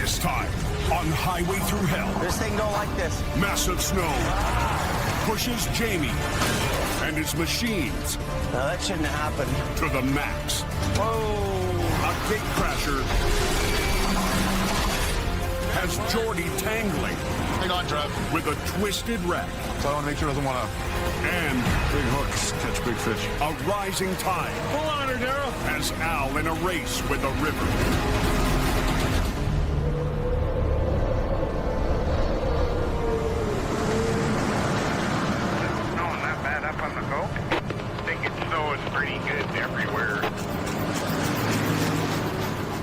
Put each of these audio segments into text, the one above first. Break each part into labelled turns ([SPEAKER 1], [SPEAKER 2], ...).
[SPEAKER 1] This time, on Highway Through Hell,
[SPEAKER 2] This thing don't like this.
[SPEAKER 1] massive snow pushes Jamie and his machines
[SPEAKER 2] No, that shouldn't happen.
[SPEAKER 1] to the max.
[SPEAKER 2] Whoa.
[SPEAKER 1] A gate crasher has Jordy tangling
[SPEAKER 3] Hang on, Trev.
[SPEAKER 1] with a twisted wreck.
[SPEAKER 3] So I want to make sure it doesn't want to
[SPEAKER 1] And
[SPEAKER 3] big hooks catch big fish.
[SPEAKER 1] a rising tide
[SPEAKER 3] Pull on her, Daryl.
[SPEAKER 1] has Al in a race with the river.
[SPEAKER 4] Snowing that bad up on the coast? I think it snows pretty good everywhere.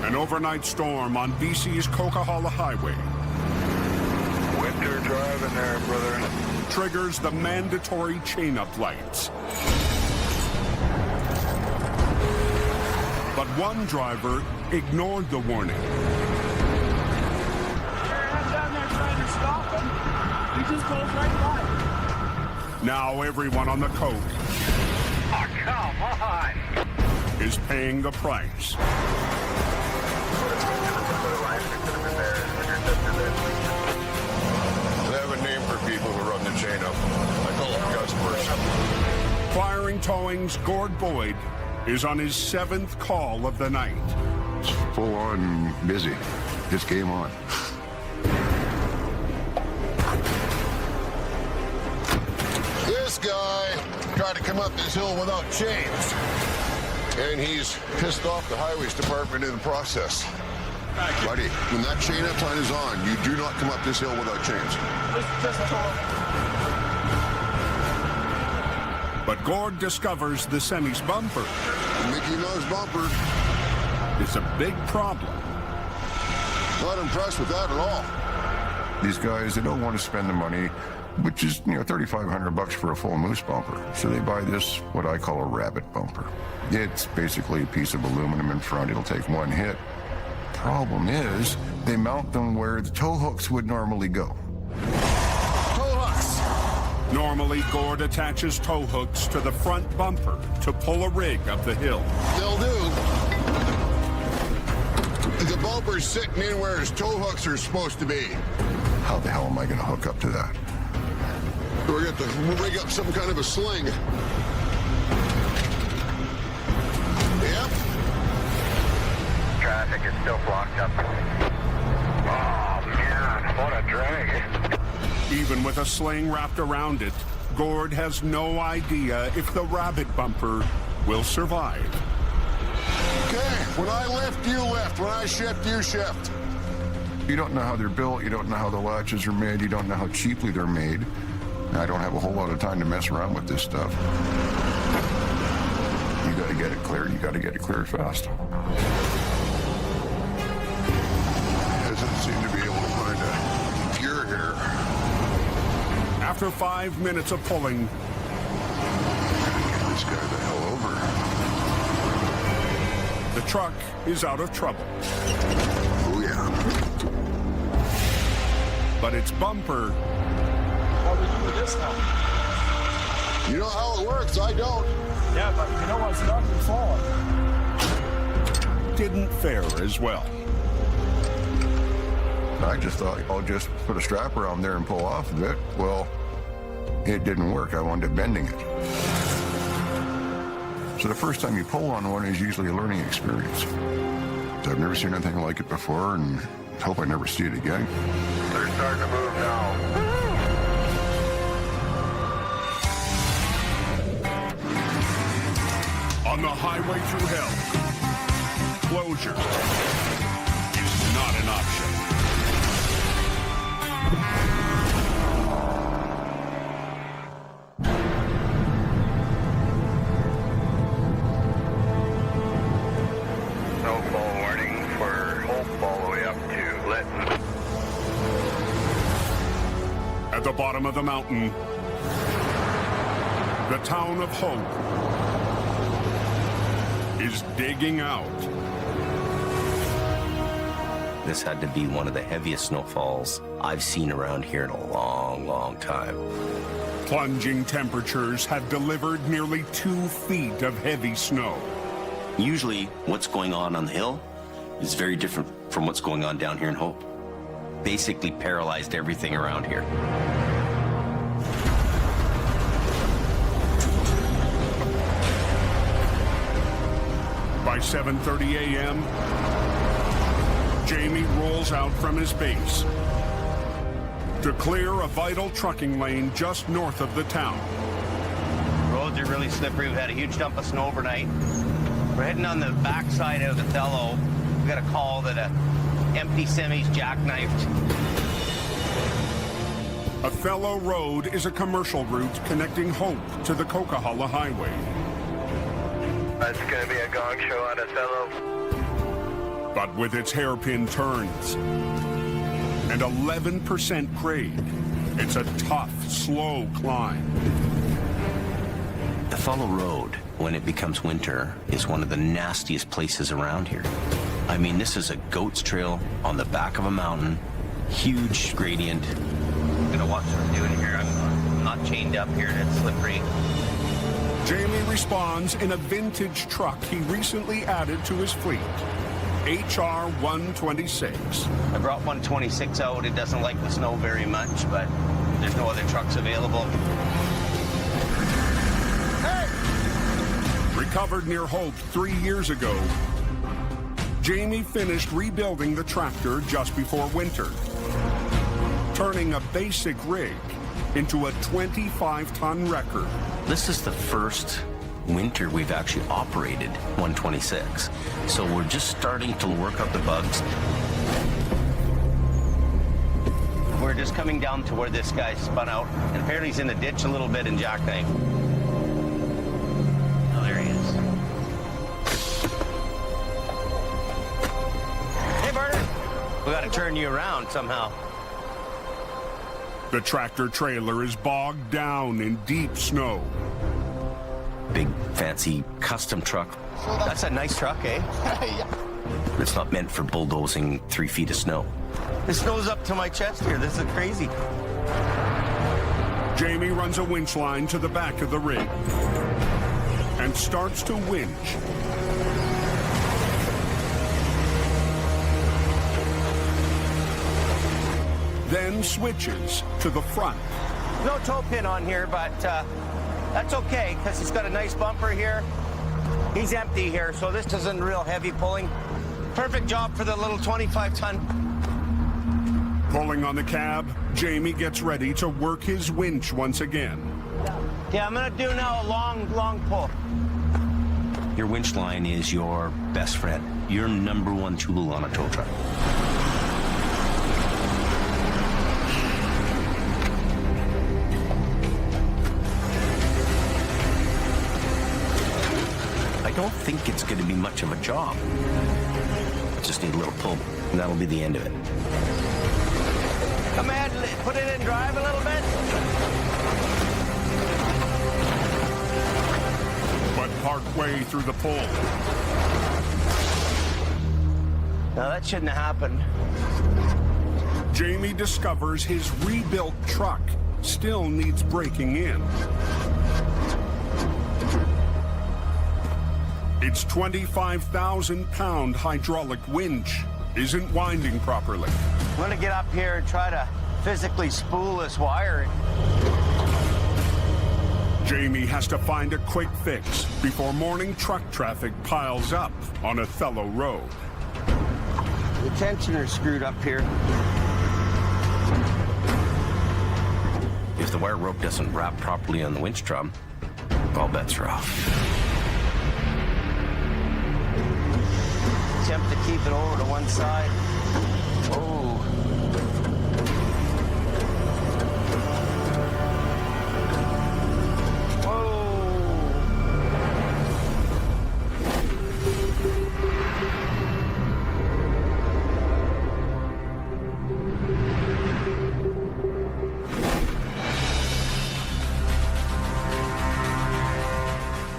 [SPEAKER 1] An overnight storm on BC's Coquihalla Highway
[SPEAKER 4] Winter driving there, brother.
[SPEAKER 1] triggers the mandatory chain-up lights. But one driver ignored the warning.
[SPEAKER 5] Down there trying to stop him. He just goes right by.
[SPEAKER 1] Now everyone on the coast
[SPEAKER 4] Oh, come on!
[SPEAKER 1] is paying the price.
[SPEAKER 3] They have a name for people who run the chain up. I call them customers.
[SPEAKER 1] Firing Towing's Gord Boyd is on his 7th call of the night.
[SPEAKER 6] It's full on busy. Just game on.
[SPEAKER 3] This guy tried to come up this hill without chains. And he's pissed off the highways department in the process.
[SPEAKER 6] Buddy, when that chain up sign is on, you do not come up this hill without chains.
[SPEAKER 5] Just talk.
[SPEAKER 1] But Gord discovers the Semi's bumper
[SPEAKER 6] Mickey Mouse bumper.
[SPEAKER 1] is a big problem.
[SPEAKER 6] Not impressed with that at all. These guys, they don't want to spend the money, which is, $3,500 for a full moose bumper. So they buy this, what I call a rabbit bumper. It's basically a piece of aluminum in front. It'll take one hit. Problem is, they mount them where the tow hooks would normally go.
[SPEAKER 1] Normally, Gord attaches tow hooks to the front bumper to pull a rig up the hill.
[SPEAKER 6] They'll do. The bumper's sitting in where his tow hooks are supposed to be. How the hell am I going to hook up to that? We're going to have to rig up some kind of a sling. Yep.
[SPEAKER 4] Traffic is still blocked up. Oh, man, what a drag.
[SPEAKER 1] Even with a sling wrapped around it, Gord has no idea if the rabbit bumper will survive.
[SPEAKER 6] Okay, when I lift, you lift. When I shift, you shift. You don't know how they're built. You don't know how the latches are made. You don't know how cheaply they're made. I don't have a whole lot of time to mess around with this stuff. You got to get it cleared. You got to get it cleared fast. Doesn't seem to be able to find a gear here.
[SPEAKER 1] After 5 minutes of pulling,
[SPEAKER 6] Get this guy the hell over.
[SPEAKER 1] the truck is out of trouble.
[SPEAKER 6] Oh, yeah.
[SPEAKER 1] But its bumper
[SPEAKER 5] What do we do with this now?
[SPEAKER 6] You know how it works. I don't.
[SPEAKER 5] Yeah, but you know what's done before?
[SPEAKER 1] didn't fare as well.
[SPEAKER 6] I just thought I'll just put a strap around there and pull off of it. Well, it didn't work. I wound up bending it. So the first time you pull on one is usually a learning experience. I've never seen anything like it before and hope I never see it again.
[SPEAKER 4] They're starting to move now.
[SPEAKER 1] On the highway through hell, closure is not an option.
[SPEAKER 4] Snowfall warning for Hope all the way up to Lytton.
[SPEAKER 1] At the bottom of the mountain, the town of Hope is digging out.
[SPEAKER 7] This had to be one of the heaviest snowfalls I've seen around here in a long, long time.
[SPEAKER 1] Plunging temperatures have delivered nearly 2 feet of heavy snow.
[SPEAKER 7] Usually, what's going on the hill is very different from what's going on down here in Hope. basically paralyzed everything around here.
[SPEAKER 1] By 7:30 a.m., Jamie rolls out from his base to clear a vital trucking lane just north of the town.
[SPEAKER 2] Roads are really slippery. We've had a huge dump of snow overnight. We're heading on the backside of the Othello. We got a call that a empty semi's jackknifed.
[SPEAKER 1] Othello Road is a commercial route connecting Hope to the Coquihalla Highway.
[SPEAKER 4] It's going to be a gong show on Othello.
[SPEAKER 1] But with its hairpin turns and 11% grade, it's a tough, slow climb.
[SPEAKER 7] The Othello Road, when it becomes winter, is one of the nastiest places around here. I mean, this is a goat's trail on the back of a mountain, huge gradient.
[SPEAKER 2] I'm gonna watch what I'm doing here. I'm not chained up here and it's slippery.
[SPEAKER 1] Jamie responds in a vintage truck he recently added to his fleet, HR 126.
[SPEAKER 2] I brought 126 out. It doesn't like the snow very much, but there's no other trucks available.
[SPEAKER 1] Recovered near Hope 3 years ago, Jamie finished rebuilding the tractor just before winter, turning a basic rig into a 25-ton record.
[SPEAKER 7] This is the first winter we've actually operated 126. So we're just starting to work out the bugs.
[SPEAKER 2] We're just coming down to where this guy spun out, and apparently he's in the ditch a little bit in jackknife. Oh, there he is. Hey, Barter. We gotta turn you around somehow.
[SPEAKER 1] The tractor trailer is bogged down in deep snow.
[SPEAKER 7] Big, fancy custom truck.
[SPEAKER 2] That's a nice truck, eh?
[SPEAKER 7] It's not meant for bulldozing 3 feet of snow.
[SPEAKER 2] This snow's up to my chest here. This is crazy.
[SPEAKER 1] Jamie runs a winch line to the back of the rig and starts to winch. Then switches to the front.
[SPEAKER 2] No toe pin on here, but that's okay because he's got a nice bumper here. He's empty here, so this isn't real heavy pulling. Perfect job for the little 25-ton.
[SPEAKER 1] Pulling on the cab, Jamie gets ready to work his winch once again.
[SPEAKER 2] Yeah, I'm gonna do now a long pull.
[SPEAKER 7] Your winch line is your best friend, your #1 tool on a tow truck. I don't think it's going to be much of a job. Just need a little pull, and that'll be the end of it.
[SPEAKER 2] Come ahead, put it in drive a little bit.
[SPEAKER 1] But partway through the pull,
[SPEAKER 2] No, that shouldn't have happened.
[SPEAKER 1] Jamie discovers his rebuilt truck still needs breaking in. Its 25,000-pound hydraulic winch isn't winding properly.
[SPEAKER 2] I'm gonna get up here and try to physically spool this wire.
[SPEAKER 1] Jamie has to find a quick fix before morning truck traffic piles up on Othello Road.
[SPEAKER 2] The tensioner's screwed up here.
[SPEAKER 7] If the wire rope doesn't wrap properly on the winch drum, all bets are off.
[SPEAKER 2] Attempt to keep it over to one side. Oh.
[SPEAKER 1] Whoa.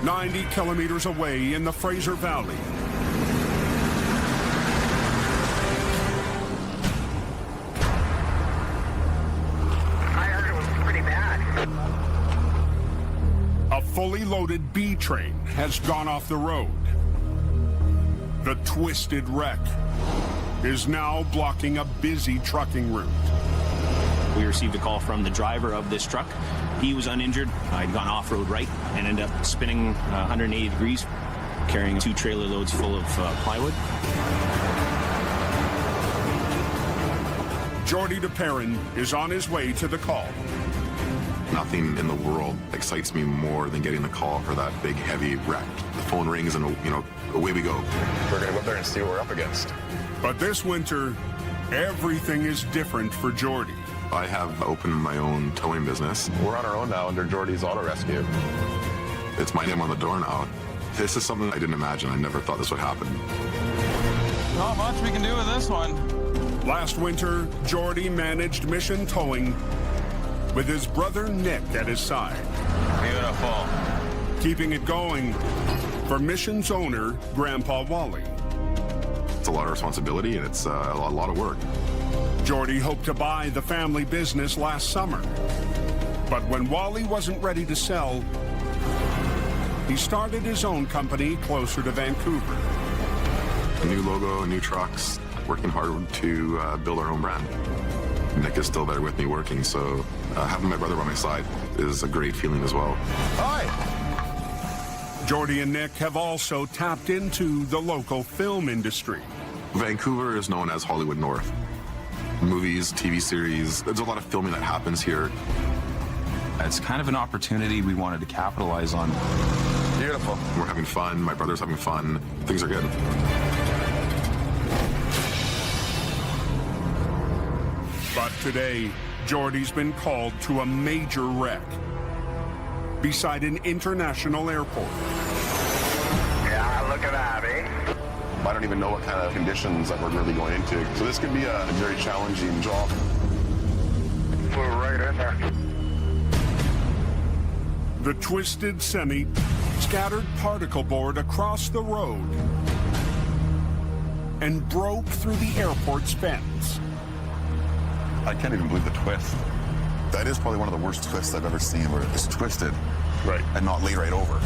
[SPEAKER 1] 90 kilometers away in the Fraser Valley, a fully loaded B train has gone off the road. The twisted wreck is now blocking a busy trucking route.
[SPEAKER 8] We received a call from the driver of this truck. He was uninjured. I'd gone off-road right and ended up spinning 180 degrees, carrying 2 trailer loads full of plywood.
[SPEAKER 1] Jordy DePerrin is on his way to the call.
[SPEAKER 9] Nothing in the world excites me more than getting the call for that big, heavy wreck. The phone rings and, away we go.
[SPEAKER 10] We're going to go up there and see what we're up against.
[SPEAKER 1] But this winter, everything is different for Jordy.
[SPEAKER 9] I have opened my own towing business.
[SPEAKER 10] We're on our own now under Jordy's Auto Rescue.
[SPEAKER 9] It's my name on the door now. This is something I didn't imagine. I never thought this would happen.
[SPEAKER 5] Not much we can do with this one.
[SPEAKER 1] Last winter, Jordy managed Mission Towing with his brother Nick at his side.
[SPEAKER 5] Beautiful.
[SPEAKER 1] Keeping it going for Mission's owner, Grandpa Wally.
[SPEAKER 9] It's a lot of responsibility and it's a lot of work.
[SPEAKER 1] Jordy hoped to buy the family business last summer. But when Wally wasn't ready to sell, he started his own company closer to Vancouver.
[SPEAKER 9] A new logo, new trucks, working hard to build our own brand. Nick is still there with me working, so having my brother by my side is a great feeling as well.
[SPEAKER 1] Hi! Jordy and Nick have also tapped into the local film industry.
[SPEAKER 9] Vancouver is known as Hollywood North. Movies, TV series, there's a lot of filming that happens here.
[SPEAKER 11] It's kind of an opportunity we wanted to capitalize on.
[SPEAKER 10] Beautiful.
[SPEAKER 9] We're having fun, my brother's having fun, things are good.
[SPEAKER 1] But today, Jordy's been called to a major wreck beside an international airport.
[SPEAKER 4] Yeah, look at that, eh?
[SPEAKER 10] I don't even know what kind of conditions that we're really going into. So this could be a very challenging job.
[SPEAKER 4] Flew right in there.
[SPEAKER 1] The twisted semi scattered particle board across the road and broke through the airport's fence.
[SPEAKER 10] I can't even believe the twist. That is probably one of the worst twists I've ever seen, where it's twisted and not laid right over.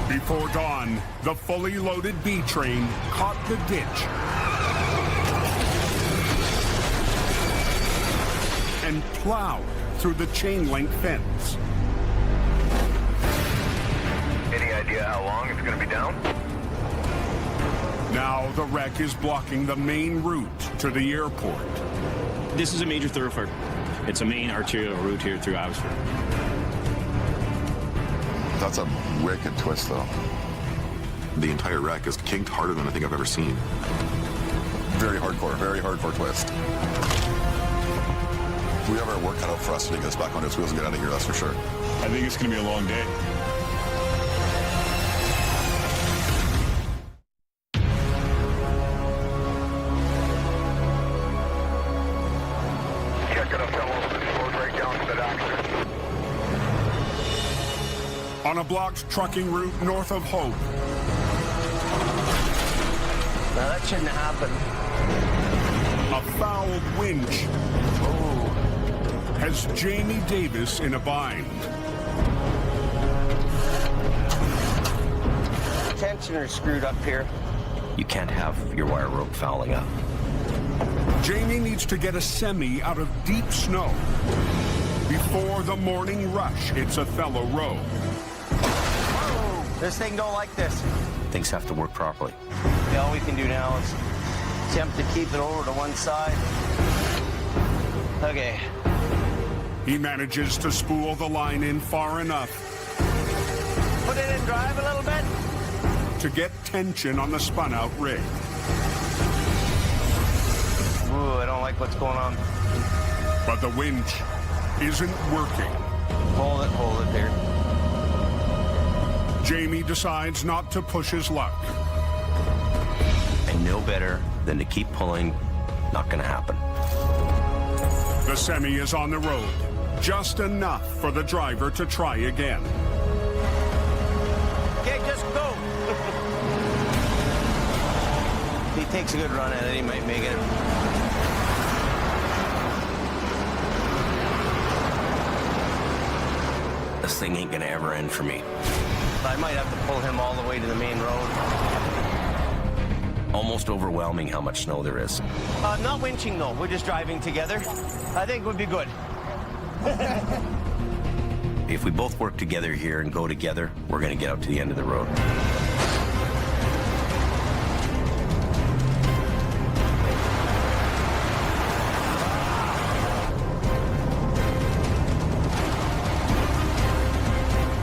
[SPEAKER 1] Before dawn, the fully loaded B train caught the ditch and plowed through the chain link fence.
[SPEAKER 4] Any idea how long it's going to be down?
[SPEAKER 1] Now the wreck is blocking the main route to the airport.
[SPEAKER 8] This is a major thoroughfare. It's a main arterial route here through Abbotsford.
[SPEAKER 10] That's a wicked twist, though.
[SPEAKER 9] The entire wreck is kicked harder than I think I've ever seen.
[SPEAKER 10] Very hardcore twist. We have our work cut out for us to get us back on its wheels and get out of here, that's for sure.
[SPEAKER 5] I think it's going to be a long day.
[SPEAKER 4] Check it up, fellows. This goes right down to that accident.
[SPEAKER 1] On a blocked trucking route north of Hope,
[SPEAKER 2] Now that shouldn't have happened.
[SPEAKER 1] a fouled winch has Jamie Davis in a bind.
[SPEAKER 2] Tensioner's screwed up here.
[SPEAKER 7] You can't have your wire rope fouling up.
[SPEAKER 1] Jamie needs to get a semi out of deep snow before the morning rush hits Othello Road.
[SPEAKER 2] This thing don't like this.
[SPEAKER 7] Things have to work properly.
[SPEAKER 2] All we can do now is attempt to keep it over to one side. Okay.
[SPEAKER 1] He manages to spool the line in far enough
[SPEAKER 2] Put it in drive a little bit.
[SPEAKER 1] to get tension on the spun-out rig.
[SPEAKER 2] Ooh, I don't like what's going on.
[SPEAKER 1] But the winch isn't working.
[SPEAKER 2] Hold it there.
[SPEAKER 1] Jamie decides not to push his luck.
[SPEAKER 7] And no better than to keep pulling. Not gonna happen.
[SPEAKER 1] The semi is on the road, just enough for the driver to try again.
[SPEAKER 2] Okay, just go. If he takes a good run at it, he might make it.
[SPEAKER 7] This thing ain't gonna ever end for me.
[SPEAKER 2] I might have to pull him all the way to the main road.
[SPEAKER 7] almost overwhelming how much snow there is.
[SPEAKER 2] Not winching though, we're just driving together. I think it would be good.
[SPEAKER 7] If we both work together here and go together, we're going to get out to the end of the road.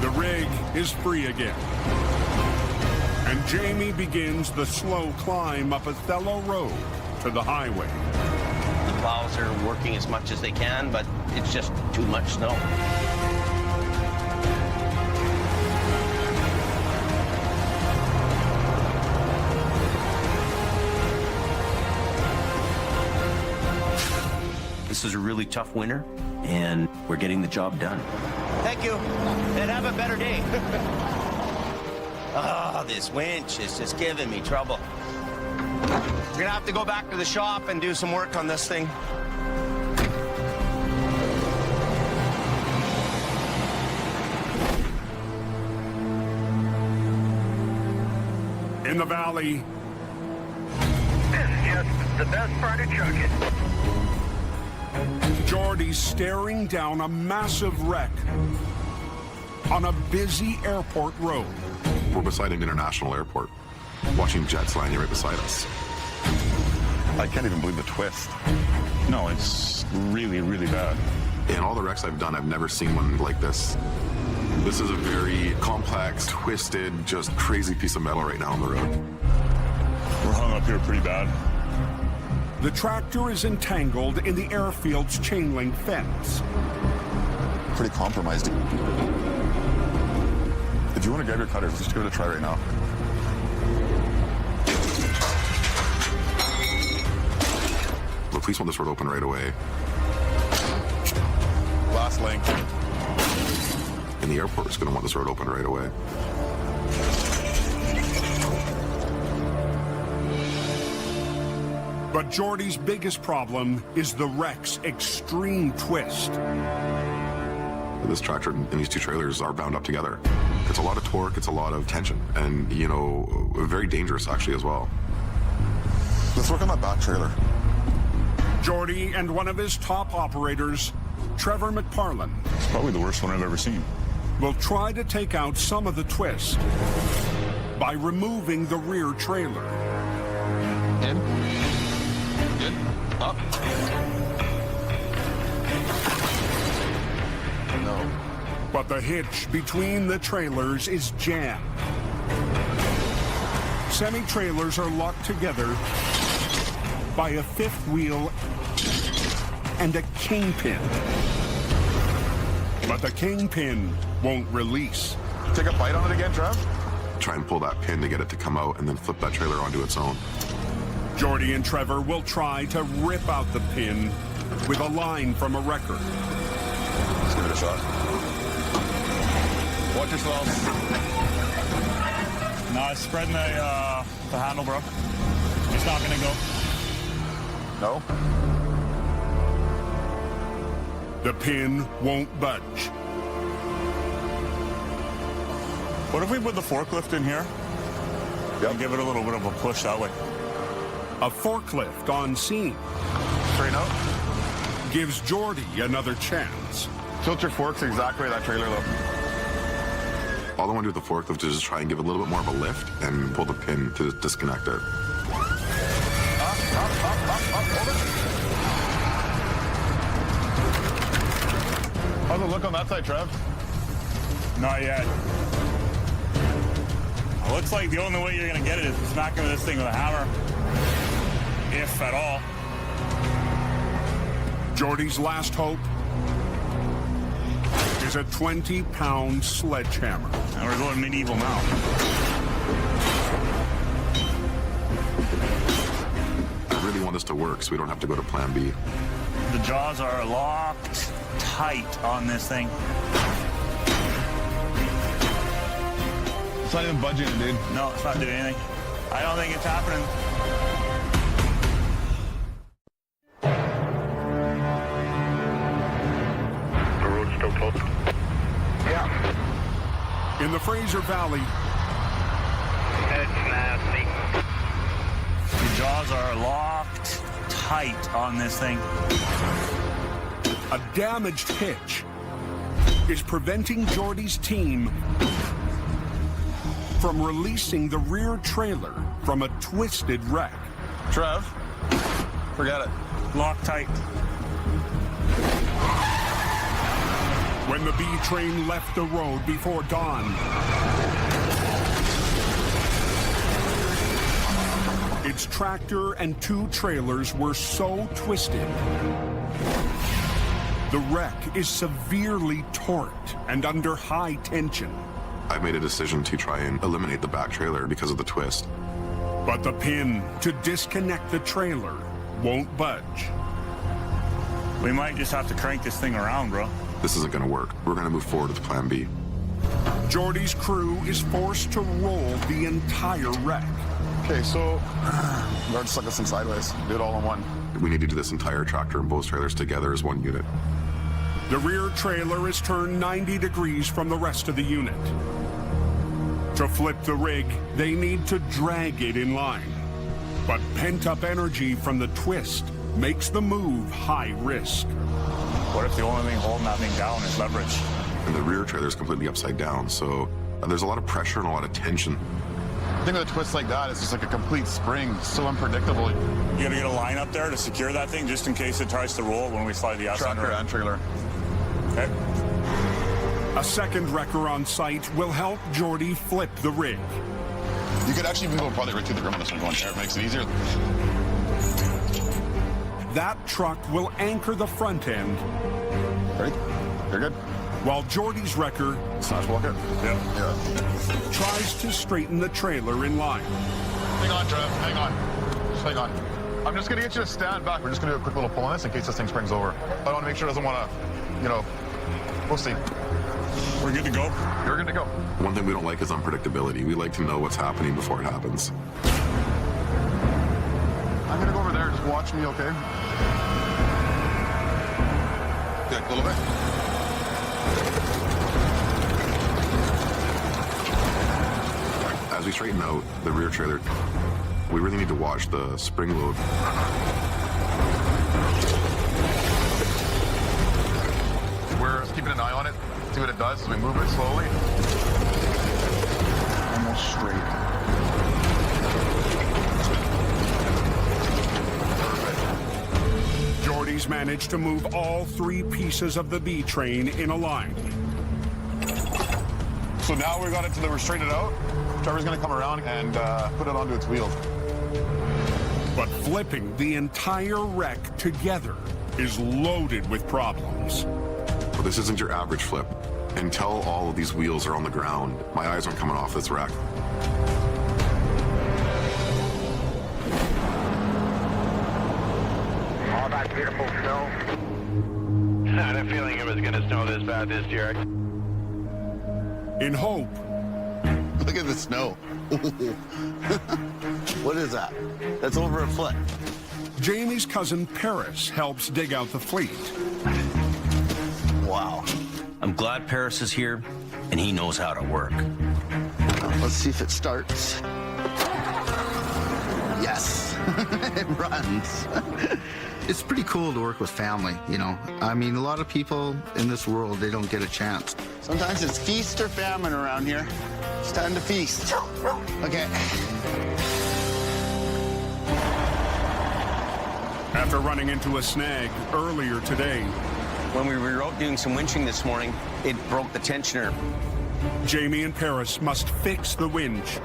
[SPEAKER 1] The rig is free again. And Jamie begins the slow climb up Othello Road to the highway.
[SPEAKER 2] The plows are working as much as they can, but it's just too much snow.
[SPEAKER 7] This is a really tough winter, and we're getting the job done.
[SPEAKER 2] Thank you, and have a better day. Ah, this winch is just giving me trouble. We're gonna have to go back to the shop and do some work on this thing.
[SPEAKER 1] In the valley,
[SPEAKER 4] This is just the best part of trucking.
[SPEAKER 1] Jordy's staring down a massive wreck on a busy airport road.
[SPEAKER 9] We're beside an international airport, watching jets landing right beside us.
[SPEAKER 10] I can't even believe the twist. No, it's really, really bad.
[SPEAKER 9] In all the wrecks I've done, I've never seen one like this. This is a very complex, twisted, just crazy piece of metal right now on the road.
[SPEAKER 10] We're hung up here pretty bad.
[SPEAKER 1] The tractor is entangled in the airfield's chain link fence.
[SPEAKER 10] Pretty compromised. If you want to grab your cutters, let's just give it a try right now.
[SPEAKER 9] The police want this road open right away.
[SPEAKER 10] Last link.
[SPEAKER 9] And the airport is going to want this road open right away.
[SPEAKER 1] But Jordy's biggest problem is the wreck's extreme twist.
[SPEAKER 9] This tractor and these two trailers are bound up together. It's a lot of torque, it's a lot of tension, and, you know, very dangerous actually as well.
[SPEAKER 10] Let's work on that back trailer.
[SPEAKER 1] Jordy and one of his top operators, Trevor McParlin,
[SPEAKER 10] It's probably the worst one I've ever seen.
[SPEAKER 1] will try to take out some of the twist by removing the rear trailer.
[SPEAKER 3] In. In. Up. No.
[SPEAKER 1] But the hitch between the trailers is jammed. Semi-trailers are locked together by a fifth wheel and a kingpin. But the kingpin won't release.
[SPEAKER 10] Take a bite on it again, Trev.
[SPEAKER 9] Try and pull that pin to get it to come out and then flip that trailer onto its own.
[SPEAKER 1] Jordy and Trevor will try to rip out the pin with a line from a record.
[SPEAKER 10] Let's give it a shot. Watch yourself.
[SPEAKER 5] No, it's spreading the handle, bro. It's not gonna go.
[SPEAKER 10] No?
[SPEAKER 1] The pin won't budge.
[SPEAKER 5] What if we put the forklift in here?
[SPEAKER 10] Yep.
[SPEAKER 5] And give it a little bit of a push that way.
[SPEAKER 1] A forklift on scene
[SPEAKER 10] Straight out.
[SPEAKER 1] gives Jordy another chance.
[SPEAKER 10] Tilt your forks exactly where that trailer look.
[SPEAKER 9] All I want to do with the forklift is just try and give it a little bit more of a lift and pull the pin to disconnect it.
[SPEAKER 10] Up, hold it. How's it look on that side, Trev?
[SPEAKER 5] Not yet. It looks like the only way you're gonna get it is smacking this thing with a hammer. If at all.
[SPEAKER 1] Jordy's last hope is a 20-pound sledgehammer.
[SPEAKER 5] And we're going medieval now.
[SPEAKER 9] I really want this to work so we don't have to go to plan B.
[SPEAKER 5] The jaws are locked tight on this thing.
[SPEAKER 10] It's not even budging, dude.
[SPEAKER 5] No, it's not doing anything. I don't think it's happening.
[SPEAKER 4] The road's still closed.
[SPEAKER 1] In the Fraser Valley,
[SPEAKER 4] It's nasty.
[SPEAKER 5] wheels are locked tight on this thing.
[SPEAKER 1] A damaged hitch is preventing Jordy's team from releasing the rear trailer from a twisted wreck.
[SPEAKER 10] Trev, forget it.
[SPEAKER 5] Locked tight.
[SPEAKER 1] When the B train left the road before dawn, its tractor and 2 trailers were so twisted, the wreck is severely torqued and under high tension.
[SPEAKER 9] I made a decision to try and eliminate the back trailer because of the twist.
[SPEAKER 1] But the pin to disconnect the trailer won't budge.
[SPEAKER 5] We might just have to crank this thing around, bro.
[SPEAKER 9] This isn't going to work. We're going to move forward with plan B.
[SPEAKER 1] Jordy's crew is forced to roll the entire wreck.
[SPEAKER 10] Okay, so we're just looking sideways. Do it all in one.
[SPEAKER 9] We need to do this entire tractor and both trailers together as one unit.
[SPEAKER 1] The rear trailer is turned 90 degrees from the rest of the unit. To flip the rig, they need to drag it in line. But pent-up energy from the twist makes the move high risk.
[SPEAKER 5] What if the only thing holding that thing down is leverage?
[SPEAKER 9] And the rear trailer is completely upside down, so there's a lot of pressure and a lot of tension.
[SPEAKER 10] The thing with a twist like that is just like a complete spring, so unpredictable.
[SPEAKER 5] You gotta get a line up there to secure that thing just in case it tries to roll when we slide the ass under
[SPEAKER 10] Tractor
[SPEAKER 5] it.
[SPEAKER 10] and trailer.
[SPEAKER 5] Okay.
[SPEAKER 1] A second wrecker on site will help Jordy flip the rig.
[SPEAKER 10] You could actually move probably right through the rim on this one going there. It makes it easier.
[SPEAKER 1] That truck will anchor the front end,
[SPEAKER 10] Ready? You're good.
[SPEAKER 1] while Jordy's wrecker
[SPEAKER 10] Slash walk it.
[SPEAKER 5] Yeah.
[SPEAKER 1] tries to straighten the trailer in line.
[SPEAKER 10] Hang on, Trev. Hang on. Just hang on. I'm just going to get you to stand back. We're just going to do a quick little pull on this in case this thing springs over. I want to make sure it doesn't want to, we'll see.
[SPEAKER 5] We're good to go.
[SPEAKER 10] You're good to go.
[SPEAKER 9] One thing we don't like is unpredictability. We like to know what's happening before it happens.
[SPEAKER 10] I'm going to go over there. Just watch me, okay? Good. A little bit.
[SPEAKER 9] As we straighten out the rear trailer, we really need to watch the spring load.
[SPEAKER 10] We're keeping an eye on it, see what it does as we move it slowly. Almost straight.
[SPEAKER 1] Jordy's managed to move all 3 pieces of the B train in a line.
[SPEAKER 10] So now we got it to we're straightened out. Trevor's going to come around and put it onto its wheels.
[SPEAKER 1] But flipping the entire wreck together is loaded with problems.
[SPEAKER 9] But this isn't your average flip. Until all of these wheels are on the ground, my eyes aren't coming off this wreck.
[SPEAKER 4] All that beautiful snow. I had a feeling it was going to snow this bad this year.
[SPEAKER 1] In hope,
[SPEAKER 12] Look at the snow. What is that? That's over a foot.
[SPEAKER 1] Jamie's cousin Paris helps dig out the fleet.
[SPEAKER 12] Wow.
[SPEAKER 7] I'm glad Paris is here, and he knows how to work.
[SPEAKER 12] Let's see if it starts. Yes, it runs. It's pretty cool to work with family, I mean, a lot of people in this world, they don't get a chance. Sometimes it's feast or famine around here. It's time to feast. Okay.
[SPEAKER 1] After running into a snag earlier today,
[SPEAKER 2] When we were out doing some winching this morning, it broke the tensioner.
[SPEAKER 1] Jamie and Paris must fix the winch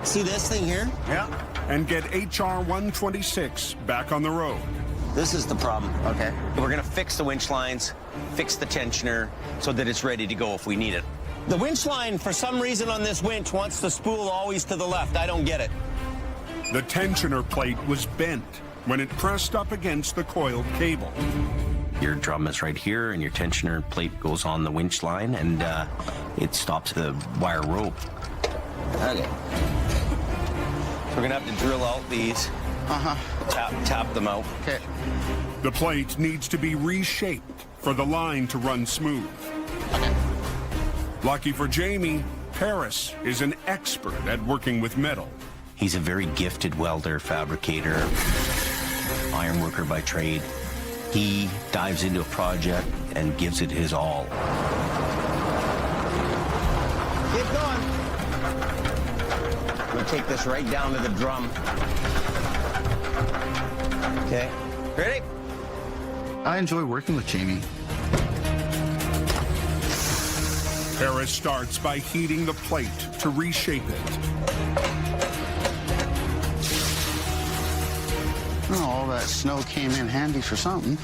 [SPEAKER 12] See this thing here?
[SPEAKER 2] Yeah.
[SPEAKER 1] and get HR 126 back on the road.
[SPEAKER 12] This is the problem. Okay.
[SPEAKER 2] We're going to fix the winch lines, fix the tensioner, so that it's ready to go if we need it. The winch line, for some reason on this winch, wants the spool always to the left. I don't get it.
[SPEAKER 1] The tensioner plate was bent when it pressed up against the coiled cable.
[SPEAKER 7] Your drum is right here, and your tensioner plate goes on the winch line, and it stops the wire rope.
[SPEAKER 2] Okay. So we're going to have to drill out these. Tap them out.
[SPEAKER 12] Okay.
[SPEAKER 1] The plate needs to be reshaped for the line to run smooth. Lucky for Jamie, Paris is an expert at working with metal.
[SPEAKER 7] He's a very gifted welder, fabricator, iron worker by trade. He dives into a project and gives it his all.
[SPEAKER 2] Keep going. I'm gonna take this right down to the drum. Okay, ready?
[SPEAKER 12] I enjoy working with Jamie.
[SPEAKER 1] Harris starts by heating the plate to reshape it.
[SPEAKER 12] Oh, all that snow came in handy for something.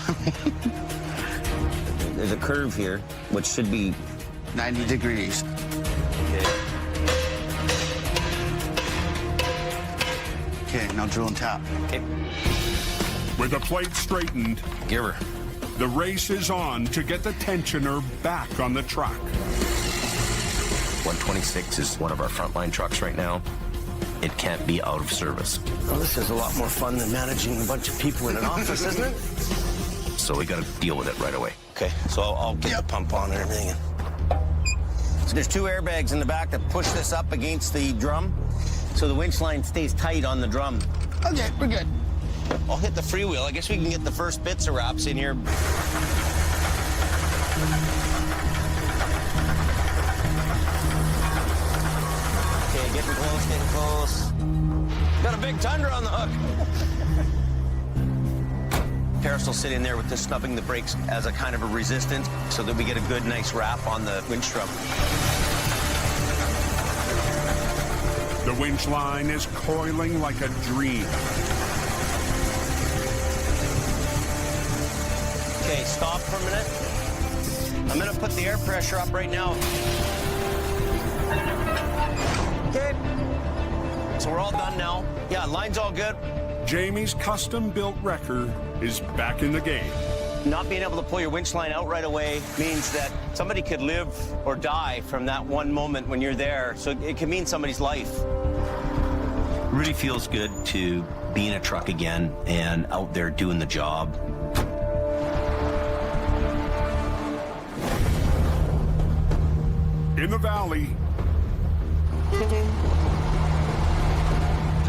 [SPEAKER 2] There's a curve here, which should be
[SPEAKER 12] 90 degrees. Okay, now drill and tap.
[SPEAKER 2] Okay.
[SPEAKER 1] With the plate straightened,
[SPEAKER 7] Give her.
[SPEAKER 1] the race is on to get the tensioner back on the track.
[SPEAKER 7] 126 is one of our frontline trucks right now. It can't be out of service.
[SPEAKER 2] Well, this is a lot more fun than managing a bunch of people in an office, isn't it?
[SPEAKER 7] So we got to deal with it right away.
[SPEAKER 2] Okay, so I'll get the pump on and everything. So there's 2 airbags in the back that push this up against the drum, so the winch line stays tight on the drum.
[SPEAKER 12] Okay, we're good.
[SPEAKER 2] I'll hit the freewheel. I guess we can get the first bits of wraps in here. Okay, getting close, getting close. Got a big Tundra on the hook. Paris will sit in there with this snubbing the brakes as a kind of a resistance so that we get a good, nice wrap on the winch drum.
[SPEAKER 1] The winch line is coiling like a dream.
[SPEAKER 2] Okay, stop for a minute. I'm gonna put the air pressure up right now. Okay. So we're all done now. Yeah, line's all good.
[SPEAKER 1] Jamie's custom-built wrecker is back in the game.
[SPEAKER 2] Not being able to pull your winch line out right away means that somebody could live or die from that one moment when you're there. So it can mean somebody's life.
[SPEAKER 7] Really feels good to be in a truck again and out there doing the job.
[SPEAKER 1] In the valley,
[SPEAKER 10] So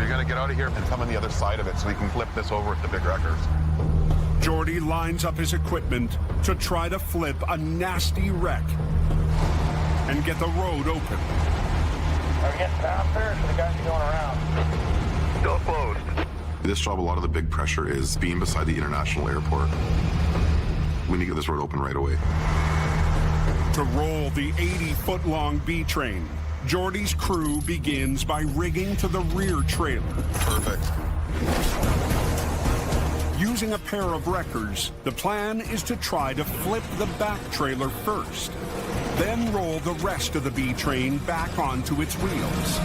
[SPEAKER 10] you're gonna get out of here and come on the other side of it so we can flip this over with the big wreckers.
[SPEAKER 1] Jordy lines up his equipment to try to flip a nasty wreck and get the road open.
[SPEAKER 4] Are we getting past there, or should the guys be going around? Still closed.
[SPEAKER 9] This job, a lot of the big pressure is being beside the international airport. We need to get this road open right away.
[SPEAKER 1] To roll the 80-foot-long B-train, Jordy's crew begins by rigging to the rear trailer.
[SPEAKER 10] Perfect.
[SPEAKER 1] Using a pair of wreckers, the plan is to try to flip the back trailer first, then roll the rest of the B-train back onto its wheels.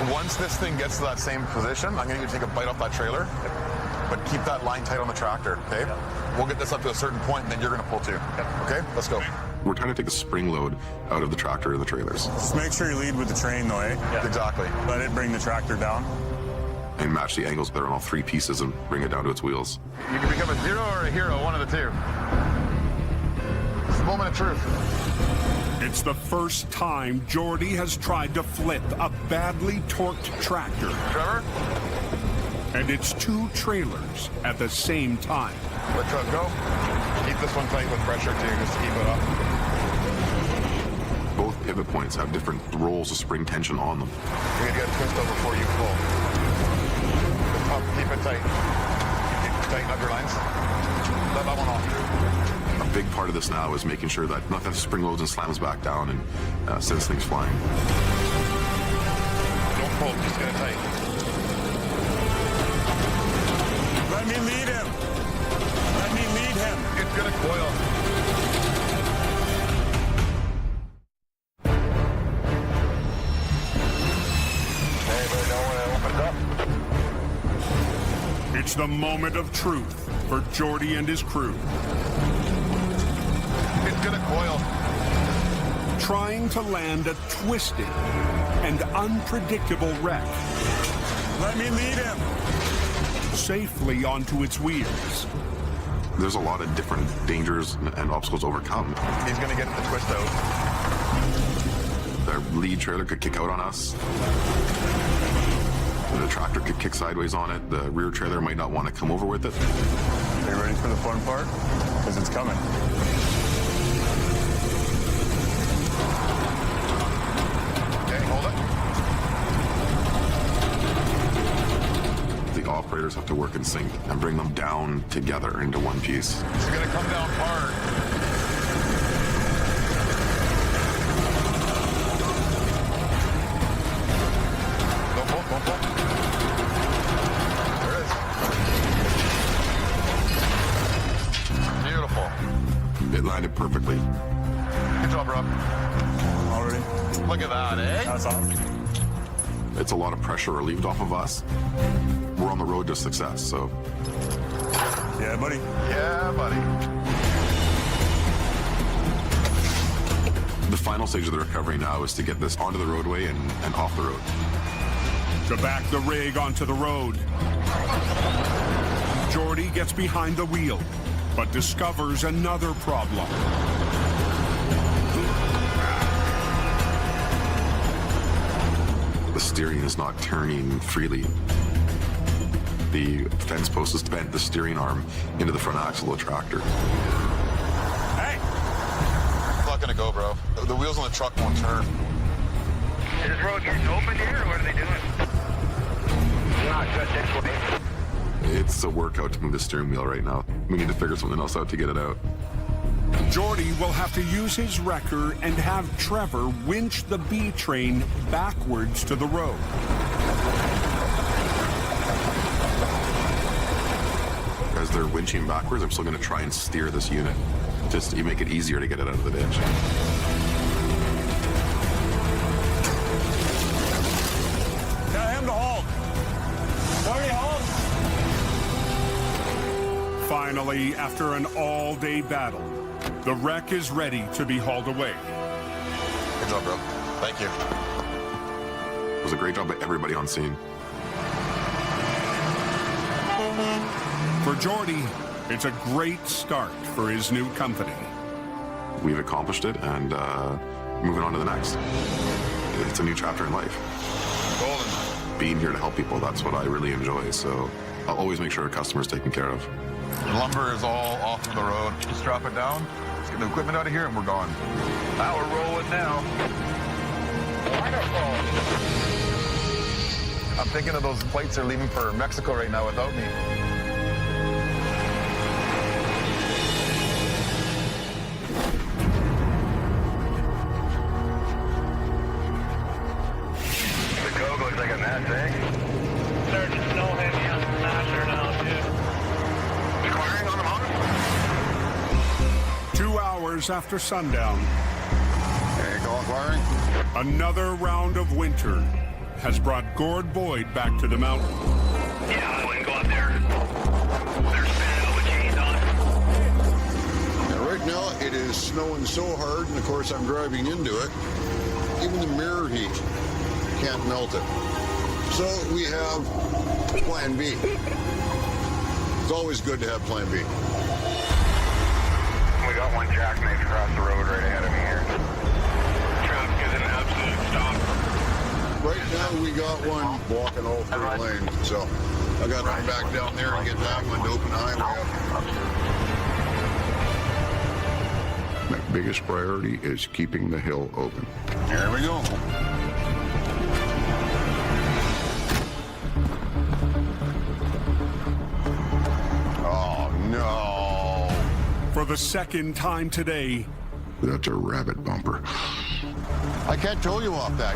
[SPEAKER 10] Once this thing gets to that same position, I'm gonna need to take a bite off that trailer, but keep that line tight on the tractor, okay? We'll get this up to a certain point, and then you're gonna pull too. Okay, let's go.
[SPEAKER 9] We're trying to take the spring load out of the tractor and the trailers
[SPEAKER 5] Just make sure you lead with the train, though, eh?
[SPEAKER 10] Yeah. Exactly.
[SPEAKER 5] Let it bring the tractor down.
[SPEAKER 9] and match the angles that are on all 3 pieces and bring it down to its wheels.
[SPEAKER 10] You can become a zero or a hero, one of the two. It's the moment of truth.
[SPEAKER 1] It's the first time Jordy has tried to flip a badly torqued tractor.
[SPEAKER 10] Trevor?
[SPEAKER 1] And it's 2 trailers at the same time.
[SPEAKER 10] Let truck go. Keep this one tight with pressure too, just to keep it up.
[SPEAKER 9] Both pivot points have different rolls of spring tension on them.
[SPEAKER 10] You're gonna get a twist over before you pull. Just pump, keep it tight. Tighten up your lines. Let that one off.
[SPEAKER 9] A big part of this now is making sure that nothing spring loads and slams back down and sends things flying.
[SPEAKER 10] Don't pull, just get it tight.
[SPEAKER 5] Let me lead him. Let me lead him.
[SPEAKER 10] It's gonna coil. Anybody know when it opens up?
[SPEAKER 1] It's the moment of truth for Jordy and his crew.
[SPEAKER 10] It's gonna coil.
[SPEAKER 1] Trying to land a twisted and unpredictable wreck
[SPEAKER 5] Let me lead him.
[SPEAKER 1] safely onto its wheels.
[SPEAKER 9] There's a lot of different dangers and obstacles to overcome.
[SPEAKER 10] He's gonna get the twist out.
[SPEAKER 9] Their lead trailer could kick out on us. tractor could kick sideways on it. The rear trailer might not want to come over with it.
[SPEAKER 10] Are you ready for the fun part? Because it's coming. Okay, hold it.
[SPEAKER 9] The operators have to work in sync and bring them down together into one piece.
[SPEAKER 10] It's gonna come down hard. Don't pull, don't pull. There it is. Beautiful.
[SPEAKER 9] It landed perfectly.
[SPEAKER 10] Good job, bro.
[SPEAKER 5] Already.
[SPEAKER 10] Look at that, eh?
[SPEAKER 5] That's awesome.
[SPEAKER 9] It's a lot of pressure relieved off of us. We're on the road to success, so.
[SPEAKER 5] Yeah, buddy.
[SPEAKER 10] Yeah, buddy.
[SPEAKER 9] The final stage of the recovery now is to get this onto the roadway and off the road.
[SPEAKER 1] To back the rig onto the road, Jordy gets behind the wheel, but discovers another problem.
[SPEAKER 9] The steering is not turning freely. The fence post has bent the steering arm into the front axle of the tractor.
[SPEAKER 5] Hey!
[SPEAKER 10] It's not gonna go, bro. The wheels on the truck won't turn.
[SPEAKER 4] Is this road getting open here, or what are they doing? Not just this way.
[SPEAKER 9] It's a workout to move the steering wheel right now. We need to figure something else out to get it out.
[SPEAKER 1] Jordy will have to use his wrecker and have Trevor winch the B train backwards to the road.
[SPEAKER 9] As they're winching backwards, I'm still going to try and steer this unit. Just you make it easier to get it out of the ditch.
[SPEAKER 5] Tell him to halt. Jordy, halt.
[SPEAKER 1] Finally, after an all-day battle, the wreck is ready to be hauled away.
[SPEAKER 10] Good job, bro. Thank you.
[SPEAKER 9] It was a great job by everybody on scene.
[SPEAKER 1] For Jordy, it's a great start for his new company.
[SPEAKER 9] We've accomplished it, and moving on to the next. It's a new chapter in life.
[SPEAKER 10] Golden.
[SPEAKER 9] Being here to help people, that's what I really enjoy, so I'll always make sure our customer's taken care of.
[SPEAKER 10] The lumber is all off of the road. Just drop it down. Let's get the equipment out of here, and we're gone.
[SPEAKER 4] Now we're rolling now. Wonderful.
[SPEAKER 10] I'm thinking of those plates they're leaving for Mexico right now without me.
[SPEAKER 4] The Coke looks like a mess, eh? Starting to snow heavy on the smasher now, too. Squaring on the motor?
[SPEAKER 1] 2 hours after sundown,
[SPEAKER 3] There you go, acquiring.
[SPEAKER 1] another round of winter has brought Gord Boyd back to the mountain.
[SPEAKER 4] Yeah, I wouldn't go up there. They're spinning all the chains on.
[SPEAKER 3] Now, right now, it is snowing so hard, and of course, I'm driving into it. Even the mirror heat can't melt it. So we have Plan B. It's always good to have Plan B.
[SPEAKER 4] We got one jackknife across the road right ahead of me here. Traffic is an absolute stop.
[SPEAKER 3] Right now, we got one blocking all 3 lanes, so I got to come back down there and get that one to open the highway up.
[SPEAKER 6] My biggest priority is keeping the hill open.
[SPEAKER 3] Here we go. Oh, no.
[SPEAKER 1] For the second time today,
[SPEAKER 6] That's a rabbit bumper.
[SPEAKER 3] I can't tow you off that.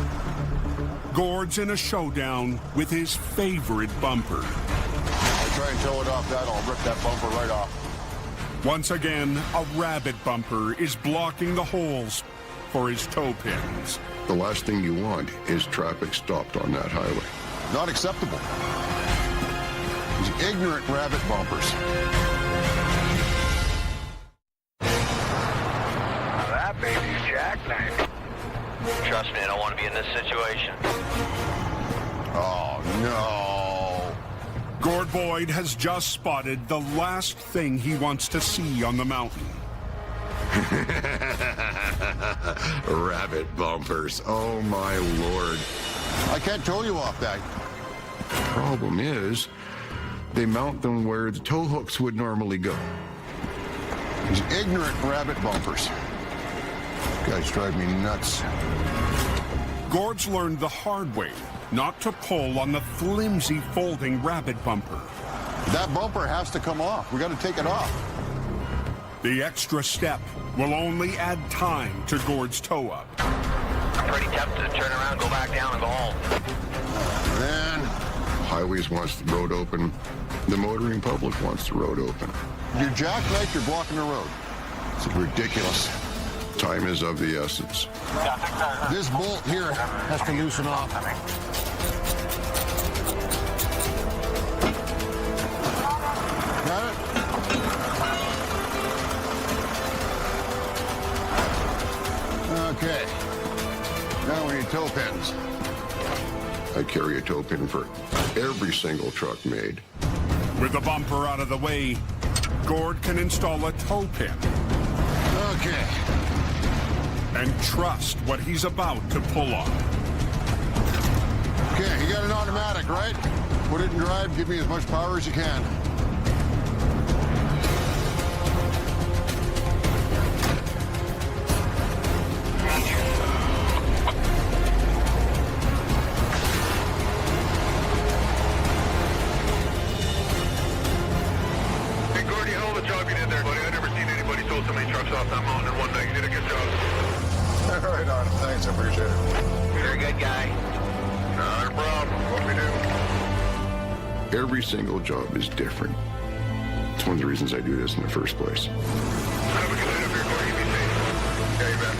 [SPEAKER 1] Gord's in a showdown with his favorite bumper.
[SPEAKER 3] I'll try and tow it off that. I'll rip that bumper right off.
[SPEAKER 1] Once again, a rabbit bumper is blocking the holes for his toe pins.
[SPEAKER 6] The last thing you want is traffic stopped on that highway.
[SPEAKER 3] Not acceptable. These ignorant rabbit bumpers.
[SPEAKER 4] Now that baby's jackknife. Trust me, I don't want to be in this situation.
[SPEAKER 3] Oh, no.
[SPEAKER 1] Gord Boyd has just spotted the last thing he wants to see on the mountain.
[SPEAKER 6] Rabbit bumpers. Oh, my Lord.
[SPEAKER 3] I can't tow you off that.
[SPEAKER 6] Problem is, they mount them where the tow hooks would normally go.
[SPEAKER 3] These ignorant rabbit bumpers. Guys drive me nuts.
[SPEAKER 1] Gord's learned the hard way not to pull on the flimsy folding rabbit bumper.
[SPEAKER 3] That bumper has to come off. We got to take it off.
[SPEAKER 1] The extra step will only add time to Gord's tow-up.
[SPEAKER 4] I'm pretty tempted to turn around, go back down, and go home.
[SPEAKER 3] Man,
[SPEAKER 6] Highways wants the road open. The motoring public wants the road open.
[SPEAKER 3] you jackknife, you're blocking the road. It's ridiculous.
[SPEAKER 6] Time is of the essence.
[SPEAKER 3] This bolt here has to loosen off. Got it? Okay. Now we need toe pins.
[SPEAKER 6] I carry a tow pin for every single truck made.
[SPEAKER 1] With the bumper out of the way, Gord can install a tow pin.
[SPEAKER 3] Okay.
[SPEAKER 1] And trust what he's about to pull on.
[SPEAKER 3] Okay, you got an automatic, right? Put it in drive, give me as much power as you can.
[SPEAKER 4] Hey, Gordy, hell of a job you did there, buddy. I've never seen anybody tow so many trucks off that mountain in one night. You did a good job.
[SPEAKER 3] Right on. Thanks, I appreciate it.
[SPEAKER 4] You're a good guy. Not a problem. What we do?
[SPEAKER 6] Every single job is different. It's one of the reasons I do this in the first place.
[SPEAKER 4] Have a good night up here, Gordy. Be safe. Yeah, you bet.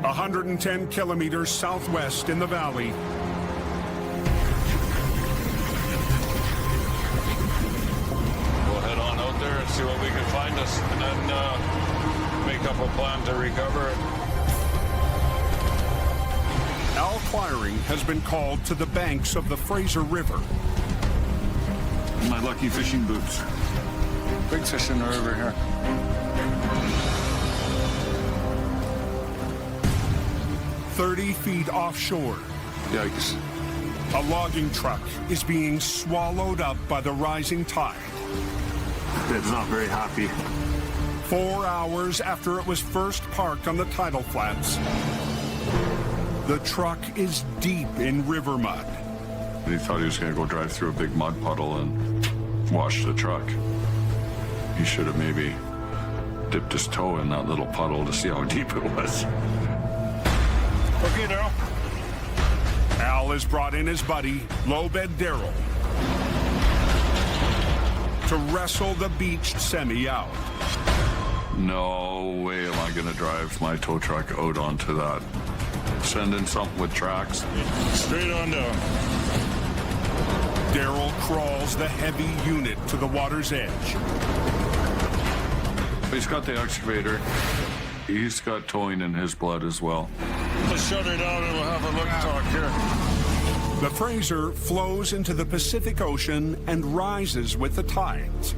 [SPEAKER 1] 110 kilometers southwest in the valley.
[SPEAKER 13] We'll head on out there and see what we can find us, and then make up a plan to recover it.
[SPEAKER 1] Al Quiring has been called to the banks of the Fraser River.
[SPEAKER 13] My lucky fishing boots. Big fish in the river here.
[SPEAKER 1] "30 feet offshore,
[SPEAKER 13] Yikes.
[SPEAKER 1] a logging truck is being swallowed up by the rising tide.
[SPEAKER 13] It's not very happy.
[SPEAKER 1] 4 hours after it was first parked on the tidal flats, the truck is deep in river mud.
[SPEAKER 13] He thought he was going to go drive through a big mud puddle and wash the truck. He should have maybe dipped his toe in that little puddle to see how deep it was. Okay, Daryl.
[SPEAKER 1] Al has brought in his buddy, Lowbed Daryl, to wrestle the beached semi out.
[SPEAKER 13] No way am I going to drive my tow truck out onto that. Send in something with tracks. Straight on down.
[SPEAKER 1] Daryl crawls the heavy unit to the water's edge.
[SPEAKER 13] He's got the excavator. He's got towing in his blood as well. Let's shut her down and we'll have a look talk here.
[SPEAKER 1] The Fraser flows into the Pacific Ocean and rises with the tides.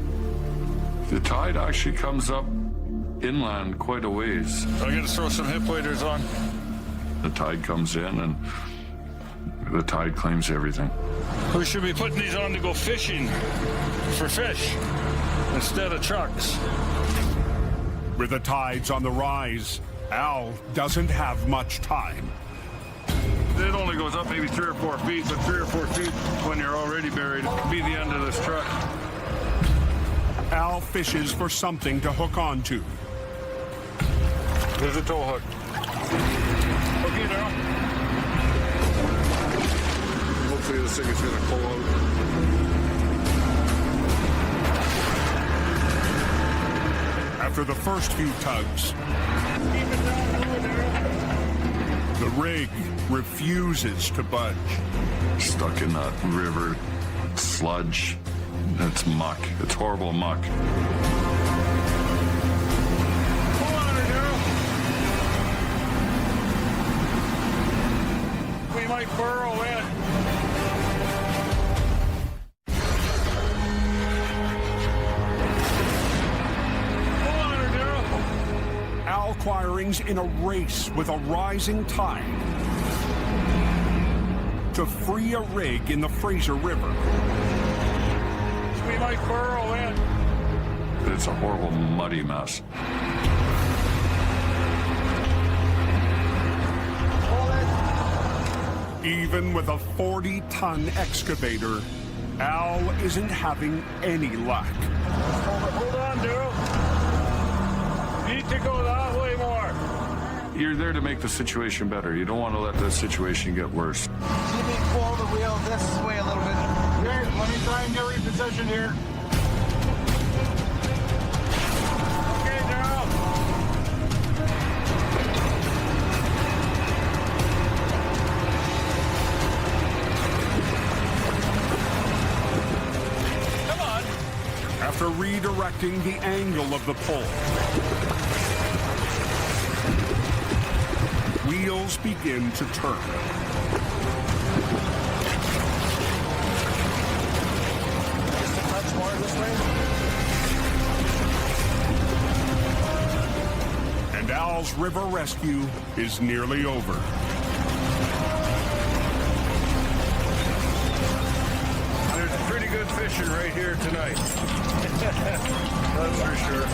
[SPEAKER 13] The tide actually comes up inland quite a ways. I gotta throw some hip waders on. The tide comes in and the tide claims everything. We should be putting these on to go fishing for fish instead of trucks.
[SPEAKER 1] With the tides on the rise, Al doesn't have much time.
[SPEAKER 13] It only goes up maybe 3 or 4 feet, but 3 or 4 feet when you're already buried could be the end of this truck.
[SPEAKER 1] Al fishes for something to hook onto.
[SPEAKER 13] There's a tow hook. Okay, Daryl. Hopefully this thing is going to pull out.
[SPEAKER 1] After the first few tugs, the rig refuses to budge.
[SPEAKER 13] Stuck in that river sludge. It's muck. It's horrible muck. Pull on her, Daryl. We might burrow in.
[SPEAKER 1] joins in a race with a rising tide to free a rig in the Fraser River.
[SPEAKER 13] We might burrow in. It's a horrible, muddy mess.
[SPEAKER 1] Even with a 40-ton excavator, Al isn't having any luck.
[SPEAKER 13] Hold on, Daryl. Need to go that way more. You're there to make the situation better. You don't want to let the situation get worse.
[SPEAKER 2] See me pull the wheel this way a little bit.
[SPEAKER 10] Here, let me try and get repositioned here.
[SPEAKER 13] Okay, Daryl.
[SPEAKER 1] Come on. After redirecting the angle of the pull, wheels begin to turn.
[SPEAKER 2] Just a touch more this way.
[SPEAKER 1] And Al's river rescue is nearly over.
[SPEAKER 13] There's pretty good fishing right here tonight. That's for sure.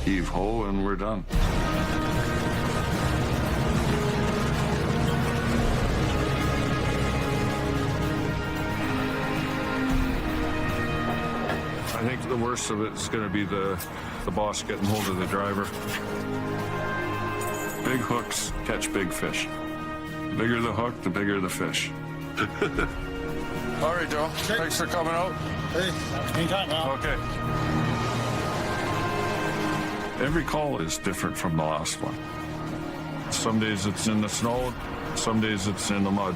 [SPEAKER 13] Heave ho, and we're done. I think the worst of it is going to be the boss getting hold of the driver. Big hooks catch big fish. The bigger the hook, the bigger the fish. All right, Joe. Thanks for coming out.
[SPEAKER 10] Hey, anytime, Al.
[SPEAKER 13] Okay. Every call is different from the last one. Some days it's in the snow, some days it's in the mud.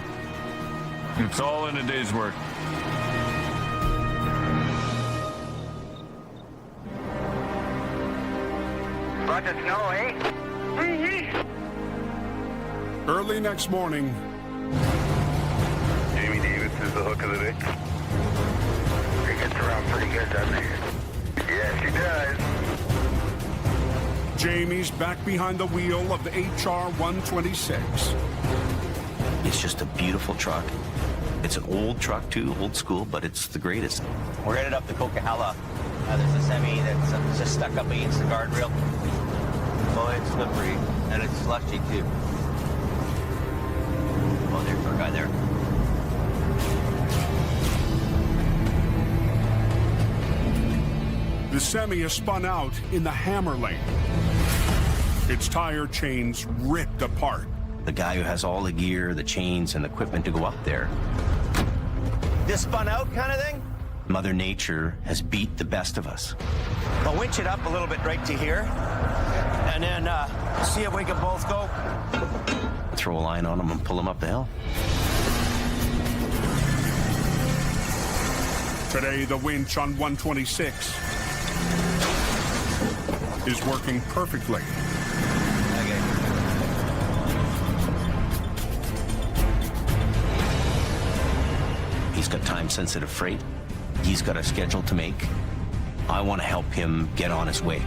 [SPEAKER 13] It's all in a day's work.
[SPEAKER 4] About the snow, eh?
[SPEAKER 1] Early next morning,
[SPEAKER 4] Jamie Davis is the hook of the day. She gets around pretty good, doesn't she? Yeah, she does.
[SPEAKER 1] Jamie's back behind the wheel of the HR 126.
[SPEAKER 7] It's just a beautiful truck. It's an old truck too, old school, but it's the greatest.
[SPEAKER 2] We're headed up the Coquihalla. There's a semi that's just stuck up against the guardrail. Oh, it's slippery, and it's slushy too. Oh, there's our guy there.
[SPEAKER 1] The semi is spun out in the hammer lane. Its tire chains ripped apart.
[SPEAKER 7] The guy who has all the gear, the chains, and the equipment to go up there.
[SPEAKER 2] This spun out kind of thing?
[SPEAKER 7] Mother Nature has beat the best of us.
[SPEAKER 2] I'll winch it up a little bit right to here, and then see if we can both go.
[SPEAKER 7] Throw a line on him and pull him up the hill.
[SPEAKER 1] Today, the winch on 126 is working perfectly.
[SPEAKER 2] Okay.
[SPEAKER 7] He's got time-sensitive freight. He's got a schedule to make. I want to help him get on his way.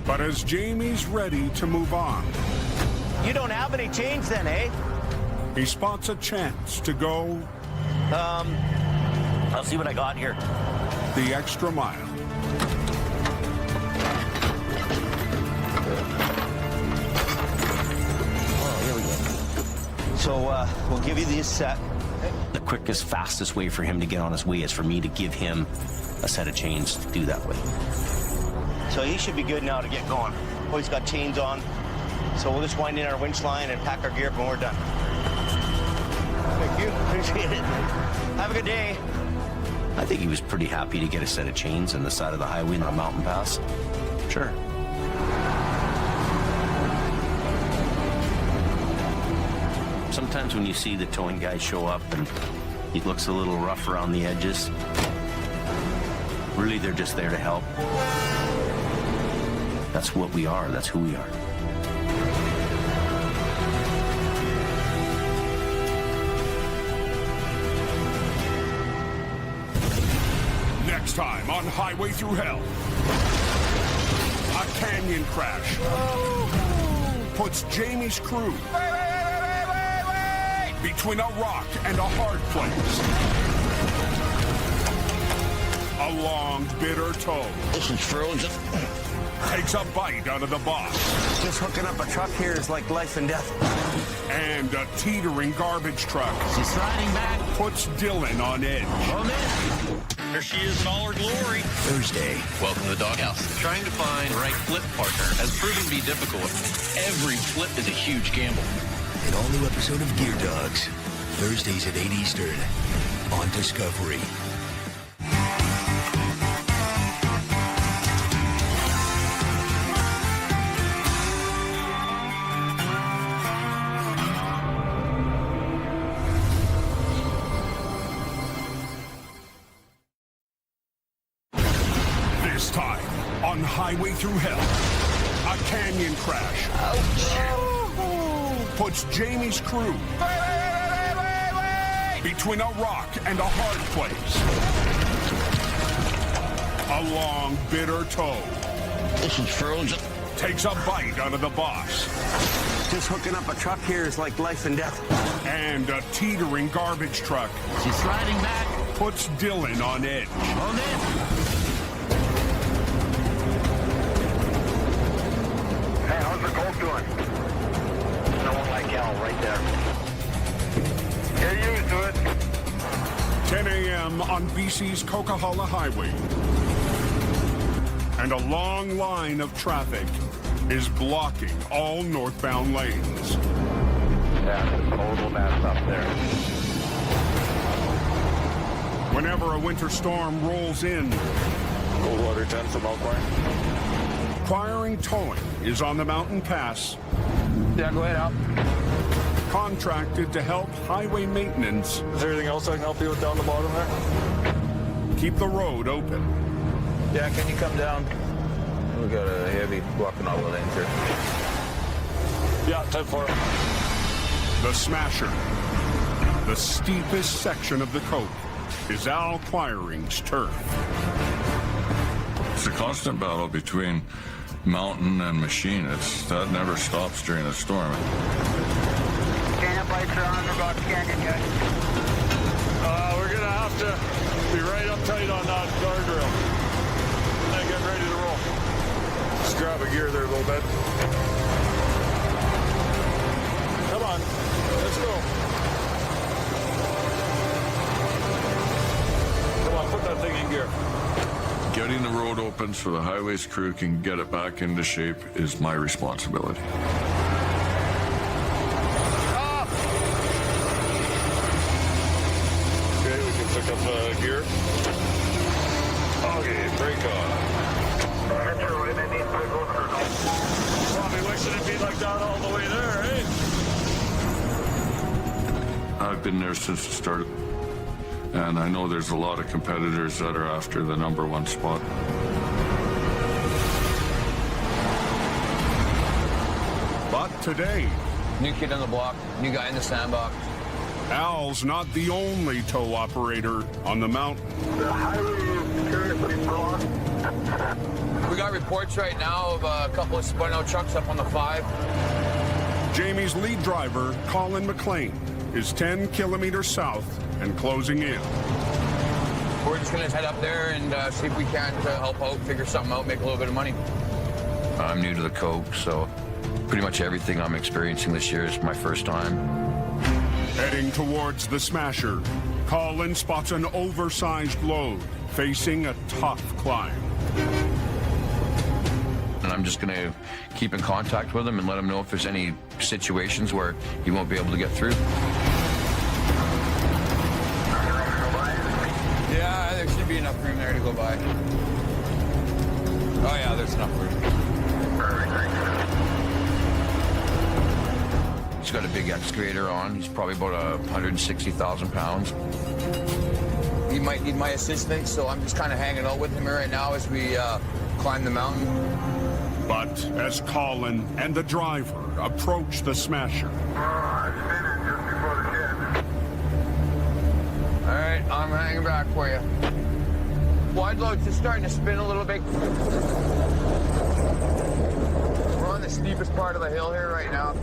[SPEAKER 1] But as Jamie's ready to move on,
[SPEAKER 2] You don't have any change then, eh?
[SPEAKER 1] he spots a chance to go
[SPEAKER 2] I'll see what I got here.
[SPEAKER 1] the extra mile.
[SPEAKER 2] Oh, here we go. So we'll give you this set.
[SPEAKER 7] The quickest, fastest way for him to get on his way is for me to give him a set of chains to do that way.
[SPEAKER 2] So he should be good now to get going. Oh, he's got chains on. So we'll just wind in our winch line and pack our gear up when we're done. Thank you. Appreciate it. Have a good day.
[SPEAKER 7] I think he was pretty happy to get a set of chains on the side of the highway on a mountain pass. Sure. Sometimes when you see the towing guy show up and he looks a little rough around the edges, really they're just there to help. That's what we are. That's who we are.
[SPEAKER 1] Next time on Highway Through Hell, a canyon crash. puts Jamie's crew between a rock and a hard place. A long, bitter toe.
[SPEAKER 2] This is frozen.
[SPEAKER 1] Takes a bite out of the box.
[SPEAKER 2] Just hooking up a truck here is like life and death.
[SPEAKER 1] And a teetering garbage truck.
[SPEAKER 2] She's sliding back.
[SPEAKER 1] Puts Dylan on edge.
[SPEAKER 2] Hold it.
[SPEAKER 5] There she is in all her glory.
[SPEAKER 14] Thursday.
[SPEAKER 7] Welcome to the doghouse. Trying to find the right flip partner has proven to be difficult. Every flip is a huge gamble.
[SPEAKER 14] An all-new episode of Gear Dogs. Thursdays at 8 Eastern on Discovery.
[SPEAKER 1] This time, on Highway Through Hell, a canyon crash. Puts Jamie's crew between a rock and a hard place. A long, bitter toe.
[SPEAKER 2] This is frozen.
[SPEAKER 1] Takes a bite out of the boss.
[SPEAKER 2] Just hooking up a truck here is like life and death.
[SPEAKER 1] And a teetering garbage truck.
[SPEAKER 2] She's sliding back.
[SPEAKER 1] Puts Dylan on edge.
[SPEAKER 2] Hold it.
[SPEAKER 4] Hey, how's the Colt doing? No one like Al right there. Get used to it.
[SPEAKER 1] 10 a.m. on BC's Coquihalla Highway. And a long line of traffic is blocking all northbound lanes.
[SPEAKER 4] Yeah, total mess up there.
[SPEAKER 1] Whenever a winter storm rolls in,
[SPEAKER 10] Coldwater 10 from Elkhorn.
[SPEAKER 1] Acquiring Towing is on the mountain pass.
[SPEAKER 10] Yeah, go ahead, Al.
[SPEAKER 1] Contracted to help highway maintenance.
[SPEAKER 10] Is there anything else I can help you with down the bottom there?
[SPEAKER 1] Keep the road open.
[SPEAKER 15] Yeah, can you come down? We got a heavy blocking all the lanes here.
[SPEAKER 10] Yeah, 10-4.
[SPEAKER 1] The Smasher, the steepest section of the Coke, is Al Acquiring's turf.
[SPEAKER 13] It's a constant battle between mountain and machine. That never stops during a storm.
[SPEAKER 4] Canyon lights are on. We're about Canyon yet.
[SPEAKER 10] We're going to have to be right up tight on that guardrail. And then get ready to roll. Just grab a gear there a little bit. Come on. Let's go. Come on, put that thing in gear.
[SPEAKER 13] Getting the road open so the highways crew can get it back into shape is my responsibility.
[SPEAKER 10] Okay, we can pick up gear. Okay, brake on. Probably wishing it'd be like that all the way there, eh?
[SPEAKER 13] I've been there since it started, and I know there's a lot of competitors that are after the #1 spot.
[SPEAKER 1] But today,
[SPEAKER 15] New kid on the block, new guy in the sandbox.
[SPEAKER 1] Al's not the only tow operator on the mountain.
[SPEAKER 4] The highway is currently blocked.
[SPEAKER 15] We got reports right now of a couple of spun out trucks up on the 5.
[SPEAKER 1] Jamie's lead driver, Colin McLean, is 10 kilometers south and closing in.
[SPEAKER 15] We're just going to head up there and see if we can't help out, figure something out, make a little bit of money.
[SPEAKER 16] I'm new to the Coke, so pretty much everything I'm experiencing this year is my first time.
[SPEAKER 1] Heading towards the Smasher, Colin spots an oversized load facing a tough climb.
[SPEAKER 16] And I'm just going to keep in contact with him and let him know if there's any situations where he won't be able to get through.
[SPEAKER 15] Yeah, there should be enough room there to go by. Oh yeah, there's enough room.
[SPEAKER 16] He's got a big excavator on. He's probably about 160,000 pounds.
[SPEAKER 15] He might need my assistance, so I'm just kind of hanging out with him right now as we climb the mountain.
[SPEAKER 1] But as Colin and the driver approach the Smasher,
[SPEAKER 15] All right, I'm hanging back for you. Wide load's just starting to spin a little bit. We're on the steepest part of the hill here right now.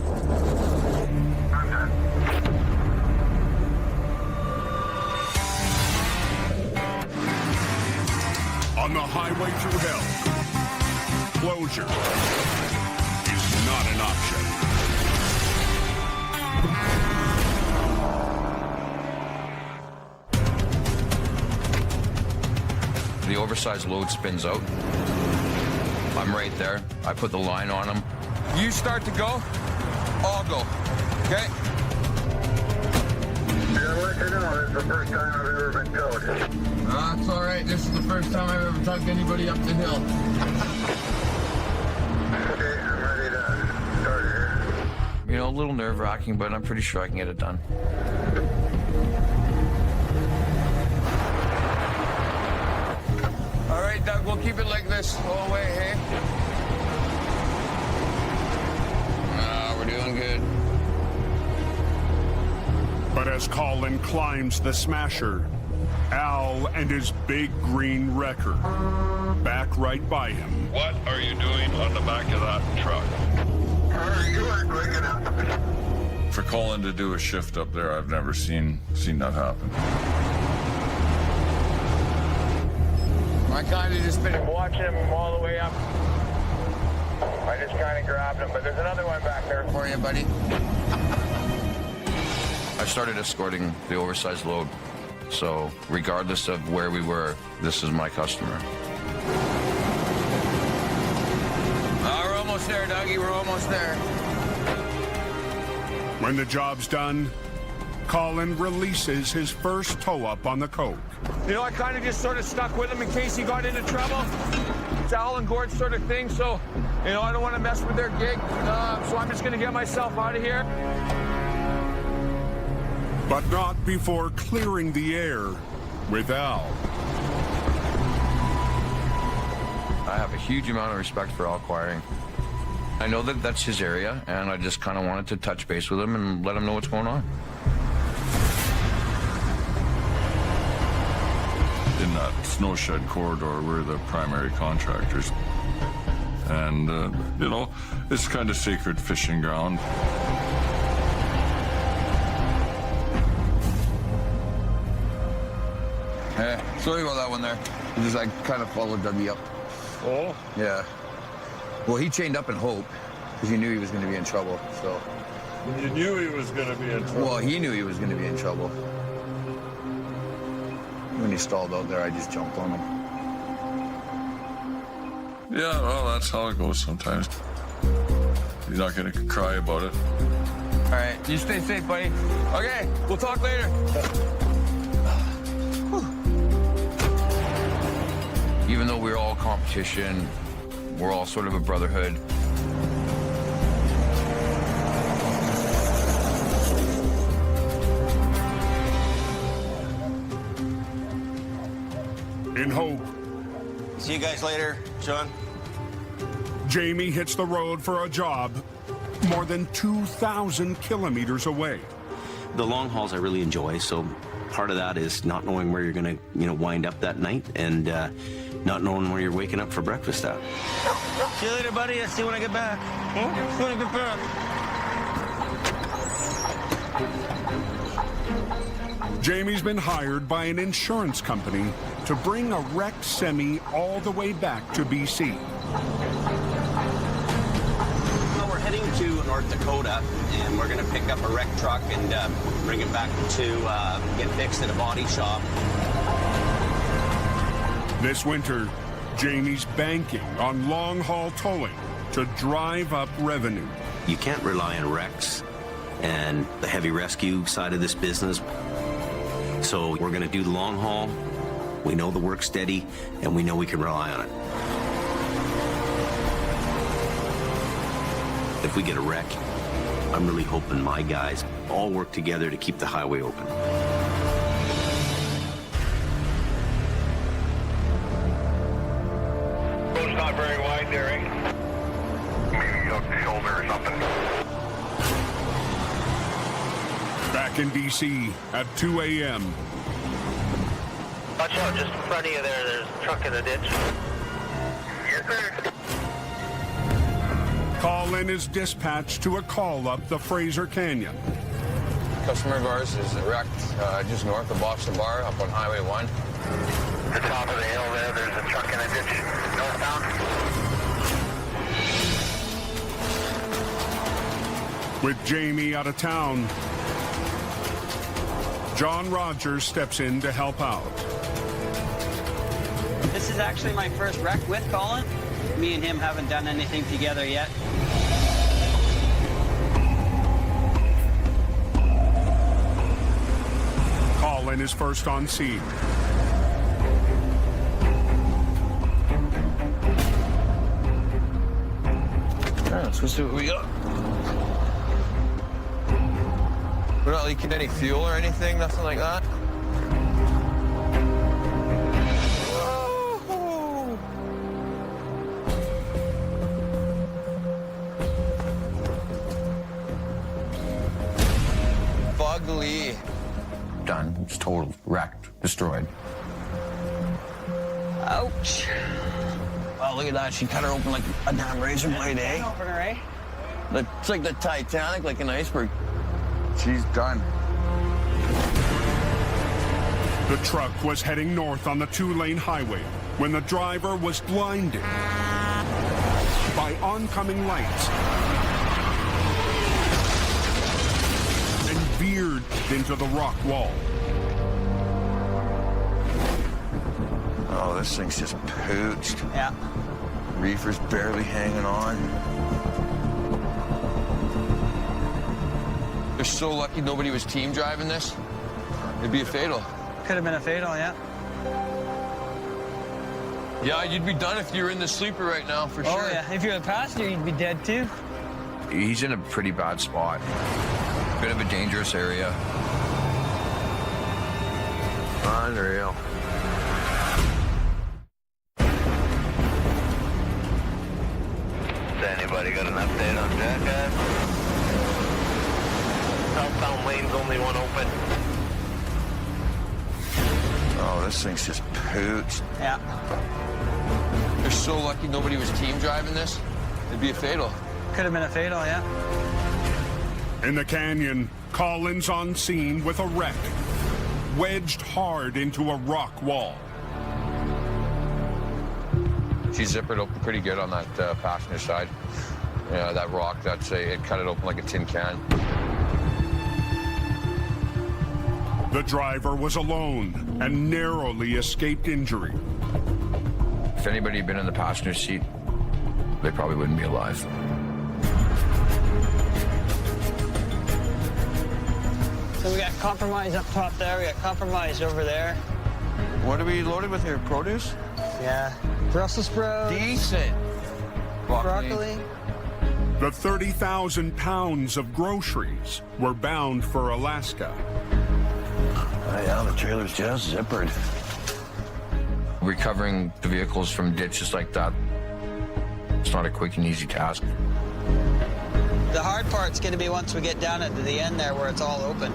[SPEAKER 1] On the highway through hell, closure is not an option.
[SPEAKER 16] The oversized load spins out. I'm right there. I put the line on him. You start to go, I'll go. Okay?
[SPEAKER 4] Yeah, let you know, this is the first time I've ever been towed.
[SPEAKER 15] That's all right. This is the first time I've ever tugged anybody up the hill.
[SPEAKER 4] Okay, I'm ready to start here.
[SPEAKER 16] You know, a little nerve-wracking, but I'm pretty sure I can get it done.
[SPEAKER 15] All right, Doug, we'll keep it like this the whole way, hey? We're doing good.
[SPEAKER 1] But as Colin climbs the smasher, Al and his big green wrecker back right by him.
[SPEAKER 13] What are you doing on the back of that truck?
[SPEAKER 4] You aren't quick enough.
[SPEAKER 13] For Colin to do a shift up there, I've never seen that happen.
[SPEAKER 15] I kind of just been watching him all the way up. I just kind of grabbed him, but there's another one back there for you, buddy.
[SPEAKER 16] I started escorting the oversized load, so regardless of where we were, this is my customer.
[SPEAKER 15] We're almost there, Dougie. We're almost there.
[SPEAKER 1] When the job's done, Colin releases his first tow-up on the coke.
[SPEAKER 15] You know, I kind of just sort of stuck with him in case he got into trouble. It's Al and Gord sort of thing, so, you know, I don't want to mess with their gig. So I'm just going to get myself out of here.
[SPEAKER 1] But not before clearing the air with Al.
[SPEAKER 16] I have a huge amount of respect for Al Quiring. I know that that's his area, and I just kind of wanted to touch base with him and let him know what's going on.
[SPEAKER 13] In that snow shed corridor, we're the primary contractors. And, you know, it's kind of sacred fishing ground.
[SPEAKER 15] Hey, sorry about that one there. Just I kind of followed Dougie up.
[SPEAKER 13] Oh?
[SPEAKER 15] Yeah. Well, he chained up in hope because he knew he was going to be in trouble. So.
[SPEAKER 13] You knew he was going to be in trouble?
[SPEAKER 15] Well, he knew he was going to be in trouble. When he stalled out there, I just jumped on him.
[SPEAKER 13] Yeah, well, that's how it goes sometimes. You're not going to cry about it.
[SPEAKER 15] All right, you stay safe, buddy. Okay, we'll talk later.
[SPEAKER 16] Even though we're all competition, we're all sort of a brotherhood.
[SPEAKER 1] In hope,
[SPEAKER 2] See you guys later, Sean.
[SPEAKER 1] Jamie hits the road for a job more than 2,000 kilometers away.
[SPEAKER 7] The long hauls I really enjoy, so part of that is not knowing where you're going to, wind up that night and not knowing where you're waking up for breakfast at.
[SPEAKER 2] See you later, buddy. I'll see you when I get back. When I get back.
[SPEAKER 1] Jamie's been hired by an insurance company to bring a wrecked semi all the way back to BC.
[SPEAKER 7] Well, we're heading to North Dakota, and we're going to pick up a wrecked truck and bring it back to get fixed at a body shop.
[SPEAKER 1] This winter, Jamie's banking on long-haul towing to drive up revenue.
[SPEAKER 7] You can't rely on wrecks and the heavy rescue side of this business. So we're going to do the long haul. We know the work's steady, and we know we can rely on it. If we get a wreck, I'm really hoping my guys all work together to keep the highway open.
[SPEAKER 4] Road's not very wide there, eh? Maybe up the shoulder or something.
[SPEAKER 1] Back in BC at 2 a.m.
[SPEAKER 4] Watch out, just in front of you there's a truck in the ditch. Yes, sir.
[SPEAKER 1] Colin is dispatched to a call up the Fraser Canyon.
[SPEAKER 16] Customer of ours is wrecked just north of Boston Bar up on Highway 1.
[SPEAKER 4] The top of the hill there, there's a truck in a ditch northbound.
[SPEAKER 1] With Jamie out of town, John Rogers steps in to help out.
[SPEAKER 17] This is actually my first wreck with Colin. Me and him haven't done anything together yet.
[SPEAKER 1] Colin is first on scene.
[SPEAKER 16] Let's go see what we got. We're not leaking any fuel or anything, nothing like that. Whoa. Fugly. Done. It's total. Wrecked. Destroyed.
[SPEAKER 17] Ouch.
[SPEAKER 16] Oh, look at that. She cut her open like a damn razor blade, eh?
[SPEAKER 17] Opener, eh?
[SPEAKER 16] It's like the Titanic, like an iceberg. She's done.
[SPEAKER 1] The truck was heading north on the two-lane highway when the driver was blinded by oncoming lights and veered into the rock wall.
[SPEAKER 16] Oh, this thing's just pooched.
[SPEAKER 17] Yeah.
[SPEAKER 16] Reefer's barely hanging on. They're so lucky nobody was team driving this. It'd be a fatal.
[SPEAKER 17] Could have been a fatal, yeah.
[SPEAKER 16] Yeah, you'd be done if you were in the sleeper right now, for sure.
[SPEAKER 17] Oh, yeah. If you're a passenger, you'd be dead, too.
[SPEAKER 16] He's in a pretty bad spot. Bit of a dangerous area. Unreal.
[SPEAKER 4] Has anybody got an update on Jackass? Southbound lane's only one open.
[SPEAKER 16] Oh, this thing's just pooched.
[SPEAKER 17] Yeah.
[SPEAKER 16] They're so lucky nobody was team driving this. It'd be a fatal.
[SPEAKER 17] Could have been a fatal, yeah.
[SPEAKER 1] In the canyon, Colin's on scene with a wreck, wedged hard into a rock wall.
[SPEAKER 16] She zippered open pretty good on that passenger side. Yeah, that rock, it cut it open like a tin can.
[SPEAKER 1] The driver was alone and narrowly escaped injury.
[SPEAKER 16] If anybody had been in the passenger seat, they probably wouldn't be alive.
[SPEAKER 17] So we got compromise up top there. We got compromise over there.
[SPEAKER 16] What are we loaded with here? Produce?
[SPEAKER 17] Yeah. Brussels sprouts.
[SPEAKER 16] Decent.
[SPEAKER 17] Broccoli.
[SPEAKER 1] The 30,000 pounds of groceries were bound for Alaska.
[SPEAKER 16] Oh, yeah, the trailer's just zippered. Recovering the vehicles from ditches like that, it's not a quick and easy task.
[SPEAKER 17] The hard part's going to be once we get down into the end there where it's all open.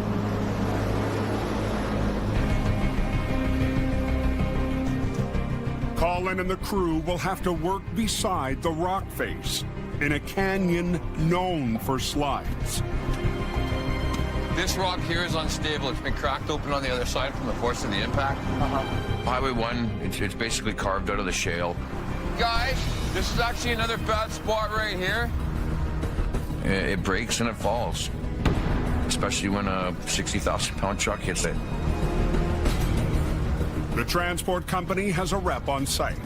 [SPEAKER 1] Colin and the crew will have to work beside the rock face in a canyon known for slides.
[SPEAKER 16] This rock here is unstable. It's been cracked open on the other side from the force of the impact. Highway 1, it's basically carved out of the shale. Guys, this is actually another bad spot right here. It breaks and it falls, especially when a 60,000-pound truck hits it.
[SPEAKER 1] The transport company has a rep on site.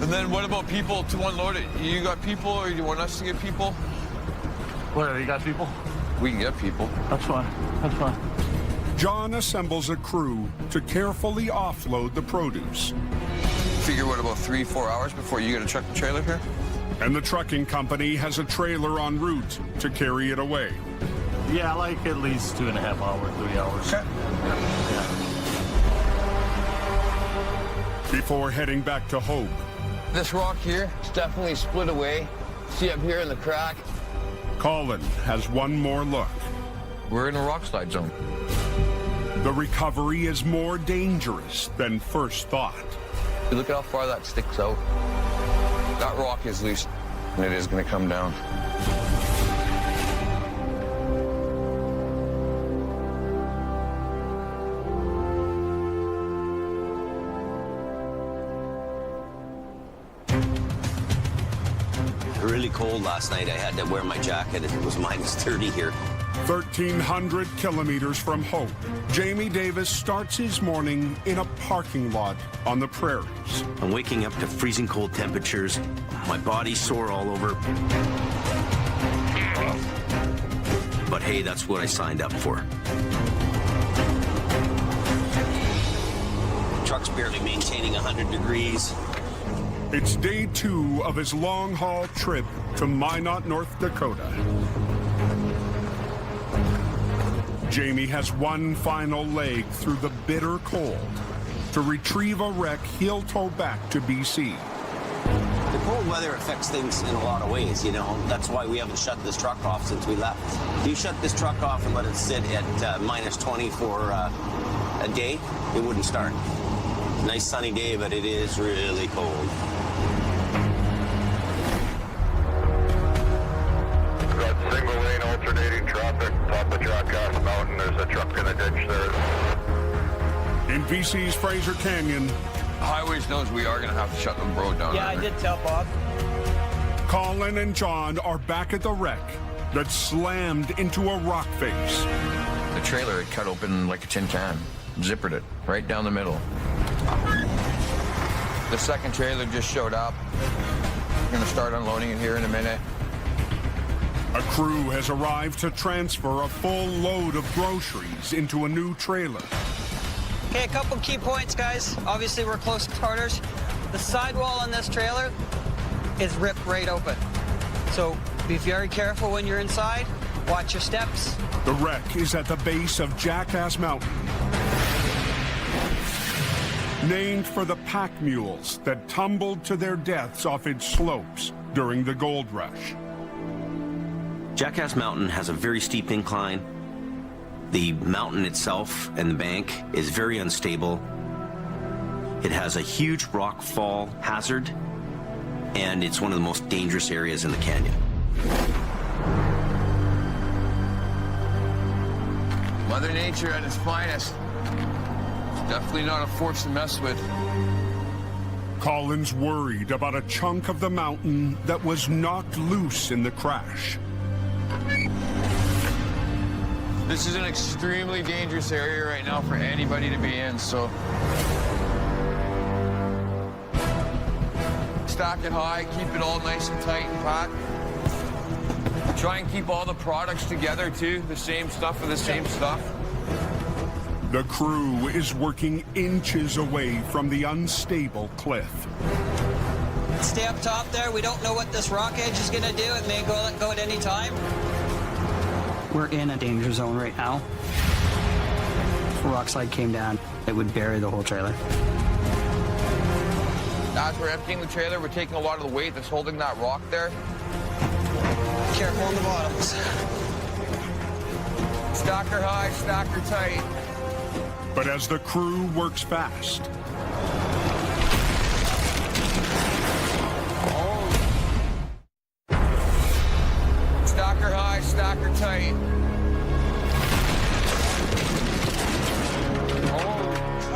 [SPEAKER 16] And then what about people to unload it? You got people, or you want us to get people?
[SPEAKER 5] Whatever, you got people?
[SPEAKER 16] We can get people.
[SPEAKER 5] That's fine. That's fine.
[SPEAKER 1] John assembles a crew to carefully offload the produce.
[SPEAKER 16] Figure what, about 3-4 hours before you get a truck and trailer here?
[SPEAKER 1] And the trucking company has a trailer en route to carry it away.
[SPEAKER 5] Yeah, like at least 2.5 hours, 3 hours.
[SPEAKER 16] Okay.
[SPEAKER 5] Yeah.
[SPEAKER 1] Before heading back to Hope,
[SPEAKER 16] This rock here is definitely split away. See up here in the crack?
[SPEAKER 1] Colin has one more look.
[SPEAKER 16] We're in a rock slide zone.
[SPEAKER 1] The recovery is more dangerous than first thought.
[SPEAKER 16] Look at how far that sticks out. That rock is loose. and it is going to come down.
[SPEAKER 7] Really cold last night. I had to wear my jacket. It was minus 30 here.
[SPEAKER 1] 1,300 kilometers from Hope, Jamie Davis starts his morning in a parking lot on the prairies.
[SPEAKER 7] I'm waking up to freezing cold temperatures. My body's sore all over. But hey, that's what I signed up for. The truck's barely maintaining 100 degrees.
[SPEAKER 1] It's day 2 of his long-haul trip to Minot, North Dakota. Jamie has one final leg through the bitter cold to retrieve a wreck he'll tow back to BC.
[SPEAKER 7] The cold weather affects things in a lot of ways, you know. That's why we haven't shut this truck off since we left. If you shut this truck off and let it sit at minus 20 for a day, it wouldn't start. Nice sunny day, but it is really cold.
[SPEAKER 4] Got single lane alternating traffic, top of Jackass Mountain. There's a truck in a ditch there.
[SPEAKER 1] In BC's Fraser Canyon,
[SPEAKER 16] Highways knows we are going to have to shut the road down.
[SPEAKER 17] Yeah, I did tell Bob.
[SPEAKER 1] Colin and John are back at the wreck that slammed into a rock face.
[SPEAKER 16] The trailer had cut open like a tin can, zippered it right down the middle. The second trailer just showed up. We're going to start unloading it here in a minute.
[SPEAKER 1] A crew has arrived to transfer a full load of groceries into a new trailer.
[SPEAKER 17] Okay, a couple key points, guys. Obviously, we're close quarters. The sidewall on this trailer is ripped right open. So be very careful when you're inside. Watch your steps.
[SPEAKER 1] The wreck is at the base of Jackass Mountain, named for the pack mules that tumbled to their deaths off its slopes during the gold rush.
[SPEAKER 7] Jackass Mountain has a very steep incline. The mountain itself and the bank is very unstable. It has a huge rock fall hazard, and it's one of the most dangerous areas in the canyon.
[SPEAKER 16] Mother Nature at its finest. It's definitely not a force to mess with.
[SPEAKER 1] Colin's worried about a chunk of the mountain that was knocked loose in the crash.
[SPEAKER 16] This is an extremely dangerous area right now for anybody to be in, so stack it high, keep it all nice and tight and packed. Try and keep all the products together too, the same stuff for the same stuff.
[SPEAKER 1] The crew is working inches away from the unstable cliff.
[SPEAKER 17] Stay up top there. We don't know what this rock edge is going to do. It may go at any time.
[SPEAKER 18] We're in a danger zone right now. If a rock slide came down, it would bury the whole trailer.
[SPEAKER 16] As we're emptying the trailer, we're taking a lot of the weight that's holding that rock there.
[SPEAKER 17] Careful on the bottoms.
[SPEAKER 16] Stack her high, stack her tight.
[SPEAKER 1] But as the crew works fast,
[SPEAKER 16] Stack her high, stack her tight.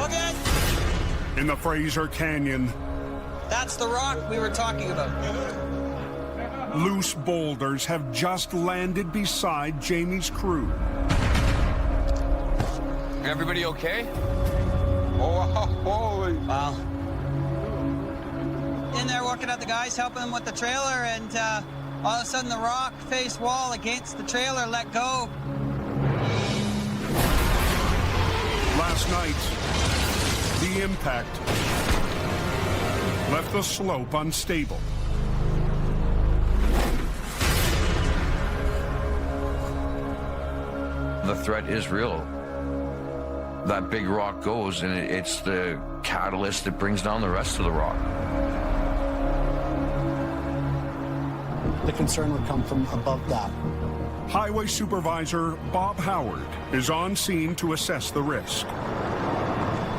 [SPEAKER 17] Okay.
[SPEAKER 1] in the Fraser Canyon,
[SPEAKER 17] That's the rock we were talking about.
[SPEAKER 1] loose boulders have just landed beside Jamie's crew.
[SPEAKER 16] Everybody okay?
[SPEAKER 17] Oh, holy. Wow. In there working at the guys, helping them with the trailer, and all of a sudden the rock face wall against the trailer let go.
[SPEAKER 1] Last night, the impact left the slope unstable.
[SPEAKER 16] The threat is real. That big rock goes, and it's the catalyst that brings down the rest of the rock.
[SPEAKER 19] The concern would come from above that.
[SPEAKER 1] Highway Supervisor Bob Howard is on scene to assess the risk.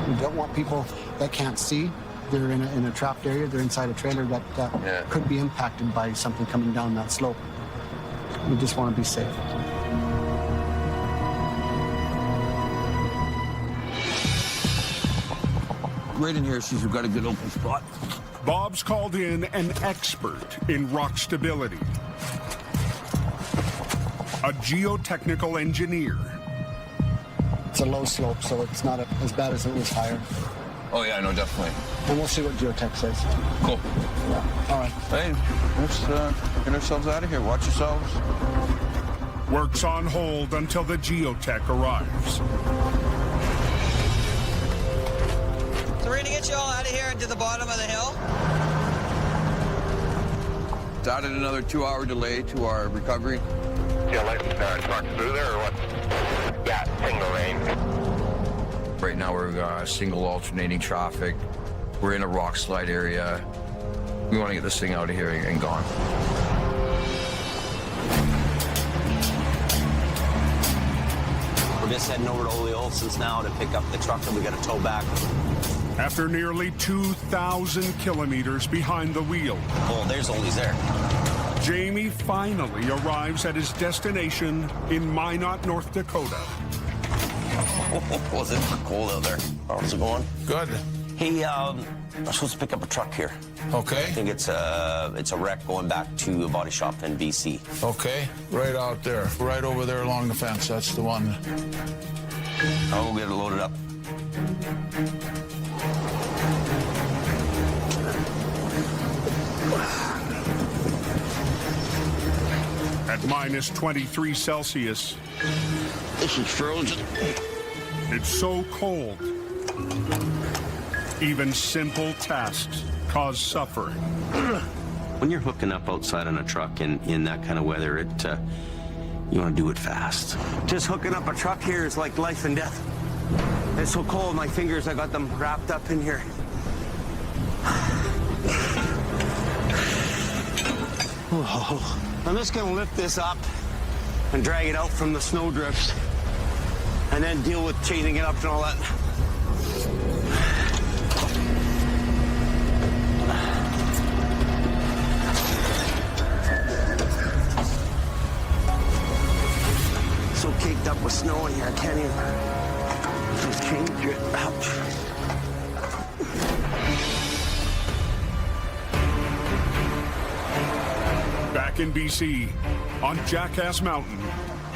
[SPEAKER 19] We don't want people that can't see they're in a trapped area. They're inside a trailer that could be impacted by something coming down that slope. We just want to be safe.
[SPEAKER 16] Right in here, she's got a good open spot.
[SPEAKER 1] Bob's called in an expert in rock stability, a geotechnical engineer.
[SPEAKER 19] It's a low slope, so it's not as bad as it was higher.
[SPEAKER 16] Oh, yeah, no, definitely.
[SPEAKER 19] And we'll see what geotech says.
[SPEAKER 16] Cool.
[SPEAKER 19] Yeah. All right.
[SPEAKER 16] Hey, let's get ourselves out of here. Watch yourselves.
[SPEAKER 1] Works on hold until the geotech arrives.
[SPEAKER 17] So we're going to get you all out of here and to the bottom of the hill.
[SPEAKER 16] It's added another 2-hour delay to our recovery.
[SPEAKER 4] Yeah, let's talk through there or what? Yeah, single lane.
[SPEAKER 16] Right now we're single alternating traffic. We're in a rock slide area. We want to get this thing out of here and gone.
[SPEAKER 7] We're just heading over to Ole Olson's now to pick up the truck that we got to tow back.
[SPEAKER 1] After nearly 2,000 kilometers behind the wheel.
[SPEAKER 7] Oh, there's Ole's there.
[SPEAKER 1] Jamie finally arrives at his destination in Minot, North Dakota.
[SPEAKER 7] Was it cold out there? How's it going?
[SPEAKER 20] Good.
[SPEAKER 7] Hey, I'm supposed to pick up a truck here.
[SPEAKER 20] Okay.
[SPEAKER 7] I think it's a wreck going back to a body shop in BC.
[SPEAKER 20] Okay, right out there, right over there along the fence. That's the one.
[SPEAKER 7] I'll go get it loaded up.
[SPEAKER 1] At minus 23 Celsius.
[SPEAKER 12] This is frozen.
[SPEAKER 1] It's so cold. Even simple tasks cause suffering.
[SPEAKER 7] When you're hooking up outside on a truck in that kind of weather, you want to do it fast. Just hooking up a truck here is like life and death. It's so cold, my fingers, I got them wrapped up in here. Whoa. I'm just gonna lift this up and drag it out from the snow drifts and then deal with chaining it up and all that. So caked up with snow in here, I can't even change it. Ouch.
[SPEAKER 1] Back in BC, on Jackass Mountain.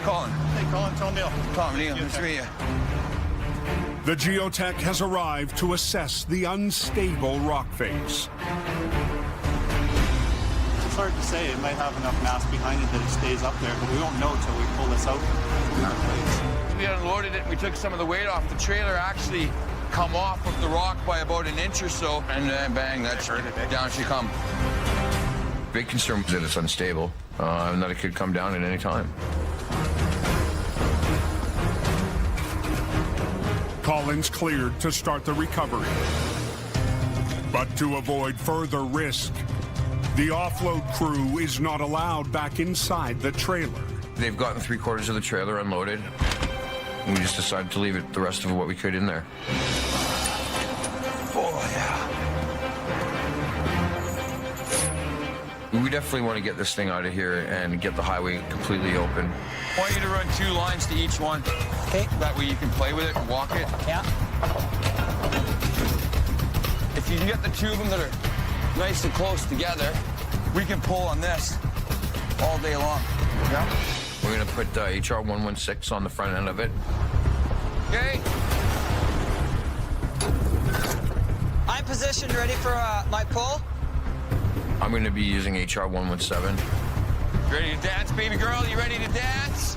[SPEAKER 16] Colin.
[SPEAKER 19] Hey, Colin, Tom Neil.
[SPEAKER 16] Tom Neil, nice to meet you.
[SPEAKER 1] The geotech has arrived to assess the unstable rock face.
[SPEAKER 21] It's hard to say. It might have enough mass behind it that it stays up there, but we won't know until we pull this out.
[SPEAKER 16] We unloaded it and we took some of the weight off. The trailer actually come off of the rock by about an inch or so, and then bang, that's down she come. Big concern is that it's unstable, and that it could come down at any time.
[SPEAKER 1] Colin's cleared to start the recovery. But to avoid further risk, the offload crew is not allowed back inside the trailer.
[SPEAKER 16] They've gotten 3/4 of the trailer unloaded. And we just decided to leave it, the rest of what we could in there. Oh, yeah. We definitely want to get this thing out of here and get the highway completely open. I want you to run 2 lines to each one.
[SPEAKER 17] Okay.
[SPEAKER 16] That way you can play with it and walk it.
[SPEAKER 17] Yeah.
[SPEAKER 16] If you can get the 2 of them that are nice and close together, we can pull on this all day long. Yeah. We're going to put HR 116 on the front end of it. Okay.
[SPEAKER 17] I'm positioned, ready for my pull.
[SPEAKER 16] I'm going to be using HR 117. Ready to dance, baby girl? You ready to dance?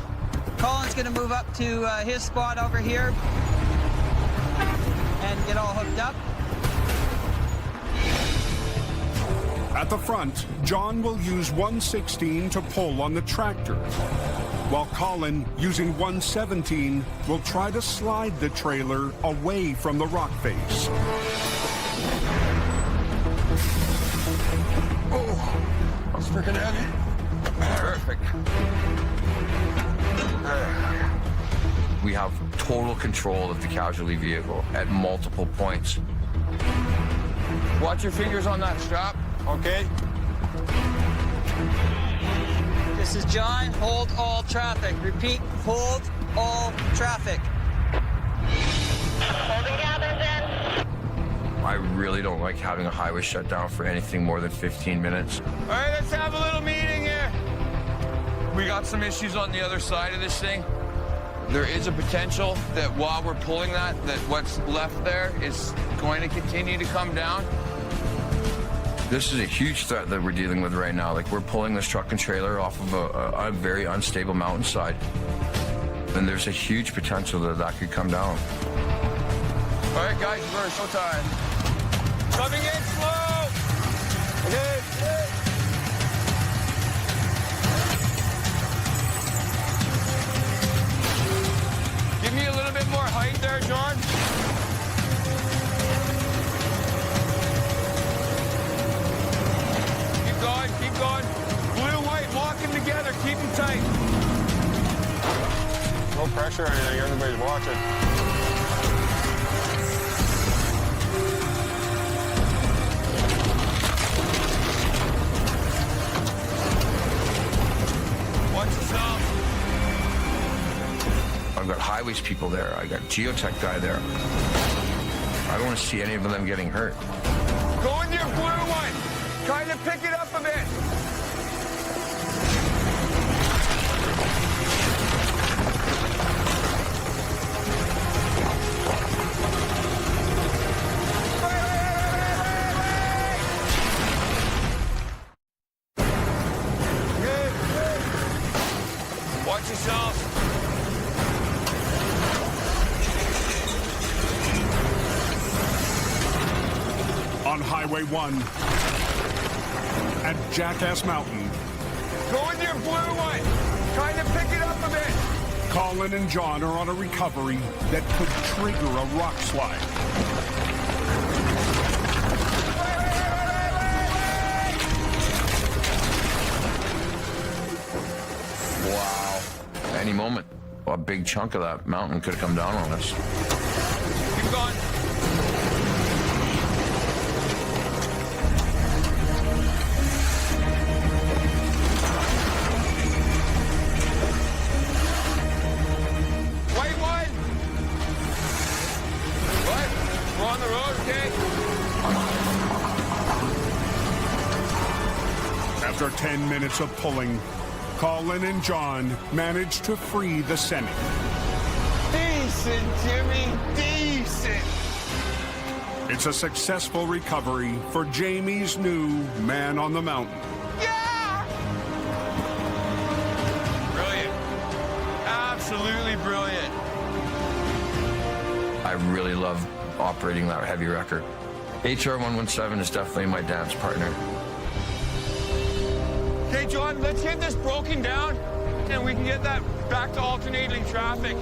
[SPEAKER 17] Colin's going to move up to his spot over here and get all hooked up.
[SPEAKER 1] At the front, John will use 116 to pull on the tractor, while Colin, using 117, will try to slide the trailer away from the rock face.
[SPEAKER 16] Oh, that's freaking heavy. Perfect. We have total control of the casualty vehicle at multiple points. Watch your fingers on that strap.
[SPEAKER 15] Okay.
[SPEAKER 17] This is John. Hold all traffic. Repeat, hold all traffic.
[SPEAKER 16] I really don't like having a highway shut down for anything more than 15 minutes. All right, let's have a little meeting here. We got some issues on the other side of this thing. There is a potential that while we're pulling that what's left there is going to continue to come down. This is a huge threat that we're dealing with right now. Like, we're pulling this truck and trailer off of a very unstable mountainside. And there's a huge potential that could come down. All right, guys, we're showtime. Coming in slow. Okay. Give me a little bit more height there, John. Keep going. Blue, white, walking together. Keep them tight.
[SPEAKER 15] No pressure or anything. Everybody's watching.
[SPEAKER 16] Watch yourself. I've got highways people there. I got geotech guy there. I don't want to see any of them getting hurt. Go with your blue one. Kind of pick it up a bit. Watch yourself.
[SPEAKER 1] On Highway 1 at Jackass Mountain.
[SPEAKER 16] Go with your blue one. Kind of pick it up a bit.
[SPEAKER 1] Colin and John are on a recovery that could trigger a rock slide.
[SPEAKER 16] Wow. Any moment, a big chunk of that mountain could have come down on us. Keep going. White one. What? We're on the road, okay?
[SPEAKER 1] After 10 minutes of pulling, Colin and John managed to free the semi.
[SPEAKER 16] Decent, Jimmy, decent.
[SPEAKER 1] It's a successful recovery for Jamie's new man on the mountain.
[SPEAKER 16] Yeah! Brilliant. Absolutely brilliant. I really love operating that heavy record. HR 117 is definitely my dance partner. Okay, John, let's get this broken down and we can get that back to alternating traffic.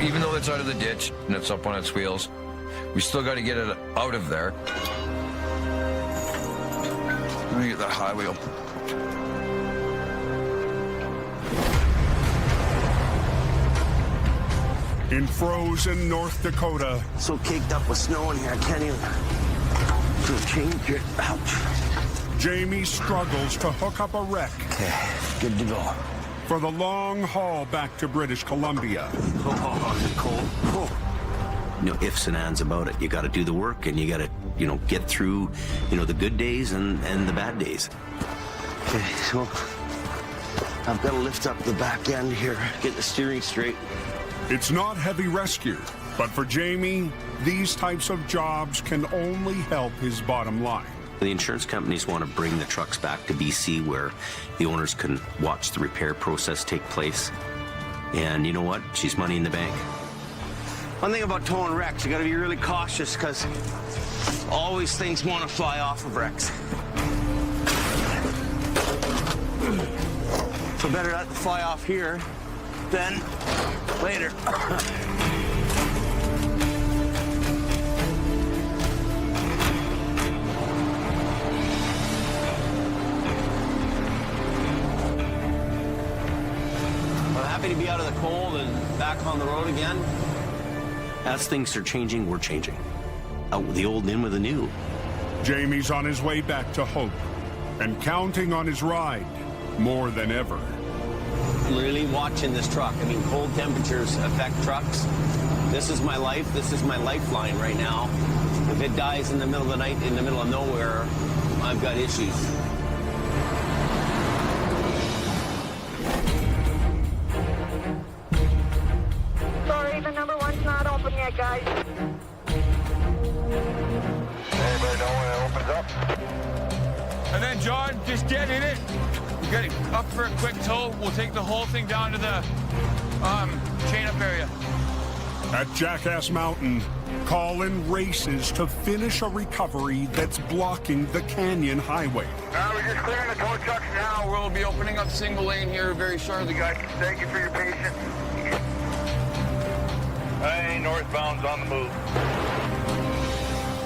[SPEAKER 16] Even though it's out of the ditch and it's up on its wheels, we still got to get it out of there. Let me get that high wheel.
[SPEAKER 1] In frozen North Dakota.
[SPEAKER 2] So caked up with snow in here, I can't even change it. Ouch.
[SPEAKER 1] Jamie struggles to hook up a wreck.
[SPEAKER 2] Okay, good to go.
[SPEAKER 1] For the long haul back to British Columbia.
[SPEAKER 2] Oh, it's cold. Oh.
[SPEAKER 7] No ifs and ands about it. You got to do the work, and you got to, get through, the good days and the bad days.
[SPEAKER 2] Okay, so I've got to lift up the back end here, get the steering straight.
[SPEAKER 1] It's not heavy rescue, but for Jamie, these types of jobs can only help his bottom line.
[SPEAKER 7] The insurance companies want to bring the trucks back to BC where the owners can watch the repair process take place. And you know what? She's money in the bank.
[SPEAKER 2] One thing about towing wrecks, you got to be really cautious because always things want to fly off of wrecks. So better not to fly off here than later.
[SPEAKER 7] Happy to be out of the cold and back on the road again. As things are changing, we're changing. out the old and in with the new.
[SPEAKER 1] Jamie's on his way back to Hope and counting on his ride more than ever.
[SPEAKER 7] I'm really watching this truck. I mean, cold temperatures affect trucks. This is my life. This is my lifeline right now. If it dies in the middle of the night, in the middle of nowhere, I've got issues.
[SPEAKER 11] Sorry, the number one's not open yet, guys.
[SPEAKER 4] Anybody know when it opens up?
[SPEAKER 15] And then, John, just get in it. Get it up for a quick tow. We'll take the whole thing down to the chain-up area.
[SPEAKER 1] At Jackass Mountain, Colin races to finish a recovery that's blocking the canyon highway.
[SPEAKER 4] We're just clearing the tow trucks now.
[SPEAKER 16] We'll be opening up single lane here very shortly, guys.
[SPEAKER 4] Thank you for your patience. Hey, northbound's on the move.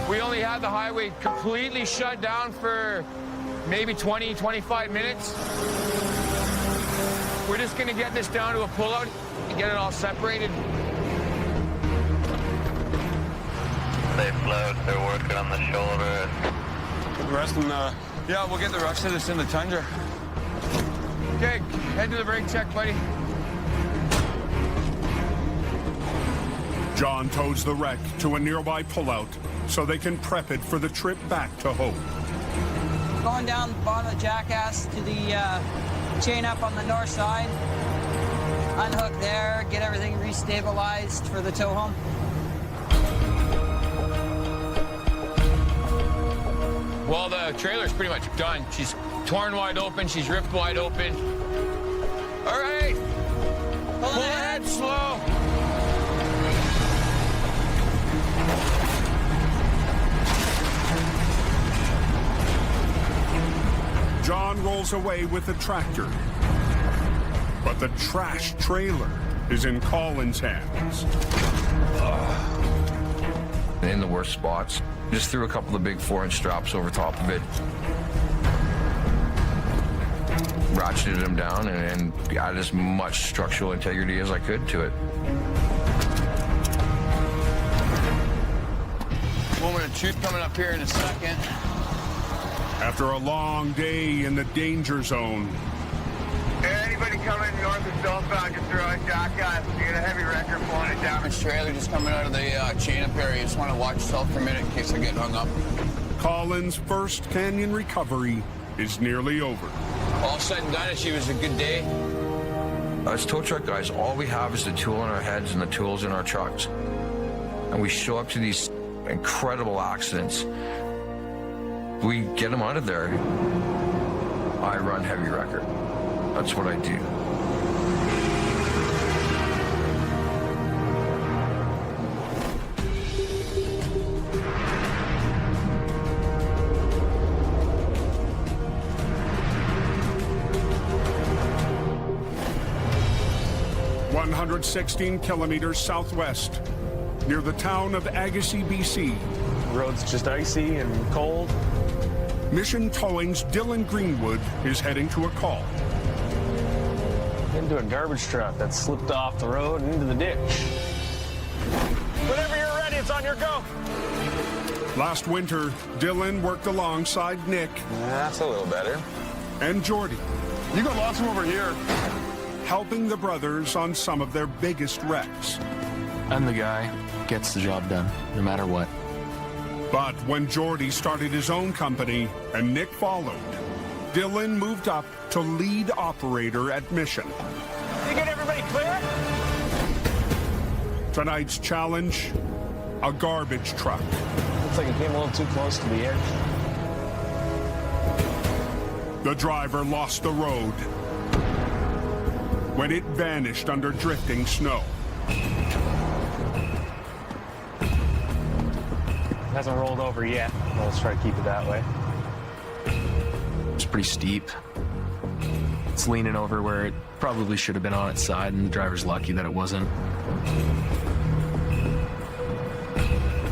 [SPEAKER 15] We only had the highway completely shut down for maybe 20, 25 minutes. We're just gonna get this down to a pullout and get it all separated.
[SPEAKER 4] They float, they're working on the shoulder.
[SPEAKER 15] The rest in the... Yeah, we'll get the rest of this in the Tundra. Okay, head to the brake check, buddy.
[SPEAKER 1] John tows the wreck to a nearby pullout so they can prep it for the trip back to Hope.
[SPEAKER 17] Going down the bottom of the Jackass to the chain up on the north side. Unhook there, get everything restabilized for the tow home.
[SPEAKER 15] Well, the trailer's pretty much done. She's torn wide open, she's ripped wide open. All right, pull ahead slow.
[SPEAKER 1] John rolls away with the tractor, but the trash trailer is in Colin's hands.
[SPEAKER 16] In the worst spots. Just threw a couple of big 4-inch straps over top of it. Ratcheted them down and added as much structural integrity as I could to it. Moment of truth coming up here in a second.
[SPEAKER 1] After a long day in the danger zone,
[SPEAKER 4] Hey, anybody coming north and southbound, just throw a Jackass. You get a heavy wrecker pulling it down.
[SPEAKER 16] This trailer just coming out of the chain-up area. Just want to watch yourself for a minute in case I get hung up.
[SPEAKER 1] Colin's first canyon recovery is nearly over.
[SPEAKER 16] All said and done, it was a good day. As tow truck guys, all we have is the tool in our heads and the tools in our trucks. And we show up to these incredible accidents. We get them out of there. I run heavy wrecker. That's what I do.
[SPEAKER 1] "116 kilometers southwest, near the town of Agassiz, BC.
[SPEAKER 21] The road's just icy and cold.
[SPEAKER 1] Mission Towing's Dylan Greenwood is heading to a call.
[SPEAKER 21] Into a garbage truck that slipped off the road and into the ditch. Whenever you're ready, it's on your go.
[SPEAKER 1] Last winter, Dylan worked alongside Nick.
[SPEAKER 21] That's a little better.
[SPEAKER 1] And Jordy.
[SPEAKER 10] You got lots of them over here.
[SPEAKER 1] Helping the brothers on some of their biggest wrecks.
[SPEAKER 21] I'm the guy gets the job done, no matter what.
[SPEAKER 1] But when Jordy started his own company and Nick followed, Dylan moved up to lead operator at Mission.
[SPEAKER 15] You get everybody clear?
[SPEAKER 1] Tonight's challenge, a garbage truck.
[SPEAKER 21] Looks like it came a little too close to the edge.
[SPEAKER 1] The driver lost the road when it vanished under drifting snow.
[SPEAKER 21] Hasn't rolled over yet. Well, let's try to keep it that way. It's pretty steep. It's leaning over where it probably should have been on its side, and the driver's lucky that it wasn't.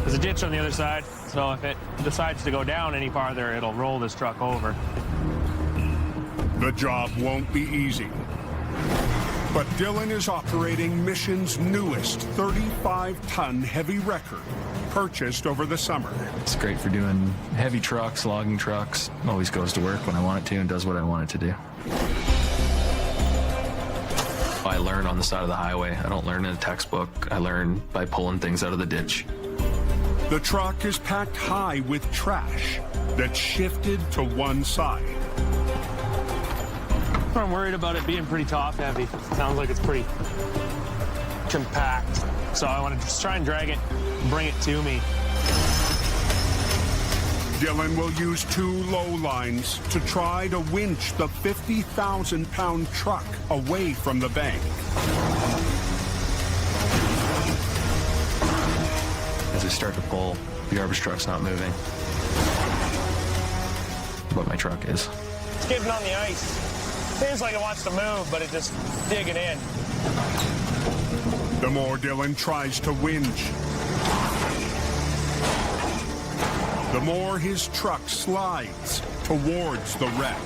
[SPEAKER 21] There's a ditch on the other side, so if it decides to go down any farther, it'll roll this truck over.
[SPEAKER 1] The job won't be easy. But Dylan is operating Mission's newest 35-ton heavy wrecker, purchased over the summer.
[SPEAKER 21] It's great for doing heavy trucks, logging trucks. Always goes to work when I want it to and does what I want it to do. I learn on the side of the highway. I don't learn in a textbook. I learn by pulling things out of the ditch.
[SPEAKER 1] The truck is packed high with trash that's shifted to one side.
[SPEAKER 8] I'm worried about it being pretty top heavy. It sounds like it's pretty compact. So I want to just try and drag it, bring it to me.
[SPEAKER 1] Dylan will use 2 low lines to try to winch the 50,000-pound truck away from the bank.
[SPEAKER 21] As I start to pull, the garbage truck's not moving. But my truck is.
[SPEAKER 8] It's getting on the ice. Seems like it wants to move, but it's just digging in.
[SPEAKER 1] The more Dylan tries to winch, the more his truck slides towards the wreck.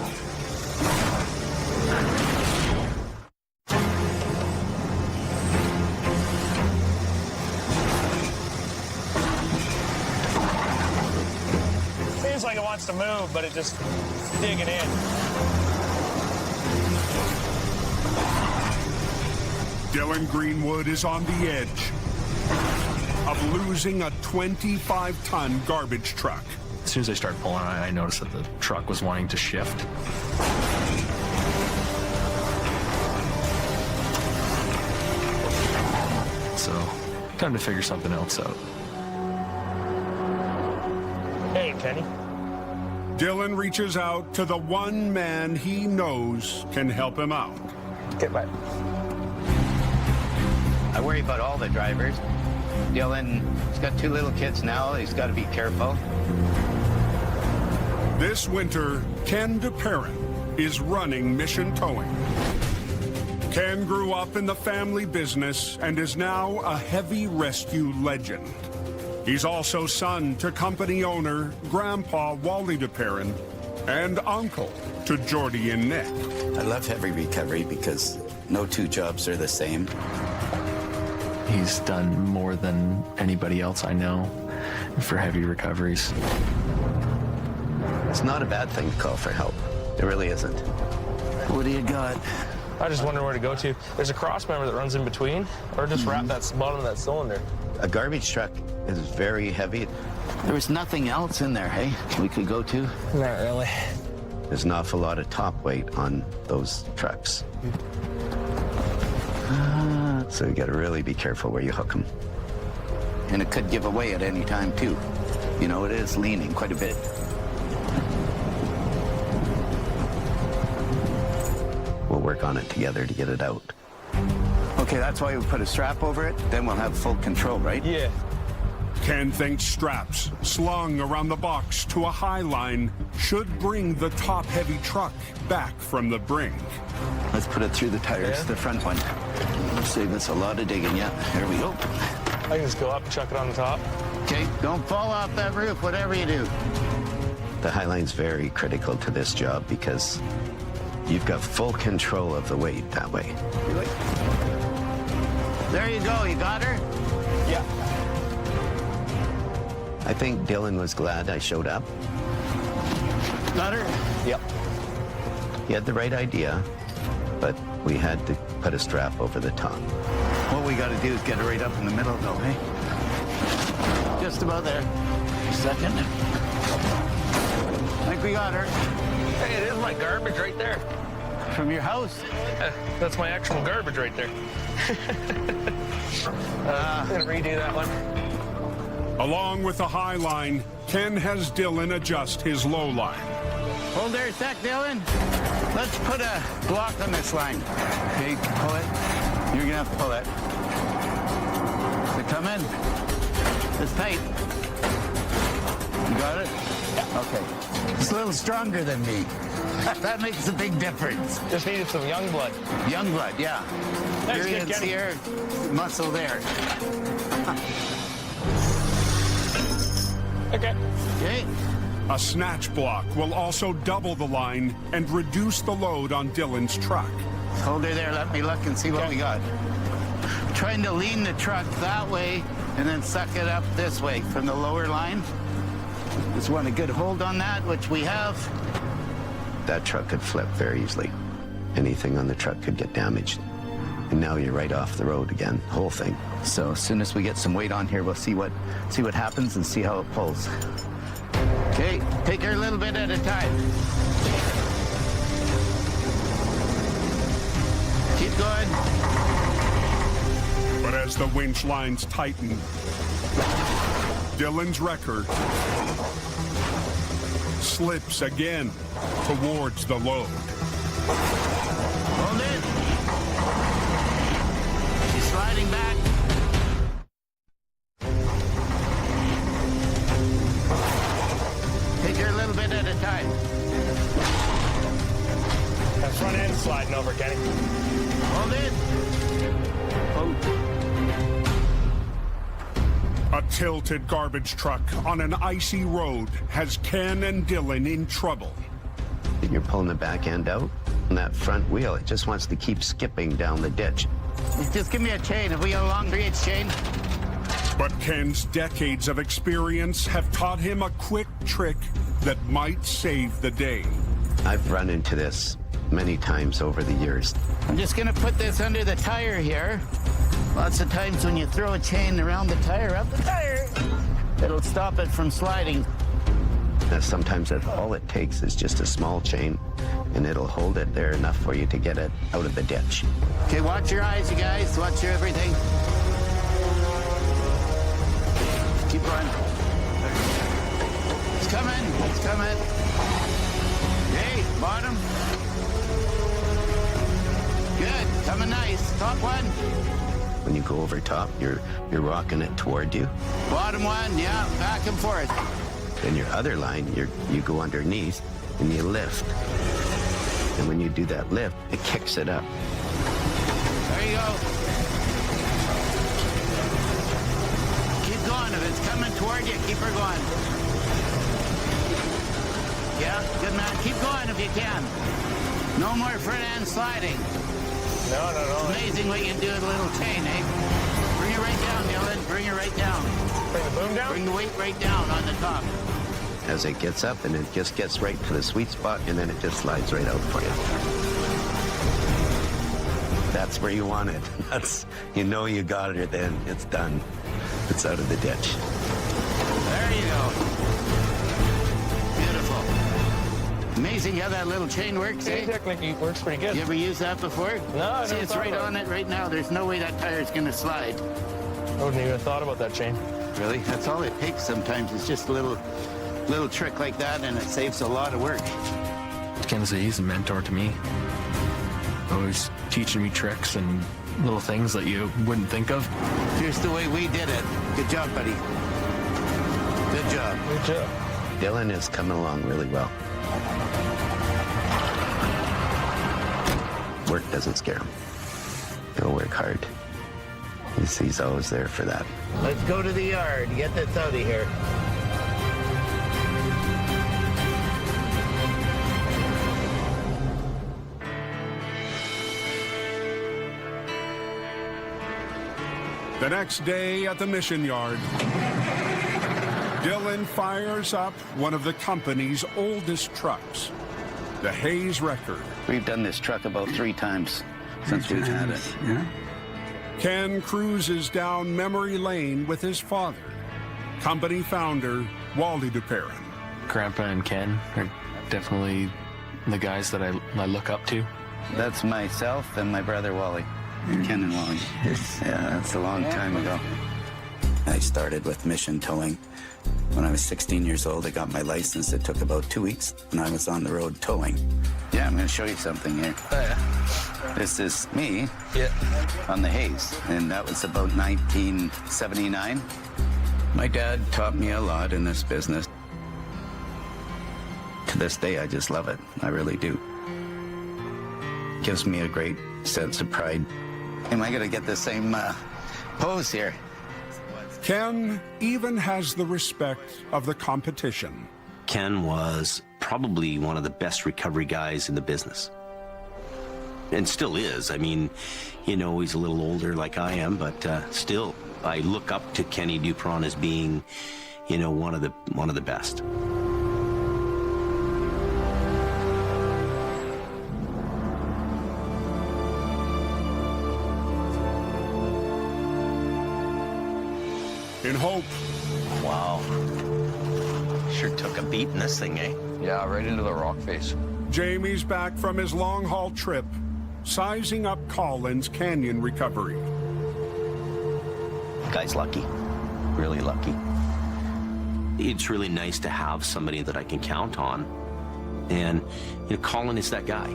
[SPEAKER 8] Seems like it wants to move, but it's just digging in.
[SPEAKER 1] Dylan Greenwood is on the edge of losing a 25-ton garbage truck.
[SPEAKER 21] As soon as I started pulling on it, I noticed that the truck was wanting to shift. So, time to figure something else out.
[SPEAKER 8] Hey, Kenny.
[SPEAKER 1] Dylan reaches out to the one man he knows can help him out.
[SPEAKER 8] Get back.
[SPEAKER 2] I worry about all the drivers. Dylan's got 2 little kids now. He's got to be careful.
[SPEAKER 1] This winter, Ken DeParent is running Mission Towing. Ken grew up in the family business and is now a heavy rescue legend. He's also son to company owner Grandpa Wally DeParent and uncle to Jordy and Nick.
[SPEAKER 22] I love heavy recovery because no 2 jobs are the same.
[SPEAKER 21] He's done more than anybody else I know for heavy recoveries.
[SPEAKER 22] It's not a bad thing to call for help. It really isn't. What do you got?
[SPEAKER 8] I just wonder where to go to. There's a cross member that runs in between, or just wrap that bottom of that cylinder.
[SPEAKER 22] A garbage truck is very heavy. There was nothing else in there, hey, we could go to?
[SPEAKER 8] Not really.
[SPEAKER 22] There's an awful lot of top weight on those trucks. So you got to really be careful where you hook them. And it could give away at any time, too. You know, it is leaning quite a bit. We'll work on it together to get it out. Okay, that's why we put a strap over it. Then we'll have full control, right?
[SPEAKER 8] Yeah.
[SPEAKER 1] Ken thinks straps slung around the box to a high line should bring the top-heavy truck back from the brink.
[SPEAKER 22] Let's put it through the tires, the front one. Save us a lot of digging, yeah. Here we go.
[SPEAKER 8] I can just go up and chuck it on the top.
[SPEAKER 22] Okay, don't fall off that roof, whatever you do. The Highline's very critical to this job because you've got full control of the weight that way. There you go, you got her?
[SPEAKER 8] Yeah.
[SPEAKER 22] I think Dylan was glad I showed up. Got her?
[SPEAKER 8] Yep.
[SPEAKER 22] He had the right idea, but we had to put a strap over the top. What we got to do is get it right up in the middle, though, hey? Just about there. Second. I think we got her.
[SPEAKER 8] Hey, it is my garbage right there.
[SPEAKER 22] From your house?
[SPEAKER 8] Yeah, that's my actual garbage right there. I'm going to redo that one.
[SPEAKER 1] Along with the high line, Ken has Dylan adjust his low line.
[SPEAKER 22] Hold there a sec, Dylan. Let's put a block on this line. Okay, pull it. You're gonna have to pull it. Does it come in? It's tight. You got it? Yeah. Okay. It's a little stronger than me. That makes a big difference.
[SPEAKER 8] Just needed some young blood.
[SPEAKER 22] Young blood, yeah.
[SPEAKER 8] Thanks,
[SPEAKER 22] Experience here, muscle there.
[SPEAKER 8] Okay.
[SPEAKER 22] Okay.
[SPEAKER 1] A snatch block will also double the line and reduce the load on Dylan's truck.
[SPEAKER 22] Hold her there, let me look and see what we got. trying to lean the truck that way and then suck it up this way from the lower line. Just want a good hold on that, which we have.
[SPEAKER 3] That truck could flip very easily. Anything on the truck could get damaged. And now you're right off the road again, whole thing.
[SPEAKER 22] So as soon as we get some weight on here, we'll see what happens and see how it pulls. Okay, take her a little bit at a time. Keep going.
[SPEAKER 1] But as the winch lines tighten, Dylan's record slips again towards the load.
[SPEAKER 22] Hold it. She's sliding back. Take her a little bit at a time.
[SPEAKER 8] That front end sliding over, Kenny.
[SPEAKER 22] Hold it.
[SPEAKER 1] A tilted garbage truck on an icy road has Ken and Dylan in trouble.
[SPEAKER 3] You're pulling the back end out, and that front wheel, it just wants to keep skipping down the ditch.
[SPEAKER 22] Just give me a chain. Have we got a long reach chain?
[SPEAKER 1] But Ken's decades of experience have taught him a quick trick that might save the day.
[SPEAKER 3] I've run into this many times over the years.
[SPEAKER 22] I'm just gonna put this under the tire here. Lots of times when you throw a chain around the tire, up the tire, it'll stop it from sliding.
[SPEAKER 3] Now, sometimes all it takes is just a small chain, and it'll hold it there enough for you to get it out of the ditch.
[SPEAKER 22] Okay, watch your eyes, you guys. Watch your everything. Keep going. It's coming. It's coming. Hey, bottom. Good. Coming nice. Top one.
[SPEAKER 3] When you go over top, you're rocking it toward you.
[SPEAKER 22] Bottom one, yeah, back and forth.
[SPEAKER 3] Then your other line, you go underneath and you lift. And when you do that lift, it kicks it up.
[SPEAKER 22] There you go. Keep going. If it's coming toward you, keep her going. Yeah, good man. Keep going if you can. No more front end sliding.
[SPEAKER 8] No.
[SPEAKER 22] It's amazing what you can do with a little chain, eh? Bring it right down, Dylan. Bring it right down.
[SPEAKER 8] Bring the boom down?
[SPEAKER 22] Bring the weight right down on the top.
[SPEAKER 3] As it gets up, and it just gets right to the sweet spot, and then it just slides right out for you. That's where you want it. You know you got it, then it's done. It's out of the ditch.
[SPEAKER 22] There you go. Beautiful. Amazing how that little chain works, eh?
[SPEAKER 8] Technically works pretty good.
[SPEAKER 22] You ever used that before?
[SPEAKER 8] No, I
[SPEAKER 22] See,
[SPEAKER 8] never
[SPEAKER 22] it's
[SPEAKER 8] thought
[SPEAKER 22] right
[SPEAKER 8] about
[SPEAKER 22] on it right now. There's no way that tire's going to slide.
[SPEAKER 8] I wouldn't even have thought about that chain.
[SPEAKER 22] Really? That's all it takes sometimes. It's just a little trick like that, and it saves a lot of work.
[SPEAKER 21] Ken's he's a mentor to me. Always teaching me tricks and little things that you wouldn't think of.
[SPEAKER 22] Here's the way we did it. Good job, buddy. Good job.
[SPEAKER 8] Good job.
[SPEAKER 3] Dylan is coming along really well. Work doesn't scare him. He'll work hard. He's always there for that.
[SPEAKER 22] Let's go to the yard. Get this out of here.
[SPEAKER 1] The next day at the mission yard, Dylan fires up one of the company's oldest trucks, the Hayes Record.
[SPEAKER 22] We've done this truck about 3 times since we've had it.
[SPEAKER 19] Yeah.
[SPEAKER 1] Ken cruises down memory lane with his father, company founder Wally DePerrin.
[SPEAKER 21] Grandpa and Ken are definitely the guys that I look up to.
[SPEAKER 22] That's myself and my brother Wally. Ken and Wally. Yeah, that's a long time ago.
[SPEAKER 9] I started with mission towing. When I was 16 years old, I got my license. It took about 2 weeks, and I was on the road towing.
[SPEAKER 22] Yeah, I'm going to show you something here.
[SPEAKER 9] Oh, yeah.
[SPEAKER 22] This is me on the Hayes, and that was about 1979. My dad taught me a lot in this business. To this day, I just love it. I really do. Gives me a great sense of pride. Am I going to get the same pose here?
[SPEAKER 1] Ken even has the respect of the competition.
[SPEAKER 7] Ken was probably one of the best recovery guys in the business. and still is. I mean, you know, he's a little older like I am, but still, I look up to Kenny Dupron as being, you know, one of the best.
[SPEAKER 1] In hope.
[SPEAKER 7] Wow. Sure took a beat in this thing, eh?
[SPEAKER 16] Yeah, right into the rock face.
[SPEAKER 1] Jamie's back from his long-haul trip, sizing up Colin's canyon recovery.
[SPEAKER 7] Guy's lucky. Really lucky. It's really nice to have somebody that I can count on. And, you know, Colin is that guy.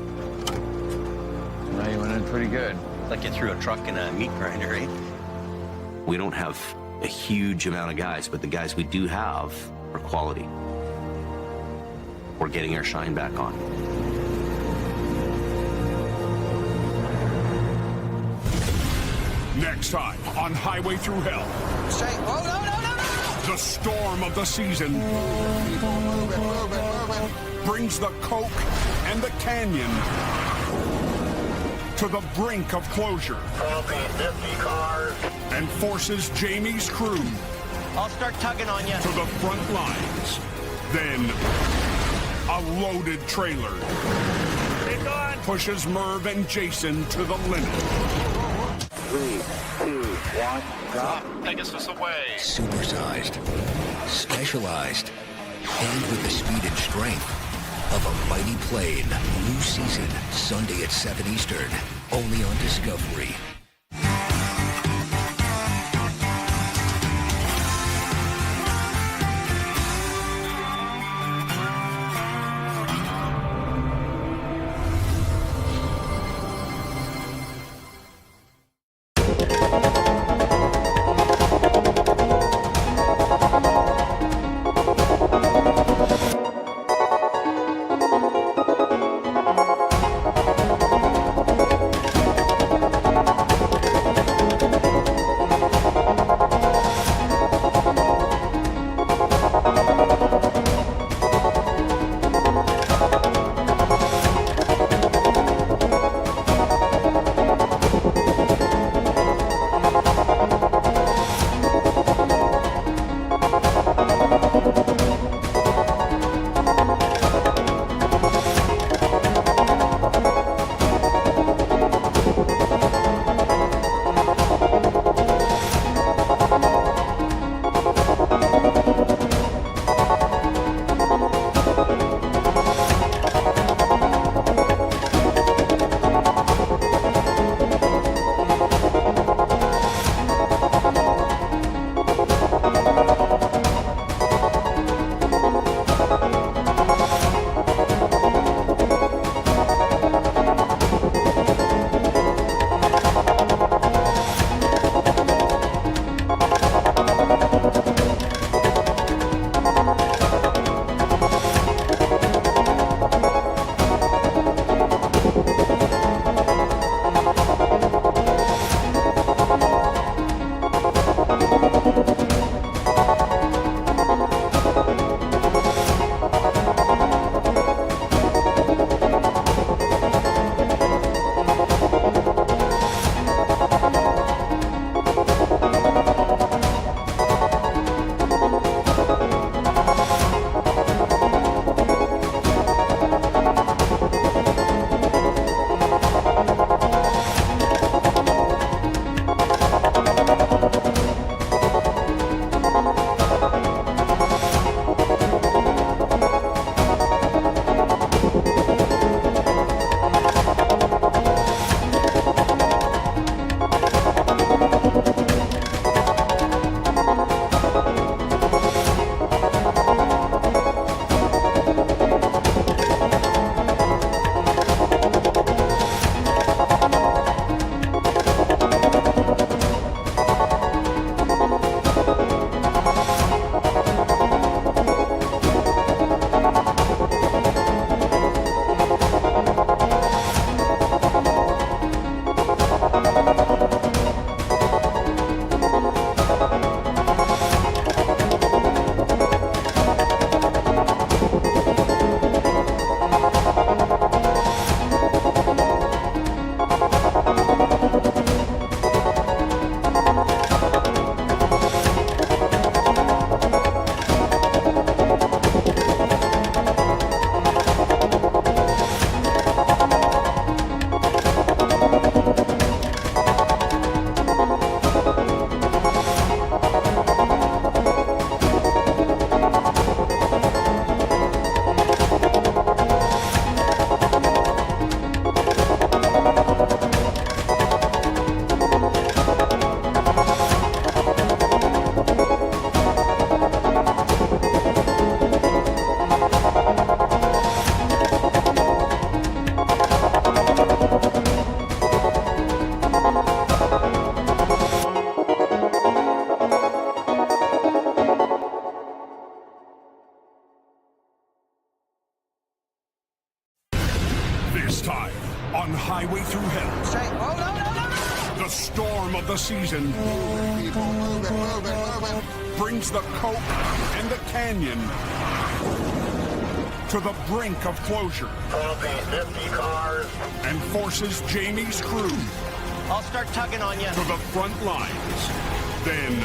[SPEAKER 16] Well, you went in pretty good.
[SPEAKER 7] Like you threw a truck in a meat grinder, right? We don't have a huge amount of guys, but the guys we do have are quality. We're getting our shine back on.
[SPEAKER 1] Next time on Highway Through Hell.
[SPEAKER 22] Straight. Whoa, no.
[SPEAKER 1] The storm of the season brings the Coke and the canyon to the brink of closure.
[SPEAKER 4] 50 cars.
[SPEAKER 1] And forces Jamie's crew
[SPEAKER 2] I'll start tugging on you.
[SPEAKER 1] to the front lines. Then a loaded trailer pushes Merv and Jason to the limit.
[SPEAKER 4] 3, 2, 1, drop.
[SPEAKER 6] Pegasus away. Supersized, specialized, and with the speed and strength of a mighty plane. New season, Sunday at 7 Eastern, only on Discovery.
[SPEAKER 1] through hell.
[SPEAKER 17] Straight. Oh, no, no, no, no!
[SPEAKER 1] The storm of the season
[SPEAKER 12] People, move it, move it, move it.
[SPEAKER 1] brings the Coke and the Canyon to the brink of closure
[SPEAKER 4] 50 cars.
[SPEAKER 1] and forces Jamie's crew
[SPEAKER 2] I'll start tugging on you.
[SPEAKER 1] to the front lines. Then,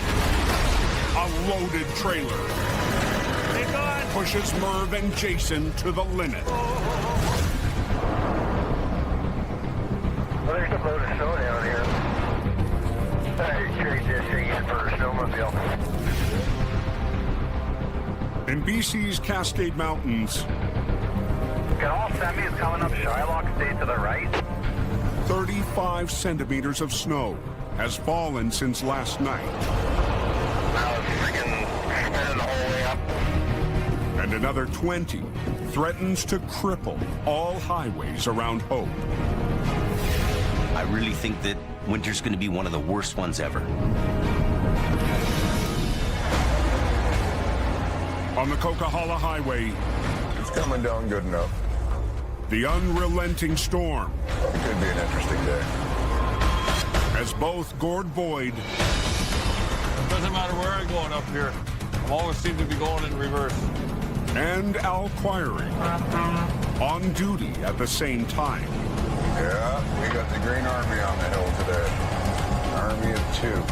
[SPEAKER 1] a loaded trailer pushes Merv and Jason to the limit.
[SPEAKER 4] Well, there's a load of snow down here. Hey, trade this thing in for a snowmobile.
[SPEAKER 1] In BC's Cascade Mountains,
[SPEAKER 4] Can all semis coming up Shylock stay to the right?
[SPEAKER 1] 35 centimeters of snow has fallen since last night.
[SPEAKER 4] Now it's freaking spinning the whole way up.
[SPEAKER 1] And another 20 threatens to cripple all highways around Hope.
[SPEAKER 7] I really think that winter's going to be one of the worst ones ever.
[SPEAKER 1] On the Coquihalla Highway,
[SPEAKER 10] It's coming down good enough.
[SPEAKER 1] the unrelenting storm
[SPEAKER 10] It could be an interesting day.
[SPEAKER 1] as both Gord Boyd
[SPEAKER 15] Doesn't matter where I'm going up here. I always seem to be going in reverse.
[SPEAKER 1] and Al Quiring on duty at the same time.
[SPEAKER 10] Yeah, we got the Green Army on the hill today. Army of two.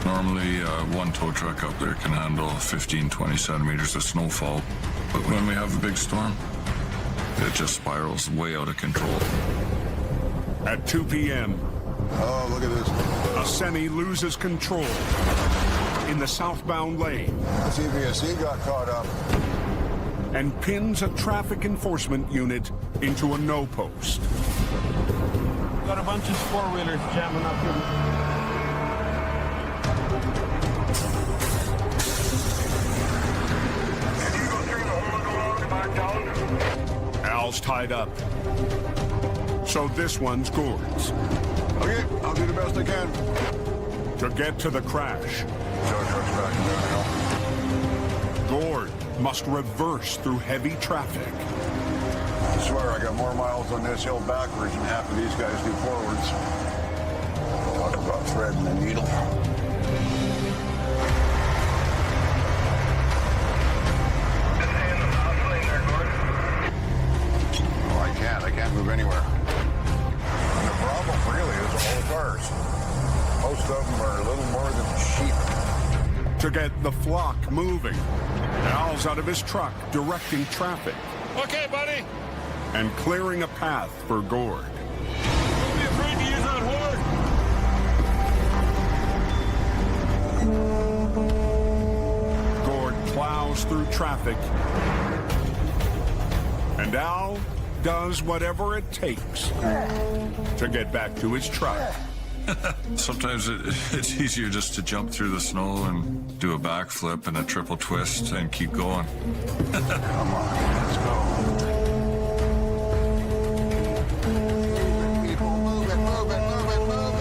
[SPEAKER 20] Normally, one tow truck up there can handle 15, 20 centimeters of snowfall. But when we have a big storm, it just spirals way out of control.
[SPEAKER 1] At 2 p.m.,
[SPEAKER 10] Oh, look at this.
[SPEAKER 1] a semi loses control in the southbound lane
[SPEAKER 10] CBSE got caught up.
[SPEAKER 1] and pins a traffic enforcement unit into a no post.
[SPEAKER 15] Got a bunch of four-wheelers jamming up here.
[SPEAKER 4] Can you go through the hole and go around and back down?
[SPEAKER 1] Al's tied up. So this one's Gord's.
[SPEAKER 10] Okay, I'll do the best I can.
[SPEAKER 1] To get to the crash,
[SPEAKER 10] Tow truck's backing down
[SPEAKER 1] Gord must reverse through heavy traffic.
[SPEAKER 10] I swear I got more miles on this hill backwards than half of these guys do forwards. Talk about threading the needle. Oh, I can't move anywhere. And the problem really is all the cars. Most of them are a little more than sheep.
[SPEAKER 1] To get the flock moving, Al's out of his truck directing traffic
[SPEAKER 15] Okay, buddy.
[SPEAKER 1] and clearing a path for Gord.
[SPEAKER 15] Don't be afraid to use that horn.
[SPEAKER 1] Gord plows through traffic, and Al does whatever it takes to get back to his truck.
[SPEAKER 20] Sometimes it's easier just to jump through the snow and do a backflip and a triple twist and keep going.
[SPEAKER 10] Come on, let's go. People, move it, move it, move it, move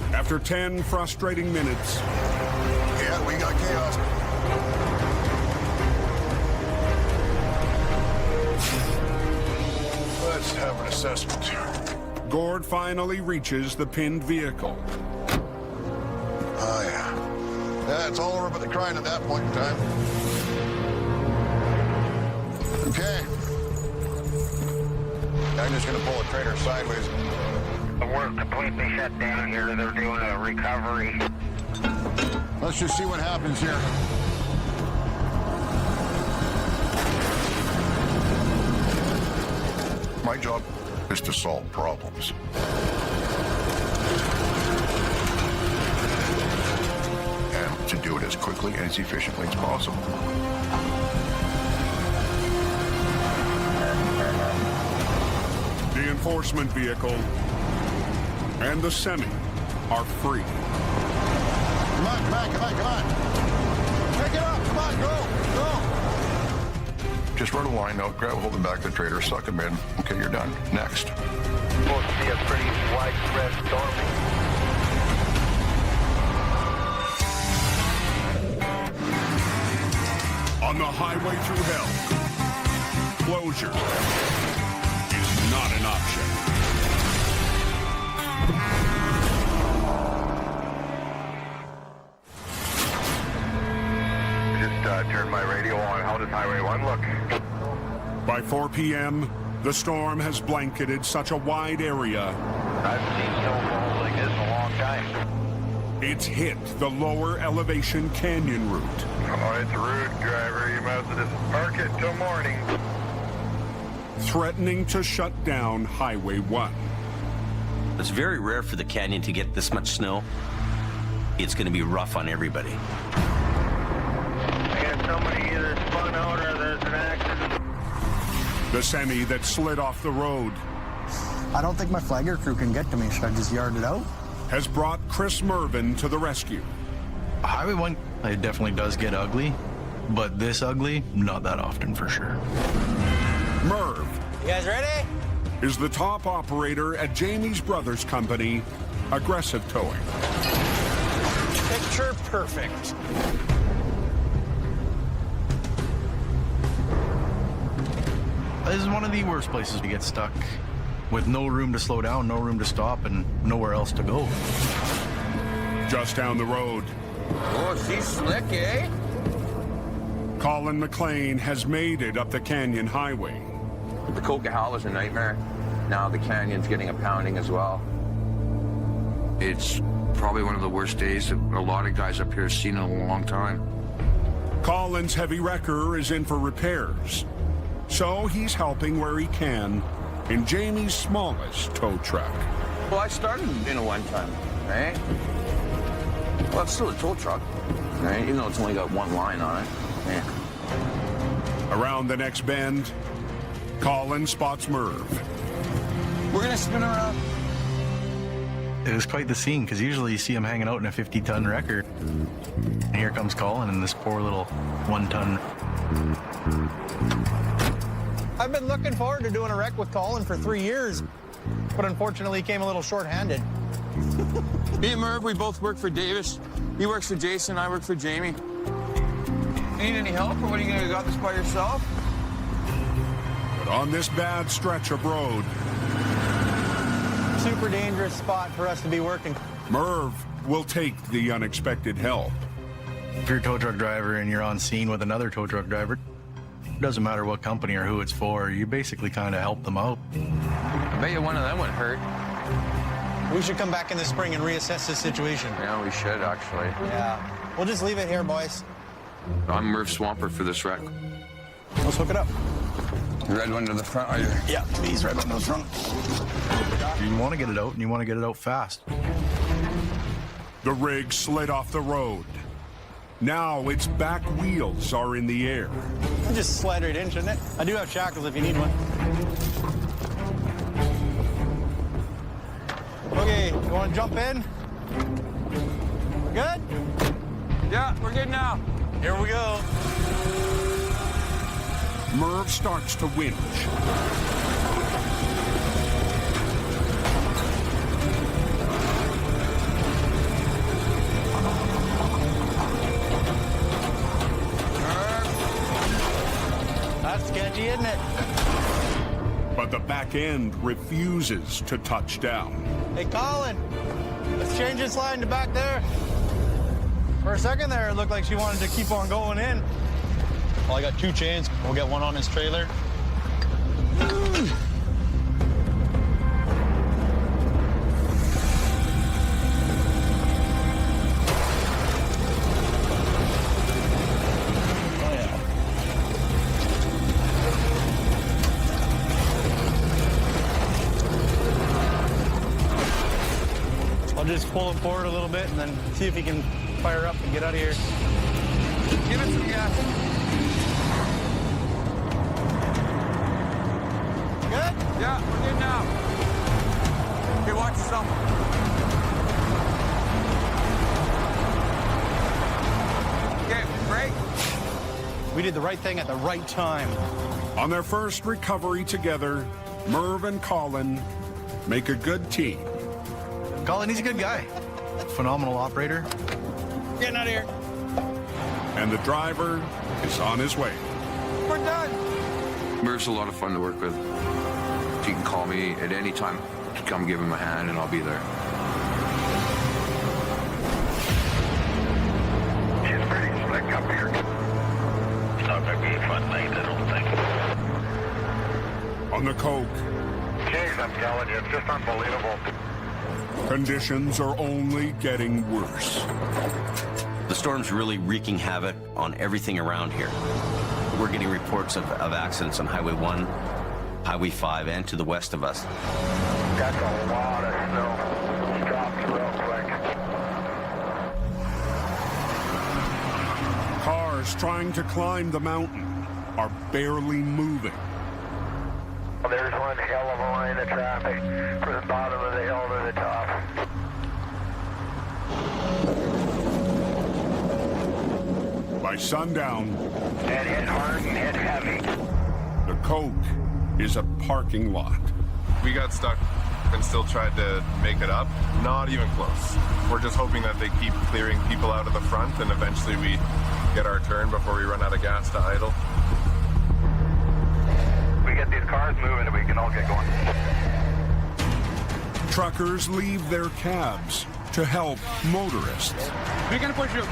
[SPEAKER 10] it.
[SPEAKER 1] After 10 frustrating minutes,
[SPEAKER 10] Yeah, we got chaos. Let's have an assessment.
[SPEAKER 1] Gord finally reaches the pinned vehicle.
[SPEAKER 10] Oh, yeah. Yeah, it's all over but the crying at that point in time. Okay. I'm just going to pull the trailer sideways.
[SPEAKER 4] We're completely shut down here. They're doing a recovery.
[SPEAKER 10] Let's just see what happens here. My job is to solve problems. And to do it as quickly and as efficiently as possible.
[SPEAKER 1] The enforcement vehicle and the semi are free.
[SPEAKER 10] Come on, come on, come on, come on. Pick it up, come on, go, go. Just run a line out, grab a hold of the back of the trailer, suck them in. Okay, you're done. Next.
[SPEAKER 4] Supposed to be a pretty widespread storm.
[SPEAKER 1] On the highway through hell, closure
[SPEAKER 4] Highway 1, look.
[SPEAKER 1] By 4 p.m., the storm has blanketed such a wide area.
[SPEAKER 4] I've seen snowfalls like this in a long time.
[SPEAKER 1] It's hit the lower elevation canyon route.
[SPEAKER 4] Oh, it's rude, driver. You must have just park it till morning.
[SPEAKER 1] Threatening to shut down Highway 1.
[SPEAKER 7] It's very rare for the canyon to get this much snow. It's going to be rough on everybody.
[SPEAKER 4] I got somebody either spun out or there's an accident.
[SPEAKER 1] The semi that slid off the road
[SPEAKER 19] I don't think my flagger crew can get to me. Should I just yard it out?
[SPEAKER 1] has brought Chris Mervin to the rescue.
[SPEAKER 13] Highway 1, it definitely does get ugly, but this ugly, not that often for sure.
[SPEAKER 1] Merv.
[SPEAKER 2] You guys ready?
[SPEAKER 1] Is the top operator at Jamie's brother's company, Aggressive Towing.
[SPEAKER 2] Picture perfect.
[SPEAKER 13] This is one of the worst places to get stuck, with no room to slow down, no room to stop, and nowhere else to go.
[SPEAKER 1] Just down the road,
[SPEAKER 16] Oh, she's slick, eh?
[SPEAKER 1] Colin McLean has made it up the Canyon Highway.
[SPEAKER 16] The Coquihalla is a nightmare. Now the canyon's getting a pounding as well. It's probably one of the worst days that a lot of guys up here have seen in a long time.
[SPEAKER 1] Colin's heavy wrecker is in for repairs, so he's helping where he can in Jamie's smallest tow truck.
[SPEAKER 16] Well, I started in a one-ton, right? Well, it's still a tow truck, right? Even though it's only got one line on it. Yeah.
[SPEAKER 1] Around the next bend, Colin spots Merv.
[SPEAKER 2] We're gonna spin around.
[SPEAKER 13] It was quite the scene, because usually you see him hanging out in a 50-ton wrecker. And here comes Colin in this poor little 1-ton.
[SPEAKER 14] I've been looking forward to doing a wreck with Colin for 3 years, but unfortunately he came a little short-handed.
[SPEAKER 15] Me and Merv, we both work for Davis. He works for Jason, I work for Jamie.
[SPEAKER 16] Need any help, or what are you gonna got this by yourself?
[SPEAKER 1] But on this bad stretch of road,
[SPEAKER 14] Super dangerous spot for us to be working.
[SPEAKER 1] Merv will take the unexpected help.
[SPEAKER 13] If you're a tow truck driver and you're on scene with another tow truck driver, it doesn't matter what company or who it's for, you basically kind of help them out.
[SPEAKER 16] I bet you one of them would hurt.
[SPEAKER 14] We should come back in the spring and reassess this situation.
[SPEAKER 16] Yeah, we should, actually.
[SPEAKER 14] Yeah. We'll just leave it here, boys.
[SPEAKER 16] I'm Merv Swamper for this wreck.
[SPEAKER 14] Let's hook it up.
[SPEAKER 16] The red one to the front, are you?
[SPEAKER 13] Yeah, these right on the front. You want to get it out, and you want to get it out fast.
[SPEAKER 1] The rig slid off the road. Now its back wheels are in the air.
[SPEAKER 14] I'll just slide right in, shouldn't it? I do have shackles if you need one. Okay, you want to jump in? We're good?
[SPEAKER 15] Yeah, we're good now.
[SPEAKER 14] Here we go.
[SPEAKER 1] Merv starts to winch.
[SPEAKER 14] That's sketchy, isn't it?
[SPEAKER 1] But the back end refuses to touch down.
[SPEAKER 14] Hey, Colin, let's change this line to back there. For a second there, it looked like she wanted to keep on going in. Well, I got 2 chains. We'll get one on his trailer. I'll just pull it forward a little bit and then see if he can fire up and get out of here.
[SPEAKER 15] Give it some gas.
[SPEAKER 14] Good?
[SPEAKER 15] Yeah, we're good now. Okay, watch yourself. Okay, break.
[SPEAKER 14] We did the right thing at the right time.
[SPEAKER 1] On their first recovery together, Merv and Colin make a good team.
[SPEAKER 13] Colin, he's a good guy. Phenomenal operator.
[SPEAKER 14] Getting out of here.
[SPEAKER 1] And the driver is on his way.
[SPEAKER 14] We're done.
[SPEAKER 16] Merv's a lot of fun to work with. You can call me at any time to come give him a hand, and I'll be there.
[SPEAKER 4] She's pretty slick up here. It's not gonna be fun.
[SPEAKER 1] On the Coke,
[SPEAKER 4] Jeez, I'm telling you, it's just unbelievable.
[SPEAKER 1] conditions are only getting worse.
[SPEAKER 7] The storm's really wreaking havoc on everything around here. We're getting reports of accidents on Highway 1, Highway 5, and to the west of us.
[SPEAKER 4] That's a lot of snow. It's dropped real quick.
[SPEAKER 1] Cars trying to climb the mountain are barely moving.
[SPEAKER 4] Well, there's one hell of a line of traffic from the bottom of the hill to the top.
[SPEAKER 1] By sundown,
[SPEAKER 4] It hit hard and hit heavy.
[SPEAKER 1] the Coke is a parking lot.
[SPEAKER 5] We got stuck and still tried to make it up. Not even close. We're just hoping that they keep clearing people out of the front and eventually we get our turn before we run out of gas to idle.
[SPEAKER 4] We get these cars moving and we can all get going.
[SPEAKER 1] Truckers leave their cabs to help motorists.
[SPEAKER 14] We're gonna push you.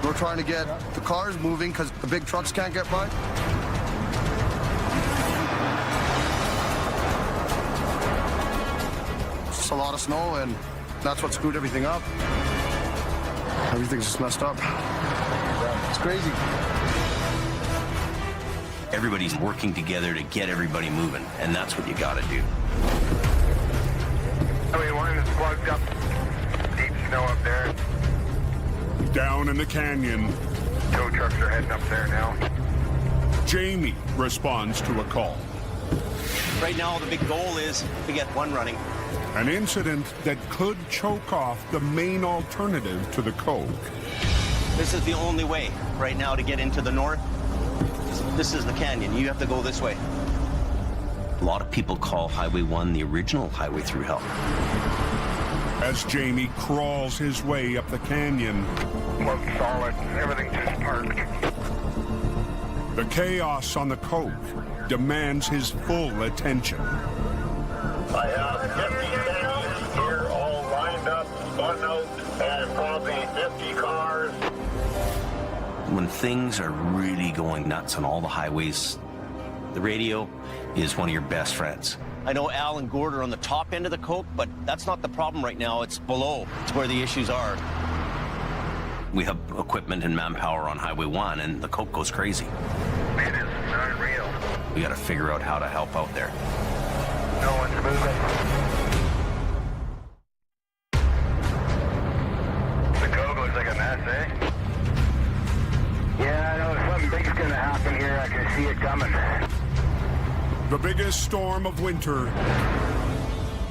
[SPEAKER 12] We're trying to get the cars moving because the big trucks can't get by. It's a lot of snow, and that's what screwed everything up. Everything's just messed up. It's crazy.
[SPEAKER 7] Everybody's working together to get everybody moving, and that's what you gotta do.
[SPEAKER 4] Highway 1 is plugged up. Deep snow up there.
[SPEAKER 1] Down in the canyon,
[SPEAKER 4] Tow trucks are heading up there now.
[SPEAKER 1] Jamie responds to a call.
[SPEAKER 2] Right now, the big goal is to get one running.
[SPEAKER 1] An incident that could choke off the main alternative to the Coke.
[SPEAKER 2] This is the only way right now to get into the north. This is the canyon. You have to go this way.
[SPEAKER 7] A lot of people call Highway 1 the original highway through hell.
[SPEAKER 1] As Jamie crawls his way up the canyon,
[SPEAKER 4] Looks solid. Everything just parked.
[SPEAKER 1] the chaos on the Coke demands his full attention.
[SPEAKER 4] I have 50 tanks here all lined up, spun out, and probably 50 cars.
[SPEAKER 7] When things are really going nuts on all the highways, the radio is one of your best friends.
[SPEAKER 2] I know Al and Gord are on the top end of the Coke, but that's not the problem right now. It's below. It's where the issues are.
[SPEAKER 7] We have equipment and manpower on Highway 1, and the Coke goes crazy.
[SPEAKER 4] It is unreal.
[SPEAKER 7] We got to figure out how to help out there.
[SPEAKER 4] No one's moving. The Coke looks like a mess, eh? Yeah, I know something big's gonna happen here. I can see it coming.
[SPEAKER 1] The biggest storm of winter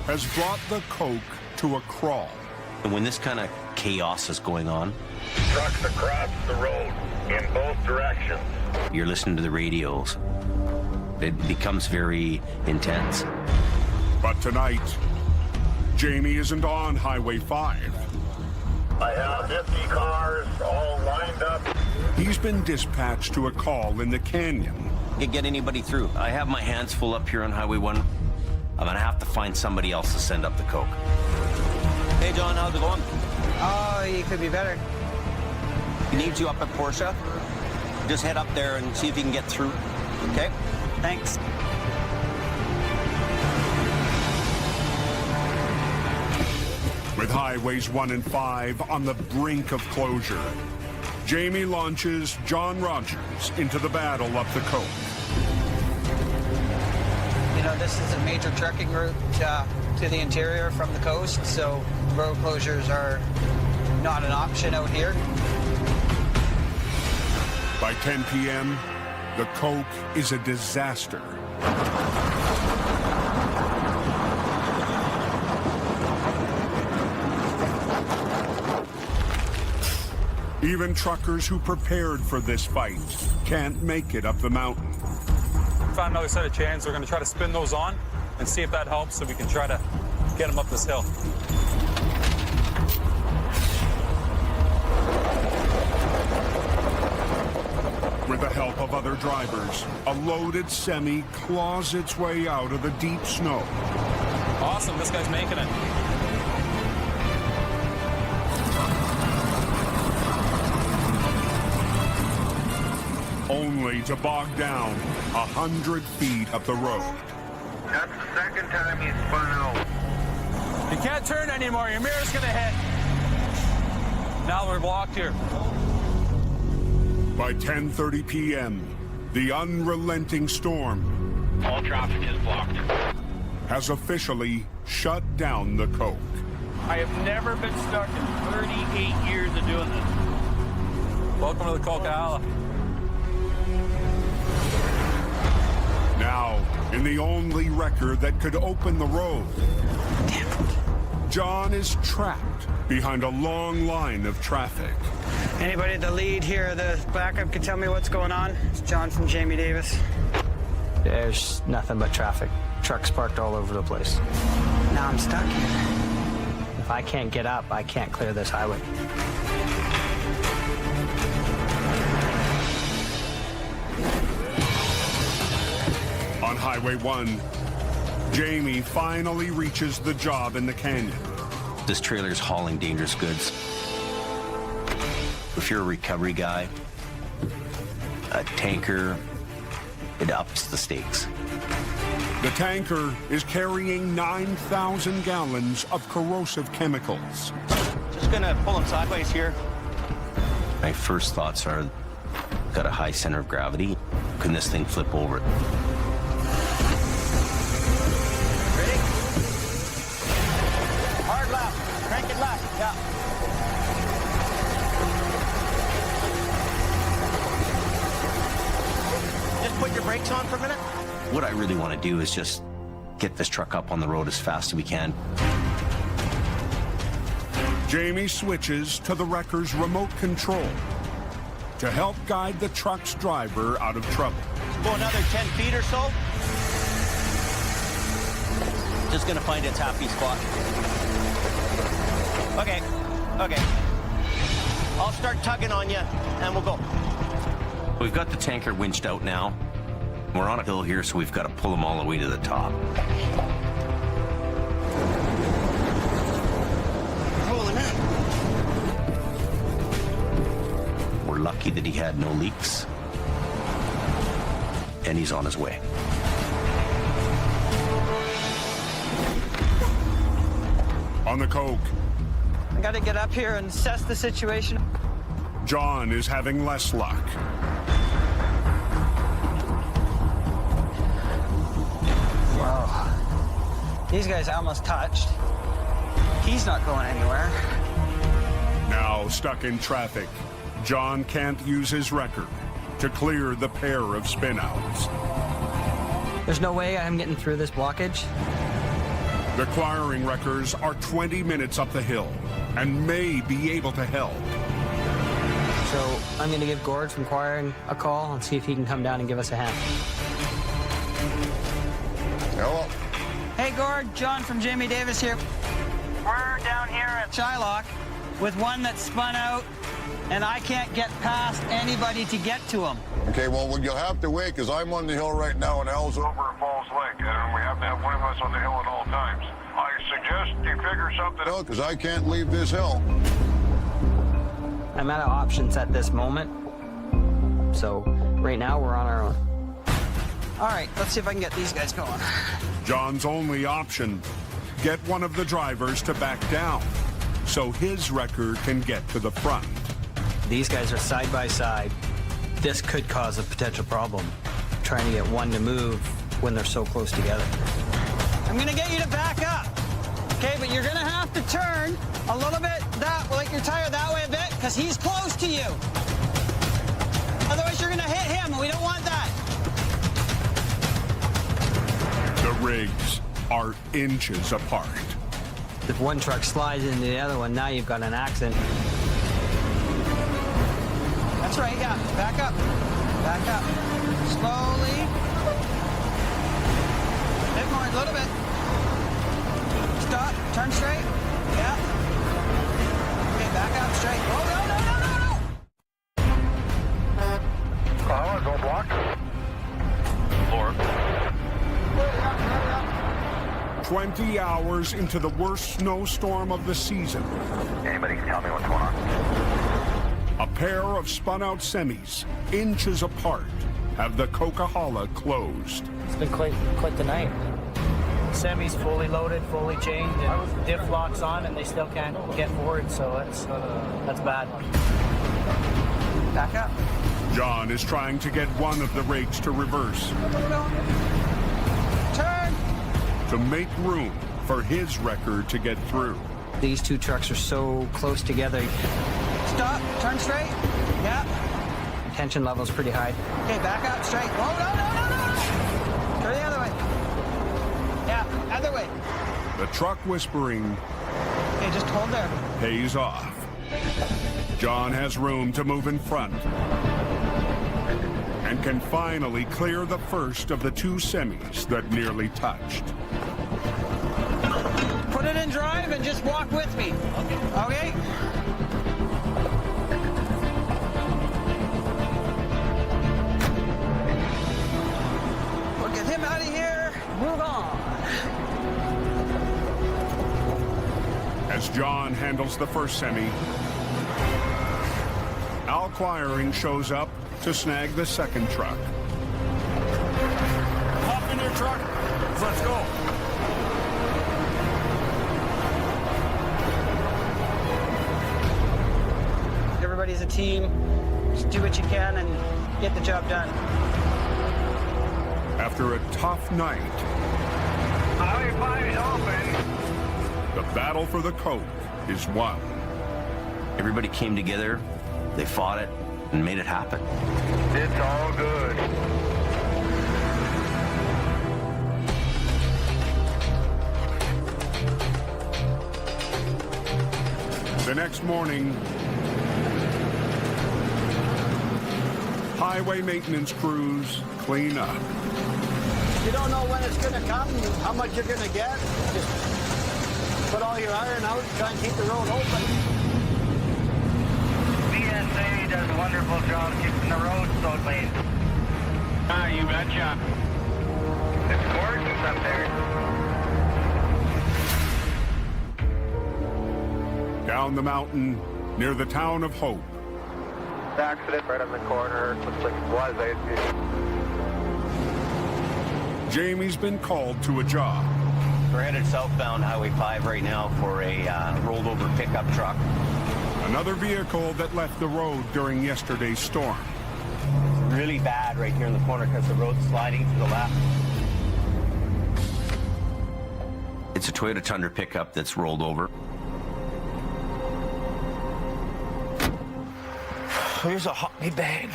[SPEAKER 1] has brought the Coke to a crawl.
[SPEAKER 7] And when this kind of chaos is going on,
[SPEAKER 4] Trucks across the road in both directions.
[SPEAKER 7] you're listening to the radios. It becomes very intense.
[SPEAKER 1] But tonight, Jamie isn't on Highway 5.
[SPEAKER 4] I have 50 cars all lined up.
[SPEAKER 1] He's been dispatched to a call in the canyon.
[SPEAKER 7] Can't get anybody through. I have my hands full up here on Highway 1. I'm gonna have to find somebody else to send up the Coke.
[SPEAKER 2] Hey, John, how's it going?
[SPEAKER 17] Oh, you could be better.
[SPEAKER 2] He needs you up at Porsche. Just head up there and see if you can get through. Okay?
[SPEAKER 17] Thanks.
[SPEAKER 1] With Highways 1 and 5 on the brink of closure, Jamie launches John Rogers into the battle up the Coke.
[SPEAKER 17] You know, this is a major trucking route to the interior from the coast, so road closures are not an option out here.
[SPEAKER 1] By 10 p.m., the Coke is a disaster. Even truckers who prepared for this fight can't make it up the mountain.
[SPEAKER 18] Found another set of chains. We're going to try to spin those on and see if that helps so we can try to get them up this hill.
[SPEAKER 1] With the help of other drivers, a loaded semi claws its way out of the deep snow.
[SPEAKER 18] Awesome, this guy's making it.
[SPEAKER 1] Only ready to bog down 100 feet up the road.
[SPEAKER 4] That's the second time he's spun out.
[SPEAKER 18] You can't turn anymore. Your mirror's going to hit. Now we're blocked here.
[SPEAKER 1] By 10:30 p.m., the unrelenting storm
[SPEAKER 4] All traffic is blocked.
[SPEAKER 1] has officially shut down the Coke.
[SPEAKER 8] I have never been stuck in 38 years of doing this.
[SPEAKER 18] Welcome to the Coca-Cola.
[SPEAKER 1] Now, in the only record that could open the road, John is trapped behind a long line of traffic.
[SPEAKER 17] Anybody at the lead here, the backup, can tell me what's going on? It's John from Jamie Davis.
[SPEAKER 11] There's nothing but traffic. Trucks parked all over the place.
[SPEAKER 17] Now I'm stuck here.
[SPEAKER 11] If I can't get up, I can't clear this highway.
[SPEAKER 1] On Highway 1, Jamie finally reaches the job in the canyon.
[SPEAKER 7] This trailer's hauling dangerous goods. If you're a recovery guy, a tanker, it ups the stakes.
[SPEAKER 1] The tanker is carrying 9,000 gallons of corrosive chemicals.
[SPEAKER 2] Just gonna pull him sideways here.
[SPEAKER 7] My first thoughts are, got a high center of gravity. Can this thing flip over?
[SPEAKER 2] Ready? Hard left. Crank it left. Yeah. Just put your brakes on for a minute.
[SPEAKER 7] What I really want to do is just get this truck up on the road as fast as we can.
[SPEAKER 1] Jamie switches to the wrecker's remote control to help guide the truck's driver out of trouble.
[SPEAKER 2] Go another 10 feet or so. Just gonna find its happy spot. Okay, okay. I'll start tugging on you, and we'll go.
[SPEAKER 7] We've got the tanker winched out now. We're on a hill here, so we've got to pull him all the way to the top.
[SPEAKER 2] Pulling in.
[SPEAKER 7] We're lucky that he had no leaks. And he's on his way.
[SPEAKER 1] On the Coke,
[SPEAKER 17] I gotta get up here and assess the situation.
[SPEAKER 1] John is having less luck.
[SPEAKER 17] Wow. These guys almost touched. He's not going anywhere.
[SPEAKER 1] Now stuck in traffic, John can't use his wrecker to clear the pair of spinouts.
[SPEAKER 11] There's no way I'm getting through this blockage.
[SPEAKER 1] The acquiring wreckers are 20 minutes up the hill and may be able to help.
[SPEAKER 11] So I'm going to give Gord from Acquiring a call and see if he can come down and give us a hand.
[SPEAKER 10] Hello.
[SPEAKER 17] Hey, Gord, John from Jamie Davis here. We're down here at Shylock with one that spun out, and I can't get past anybody to get to him.
[SPEAKER 10] Okay, well, you'll have to wait, because I'm on the hill right now, and Al's over.
[SPEAKER 4] Over at Falls Lake, and we have to have one of us on the hill at all times. I suggest you figure something out.
[SPEAKER 10] Because I can't leave this hill.
[SPEAKER 11] I'm out of options at this moment. So right now we're on our own.
[SPEAKER 17] All right, let's see if I can get these guys going.
[SPEAKER 1] John's only option, get one of the drivers to back down so his wrecker can get to the front.
[SPEAKER 11] These guys are side by side. This could cause a potential problem, trying to get one to move when they're so close together.
[SPEAKER 17] I'm gonna get you to back up. Okay, but you're gonna have to turn a little bit like your tire that way a bit, because he's close to you. Otherwise, you're gonna hit him, and we don't want that.
[SPEAKER 1] The rigs are inches apart.
[SPEAKER 11] If one truck slides into the other one, now you've got an accident.
[SPEAKER 17] That's right, yeah. Back up. Back up. Slowly. Bit more, a little bit. Stop. Turn straight. Yeah. Okay, back up straight. Oh, no, no, no, no, no!
[SPEAKER 4] Go block. Floor.
[SPEAKER 1] 20 hours into the worst snowstorm of the season.
[SPEAKER 4] Anybody can tell me what's going on?
[SPEAKER 1] A pair of spun-out semis, inches apart, have the Coquihalla closed.
[SPEAKER 3] It's been quite the night. Semi's fully loaded, fully chained, and diff locks on, and they still can't get forward, so that's bad.
[SPEAKER 17] Back up.
[SPEAKER 1] John is trying to get one of the rigs to reverse.
[SPEAKER 17] Turn!
[SPEAKER 1] To make room for his record to get through.
[SPEAKER 11] These two trucks are so close together.
[SPEAKER 17] Stop, turn straight. Yeah.
[SPEAKER 11] Tension level's pretty high.
[SPEAKER 17] Okay, back up, straight. Oh, no. Turn the other way. Yeah, other way.
[SPEAKER 1] The truck whispering
[SPEAKER 17] Okay, just hold there.
[SPEAKER 1] pays off. John has room to move in front and can finally clear the first of the two semis that nearly touched.
[SPEAKER 17] Put it in drive and just walk with me. Okay? We'll get him out of here. Move on.
[SPEAKER 1] As John handles the first semi, Al Quiring shows up to snag the second truck.
[SPEAKER 15] Hop in your truck. Let's go.
[SPEAKER 17] Everybody's a team. Just do what you can and get the job done.
[SPEAKER 1] After a tough night,
[SPEAKER 4] Highway 5 is open.
[SPEAKER 1] the battle for the Coke is won.
[SPEAKER 7] Everybody came together, they fought it, and made it happen.
[SPEAKER 4] It's all good.
[SPEAKER 1] The next morning, highway maintenance crews clean up.
[SPEAKER 19] You don't know when it's going to come, how much you're going to get. Just put all your iron out, try and keep the road open.
[SPEAKER 4] BSA does a wonderful job keeping the road so clean. Ah, you betcha. It's gorgeous up there.
[SPEAKER 1] Down the mountain, near the town of Hope,
[SPEAKER 4] Accident right on the corner. Looks like it was.
[SPEAKER 1] Jamie's been called to a job.
[SPEAKER 2] We're headed southbound Highway 5 right now for a rolled over pickup truck.
[SPEAKER 1] Another vehicle that left the road during yesterday's storm.
[SPEAKER 2] It's really bad right here in the corner because the road's sliding to the left.
[SPEAKER 7] It's a Toyota Tundra pickup that's rolled over.
[SPEAKER 2] Here's a hockey bag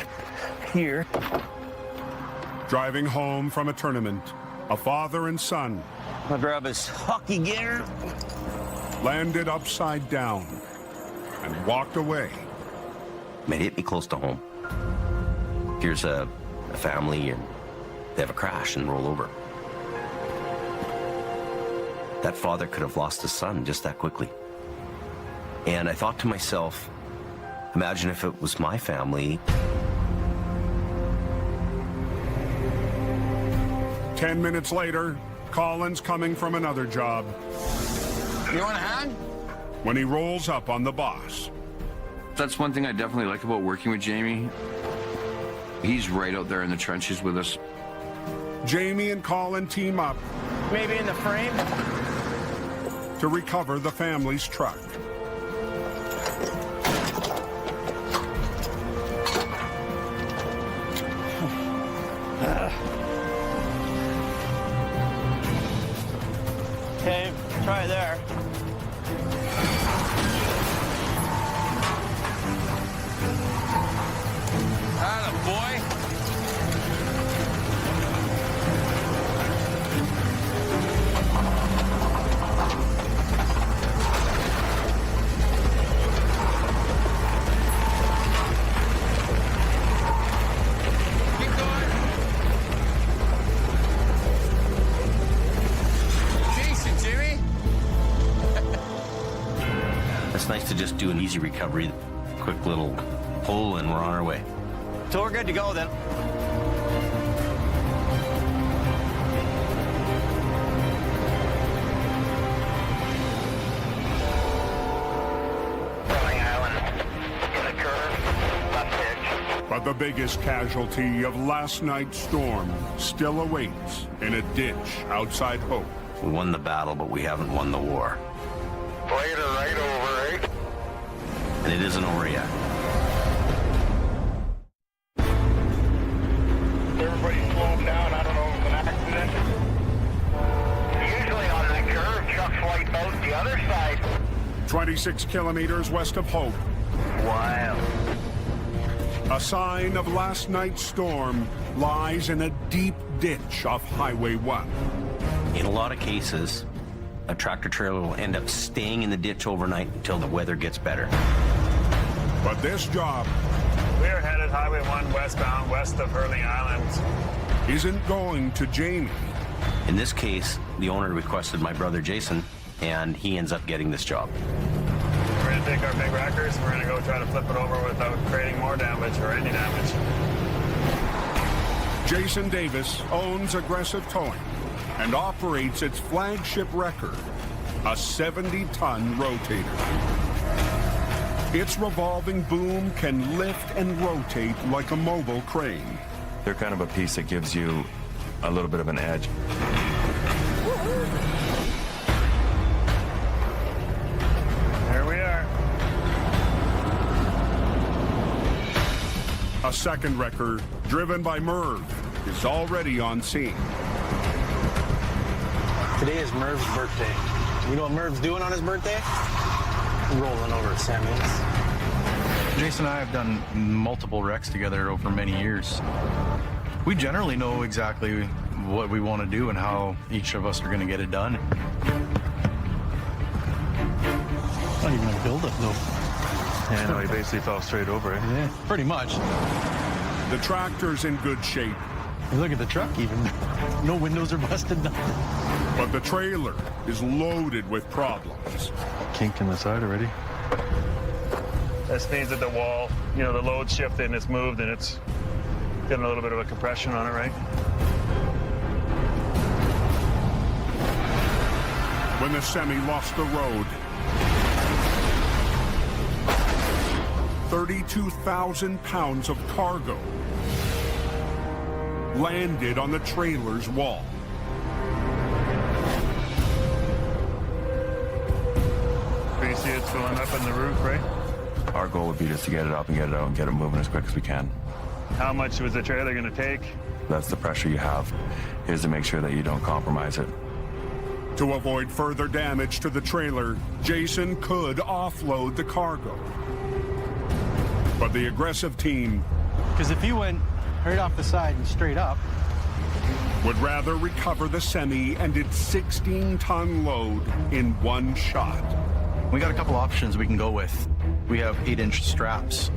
[SPEAKER 2] here.
[SPEAKER 1] Driving home from a tournament, a father and son
[SPEAKER 2] I'll grab his hockey gear.
[SPEAKER 1] landed upside down and walked away.
[SPEAKER 7] It hit me close to home. Here's a family, and they have a crash and roll over. That father could have lost his son just that quickly. And I thought to myself, imagine if it was my family.
[SPEAKER 1] 10 minutes later, Colin's coming from another job.
[SPEAKER 16] You want a hand?
[SPEAKER 1] When he rolls up on the boss.
[SPEAKER 16] That's one thing I definitely like about working with Jamie. He's right out there in the trenches with us.
[SPEAKER 1] Jamie and Colin team up
[SPEAKER 2] Maybe in the frame.
[SPEAKER 1] to recover the family's truck.
[SPEAKER 2] Okay, try there.
[SPEAKER 16] Atta boy. Keep going. Jason, Jimmy.
[SPEAKER 7] It's nice to just do an easy recovery, quick little pull, and we're on our way.
[SPEAKER 2] So we're good to go then.
[SPEAKER 1] But the biggest casualty of last night's storm still awaits in a ditch outside Hope.
[SPEAKER 7] We won the battle, but we haven't won the war.
[SPEAKER 4] Later, right over, eh?
[SPEAKER 7] And it isn't over yet.
[SPEAKER 4] Everybody slowing down. I don't know if it was an accident. Usually on that curve, trucks wipe out the other side.
[SPEAKER 1] 26 kilometers west of Hope.
[SPEAKER 4] Wow.
[SPEAKER 1] A sign of last night's storm lies in a deep ditch off Highway 1.
[SPEAKER 7] In a lot of cases, a tractor trailer will end up staying in the ditch overnight until the weather gets better.
[SPEAKER 1] But this job
[SPEAKER 18] We are headed Highway 1 westbound, west of Hurling Island.
[SPEAKER 1] Isn't going to Jamie.
[SPEAKER 7] In this case, the owner requested my brother Jason, and he ends up getting this job.
[SPEAKER 18] We're going to take our big wreckers, we're going to go try to flip it over without creating more damage or any damage.
[SPEAKER 1] Jason Davis owns Aggressive Towing and operates its flagship wrecker, a 70-ton rotator. Its revolving boom can lift and rotate like a mobile crane.
[SPEAKER 9] They're kind of a piece that gives you a little bit of an edge.
[SPEAKER 18] There we are.
[SPEAKER 1] A second wrecker, driven by Merv, is already on scene.
[SPEAKER 11] Today is Merv's birthday. You know what Merv's doing on his birthday? Rolling over at Samuels.
[SPEAKER 13] Jason and I have done multiple wrecks together over many years. We generally know exactly what we want to do and how each of us are going to get it done.
[SPEAKER 14] Not even a build-up, though.
[SPEAKER 9] Yeah, no, he basically fell straight over it.
[SPEAKER 14] Yeah, pretty much.
[SPEAKER 1] The tractor's in good shape.
[SPEAKER 14] Look at the truck even. No windows are busted, nothing.
[SPEAKER 1] But the trailer is loaded with problems.
[SPEAKER 9] Kink in the side already.
[SPEAKER 18] This means that the wall, you know, the load shifted and it's moved and it's getting a little bit of a compression on it, right?
[SPEAKER 1] When the semi lost the road, 32,000 pounds of cargo landed on the trailer's wall.
[SPEAKER 18] So you see it's filling up in the roof, right?
[SPEAKER 9] Our goal would be just to get it up and get it out and get it moving as quick as we can.
[SPEAKER 18] How much was the trailer going to take?
[SPEAKER 9] That's the pressure you have, is to make sure that you don't compromise it.
[SPEAKER 1] To avoid further damage to the trailer, Jason could offload the cargo. But the Aggressive team,
[SPEAKER 14] Because if you went right off the side and straight up,
[SPEAKER 1] would rather recover the semi and its 16-ton load in one shot.
[SPEAKER 13] We got a couple options we can go with. We have 8-inch straps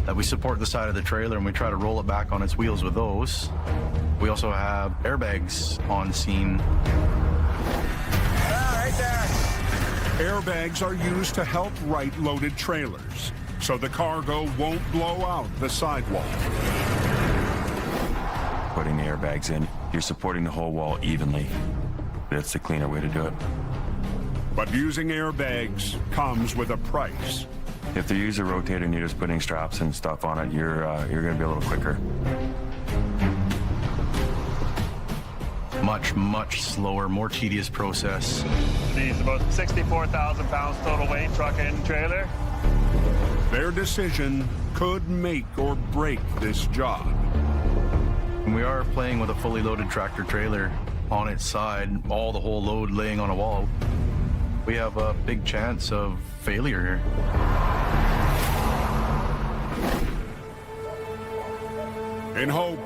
[SPEAKER 13] that we support the side of the trailer, and we try to roll it back on its wheels with those. We also have airbags on scene.
[SPEAKER 1] Right there. Airbags are used to help right loaded trailers, so the cargo won't blow out the sidewall.
[SPEAKER 9] Putting the airbags in, you're supporting the whole wall evenly. It's the cleaner way to do it.
[SPEAKER 1] But using airbags comes with a price.
[SPEAKER 9] If they use a rotator and you're just putting straps and stuff on it, you're going to be a little quicker.
[SPEAKER 13] Much slower, more tedious process.
[SPEAKER 18] These about 64,000 pounds total weight, truck and trailer.
[SPEAKER 1] Their decision could make or break this job.
[SPEAKER 13] We are playing with a fully loaded tractor trailer on its side, all the whole load laying on a wall. We have a big chance of failure here.
[SPEAKER 1] In Hope,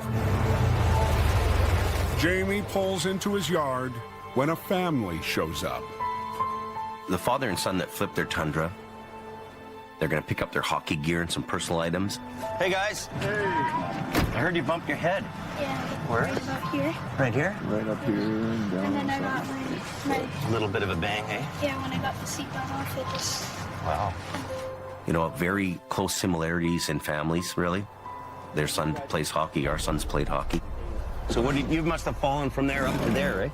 [SPEAKER 1] Jamie pulls into his yard when a family shows up.
[SPEAKER 7] The father and son that flipped their Tundra, they're going to pick up their hockey gear and some personal items. Hey, guys. Hey. I heard you bumped your head.
[SPEAKER 21] Yeah.
[SPEAKER 7] Where?
[SPEAKER 21] Right about here.
[SPEAKER 7] Right here?
[SPEAKER 21] Right up here and down. And then I got my
[SPEAKER 7] A little bit of a bang, eh?
[SPEAKER 21] yeah, when I got the seatbelt off, it just...
[SPEAKER 7] Wow. You know, very close similarities in families, really. Their son plays hockey, our son's played hockey. So you must have fallen from there up to there, right?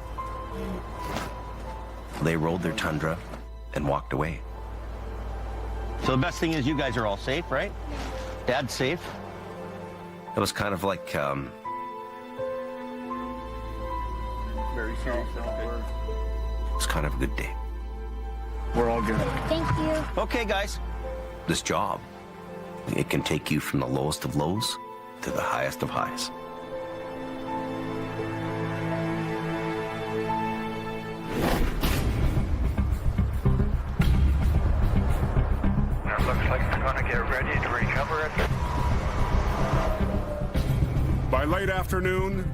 [SPEAKER 7] They rolled their Tundra and walked away. So the best thing is you guys are all safe, right? Dad's safe. It was kind of like,
[SPEAKER 2] Very serious.
[SPEAKER 7] it was kind of a good day.
[SPEAKER 2] We're all good.
[SPEAKER 21] Thank you.
[SPEAKER 2] Okay, guys.
[SPEAKER 7] This job, it can take you from the lowest of lows to the highest of highs.
[SPEAKER 4] It looks like they're going to get ready to recover it.
[SPEAKER 1] By late afternoon,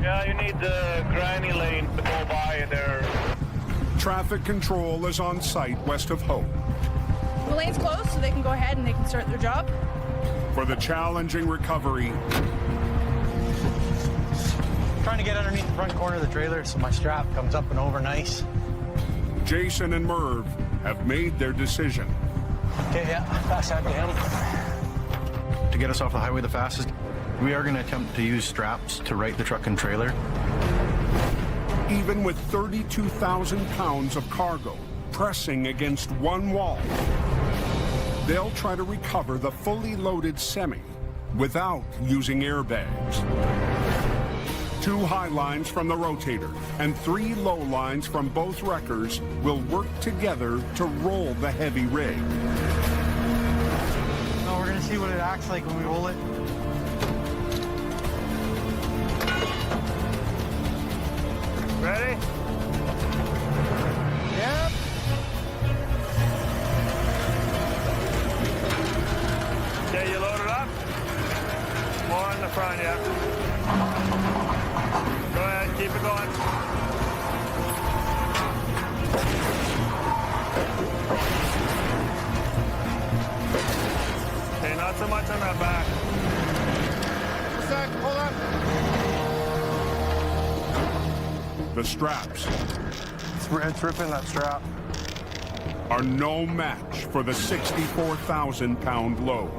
[SPEAKER 18] Yeah, you need the granny lane to go by there.
[SPEAKER 1] traffic control is on site west of Hope.
[SPEAKER 6] The lane's closed, so they can go ahead and they can start their job.
[SPEAKER 1] For the challenging recovery,
[SPEAKER 14] Trying to get underneath the front corner of the trailer so my strap comes up and over nice.
[SPEAKER 1] Jason and Merv have made their decision.
[SPEAKER 14] Okay, yeah, pass that down.
[SPEAKER 13] To get us off the highway the fastest, we are going to attempt to use straps to right the truck and trailer.
[SPEAKER 1] Even with 32,000 pounds of cargo pressing against one wall, they'll try to recover the fully loaded semi without using airbags. 2 high lines from the rotator and 3 low lines from both wreckers will work together to roll the heavy rig.
[SPEAKER 14] So we're going to see what it acts like when we roll it.
[SPEAKER 18] Ready?
[SPEAKER 14] Yep.
[SPEAKER 18] Okay, you load it up? More in the front, yeah. Go ahead, keep it going. Okay, not so much on that back.
[SPEAKER 14] Just a sec, hold on.
[SPEAKER 1] The straps
[SPEAKER 14] It's ripping that strap.
[SPEAKER 1] are no match for the 64,000-pound load.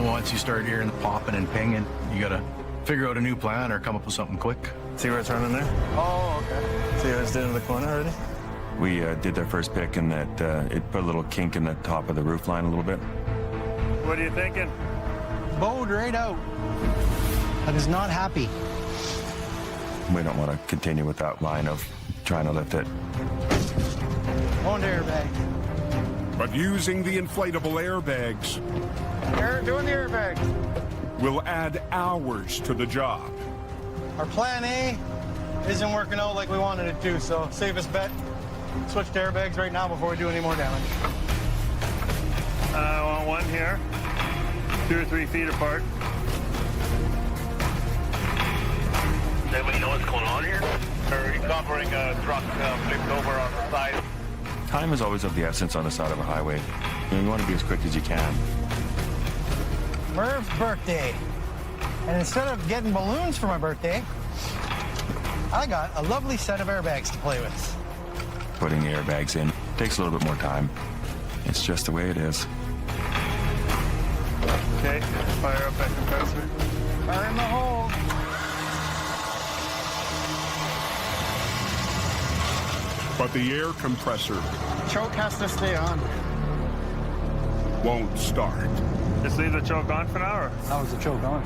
[SPEAKER 13] Once you start hearing the popping and pinging, you got to figure out a new plan or come up with something quick.
[SPEAKER 18] See where it's running there?
[SPEAKER 14] Oh, okay.
[SPEAKER 18] See how it's doing to the corner already?
[SPEAKER 9] We did their first pick, and that it put a little kink in the top of the roof line a little bit.
[SPEAKER 18] What are you thinking?
[SPEAKER 14] Bowed right out. I was not happy.
[SPEAKER 9] We don't want to continue with that line of trying to lift it.
[SPEAKER 14] On airbag.
[SPEAKER 1] But using the inflatable airbags
[SPEAKER 14] Doing the airbag.
[SPEAKER 1] will add hours to the job.
[SPEAKER 14] Our plan A isn't working out like we wanted it to, so safest bet, switch to airbags right now before we do any more damage.
[SPEAKER 18] I want one here, 2 or 3 feet apart. Does anybody know what's going on here? Are you covering a truck flipped over on the side?
[SPEAKER 9] Time is always of the essence on the side of a highway. You want to be as quick as you can.
[SPEAKER 14] Merv's birthday. And instead of getting balloons for my birthday, I got a lovely set of airbags to play with.
[SPEAKER 9] Putting the airbags in takes a little bit more time. It's just the way it is.
[SPEAKER 18] Okay, fire up that compressor.
[SPEAKER 14] Fire in the hole.
[SPEAKER 1] But the air compressor
[SPEAKER 14] Choke has to stay on.
[SPEAKER 1] won't start.
[SPEAKER 18] Just leave the choke on for now, or?
[SPEAKER 14] How was the choke on?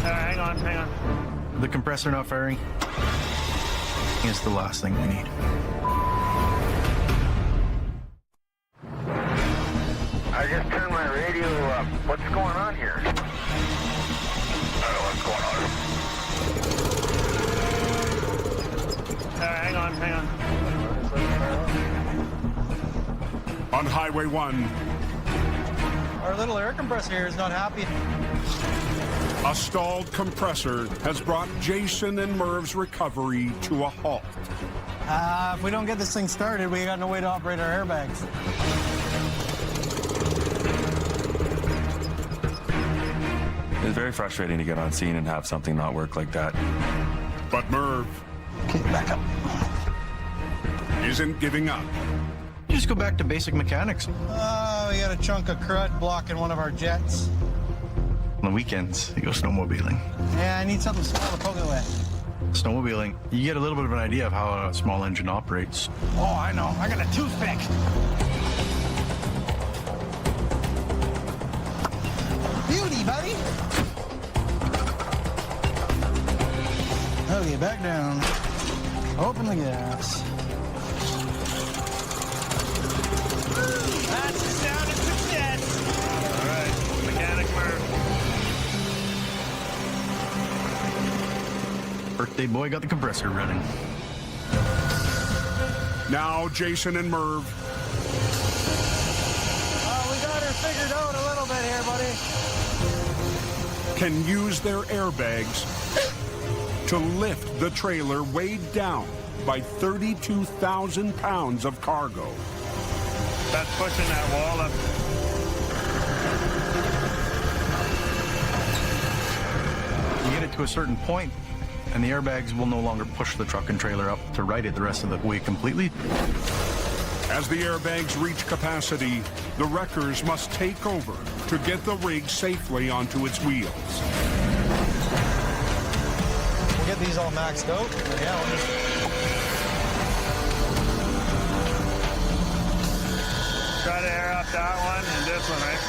[SPEAKER 18] Hang on, hang on.
[SPEAKER 13] The compressor not firing is the last thing we need.
[SPEAKER 4] I just turned my radio up. What's going on here? I don't know what's going on.
[SPEAKER 18] Hang on, hang on.
[SPEAKER 1] On Highway 1,
[SPEAKER 14] Our little air compressor here is not happy.
[SPEAKER 1] a stalled compressor has brought Jason and Merv's recovery to a halt.
[SPEAKER 14] If we don't get this thing started, we got no way to operate our airbags.
[SPEAKER 9] It's very frustrating to get on scene and have something not work like that.
[SPEAKER 1] But Merv
[SPEAKER 14] Okay, back up.
[SPEAKER 1] isn't giving up.
[SPEAKER 13] You just go back to basic mechanics.
[SPEAKER 14] Oh, we got a chunk of crud blocking one of our jets.
[SPEAKER 13] On the weekends, you go snowmobiling.
[SPEAKER 14] Yeah, I need something small to poke it with.
[SPEAKER 13] snowmobiling, you get a little bit of an idea of how a small engine operates.
[SPEAKER 14] Oh, I know. I got a toothpick. Beauty, buddy. Okay, back down. Open the gas.
[SPEAKER 15] That's the sound of success. All right, mechanic Murph.
[SPEAKER 13] Birthday boy got the compressor running.
[SPEAKER 1] Now Jason and Merv
[SPEAKER 14] We got her figured out a little bit here, buddy.
[SPEAKER 1] can use their airbags to lift the trailer weighed down by 32,000 pounds of cargo.
[SPEAKER 18] That's pushing that wall up.
[SPEAKER 13] You get it to a certain point, and the airbags will no longer push the truck and trailer up to right it the rest of the way completely.
[SPEAKER 1] As the airbags reach capacity, the wreckers must take over to get the rig safely onto its wheels.
[SPEAKER 14] We'll get these all maxed out. Yeah, we'll just...
[SPEAKER 18] Try to air up that one and this one, right?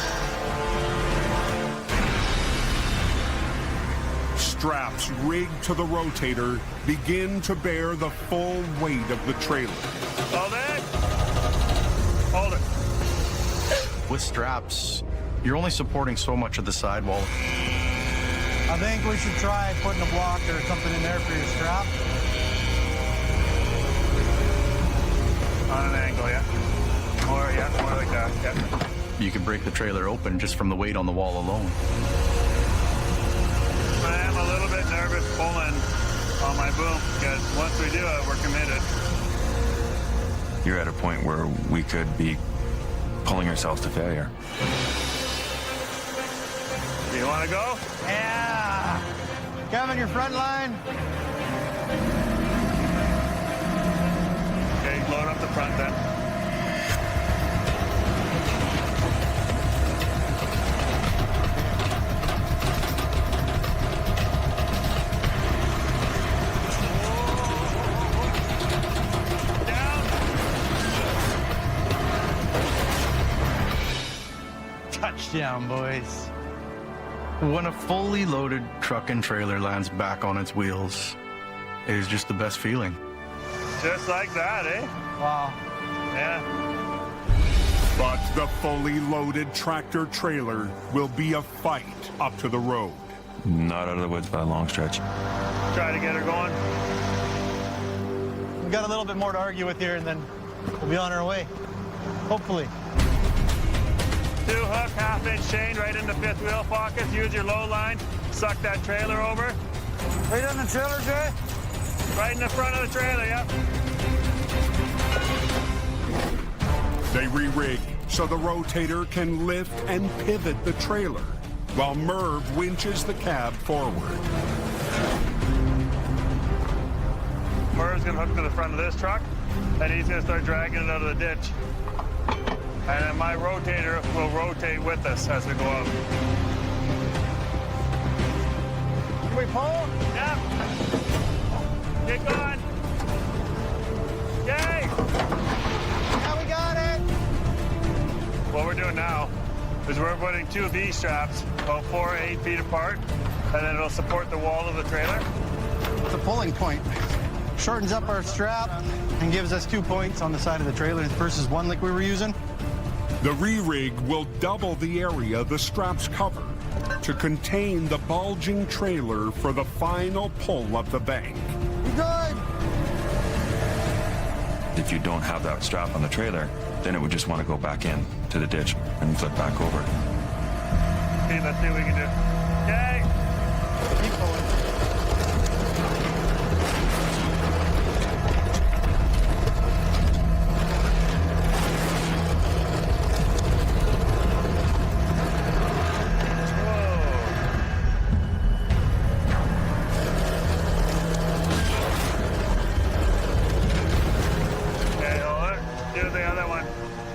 [SPEAKER 1] Straps rigged to the rotator begin to bear the full weight of the trailer.
[SPEAKER 18] Hold it. Hold it.
[SPEAKER 13] With straps, you're only supporting so much of the sidewall.
[SPEAKER 14] I think we should try putting a block or something in there for your strap.
[SPEAKER 18] On an angle, yeah. More like that, yeah.
[SPEAKER 13] You can break the trailer open just from the weight on the wall alone.
[SPEAKER 18] I am a little bit nervous pulling on my boom because once we do it, we're committed.
[SPEAKER 9] You're at a point where we could be pulling ourselves to failure.
[SPEAKER 18] Do you want to go?
[SPEAKER 14] Yeah. Kevin, your front line.
[SPEAKER 18] Okay, load up the front then.
[SPEAKER 14] Touchdown, boys.
[SPEAKER 13] When a fully loaded truck and trailer lands back on its wheels, it is just the best feeling.
[SPEAKER 18] Just like that, eh?
[SPEAKER 14] Wow.
[SPEAKER 18] Yeah.
[SPEAKER 1] But the fully loaded tractor trailer will be a fight up to the road.
[SPEAKER 9] Not out of the woods by a long stretch.
[SPEAKER 18] Try to get her going.
[SPEAKER 14] We've got a little bit more to argue with here, and then we'll be on our way. Hopefully.
[SPEAKER 18] 2-hook, half-inch chain right in the fifth wheel pockets. Use your low line. Suck that trailer over.
[SPEAKER 14] Right on the trailer, Jay?
[SPEAKER 18] Right in the front of the trailer, yep.
[SPEAKER 1] They re-rig so the rotator can lift and pivot the trailer, while Merv winches the cab forward.
[SPEAKER 18] Merv's gonna hook to the front of this truck, and he's gonna start dragging it out of the ditch. And then my rotator will rotate with us as we go out.
[SPEAKER 14] Can we pull?
[SPEAKER 18] Yep. Get going. Yay!
[SPEAKER 14] Yeah, we got it.
[SPEAKER 18] What we're doing now is we're putting 2 V-straps about 4 or 8 feet apart, and then it'll support the wall of the trailer.
[SPEAKER 14] It's a pulling point. Shortens up our strap and gives us 2 points on the side of the trailer versus 1 like we were using.
[SPEAKER 1] The re-rig will double the area the straps cover to contain the bulging trailer for the final pull up the bank.
[SPEAKER 14] Good.
[SPEAKER 9] If you don't have that strap on the trailer, then it would just want to go back in to the ditch and flip back over.
[SPEAKER 18] Okay, let's see what we can do. Yay!
[SPEAKER 14] Keep pulling.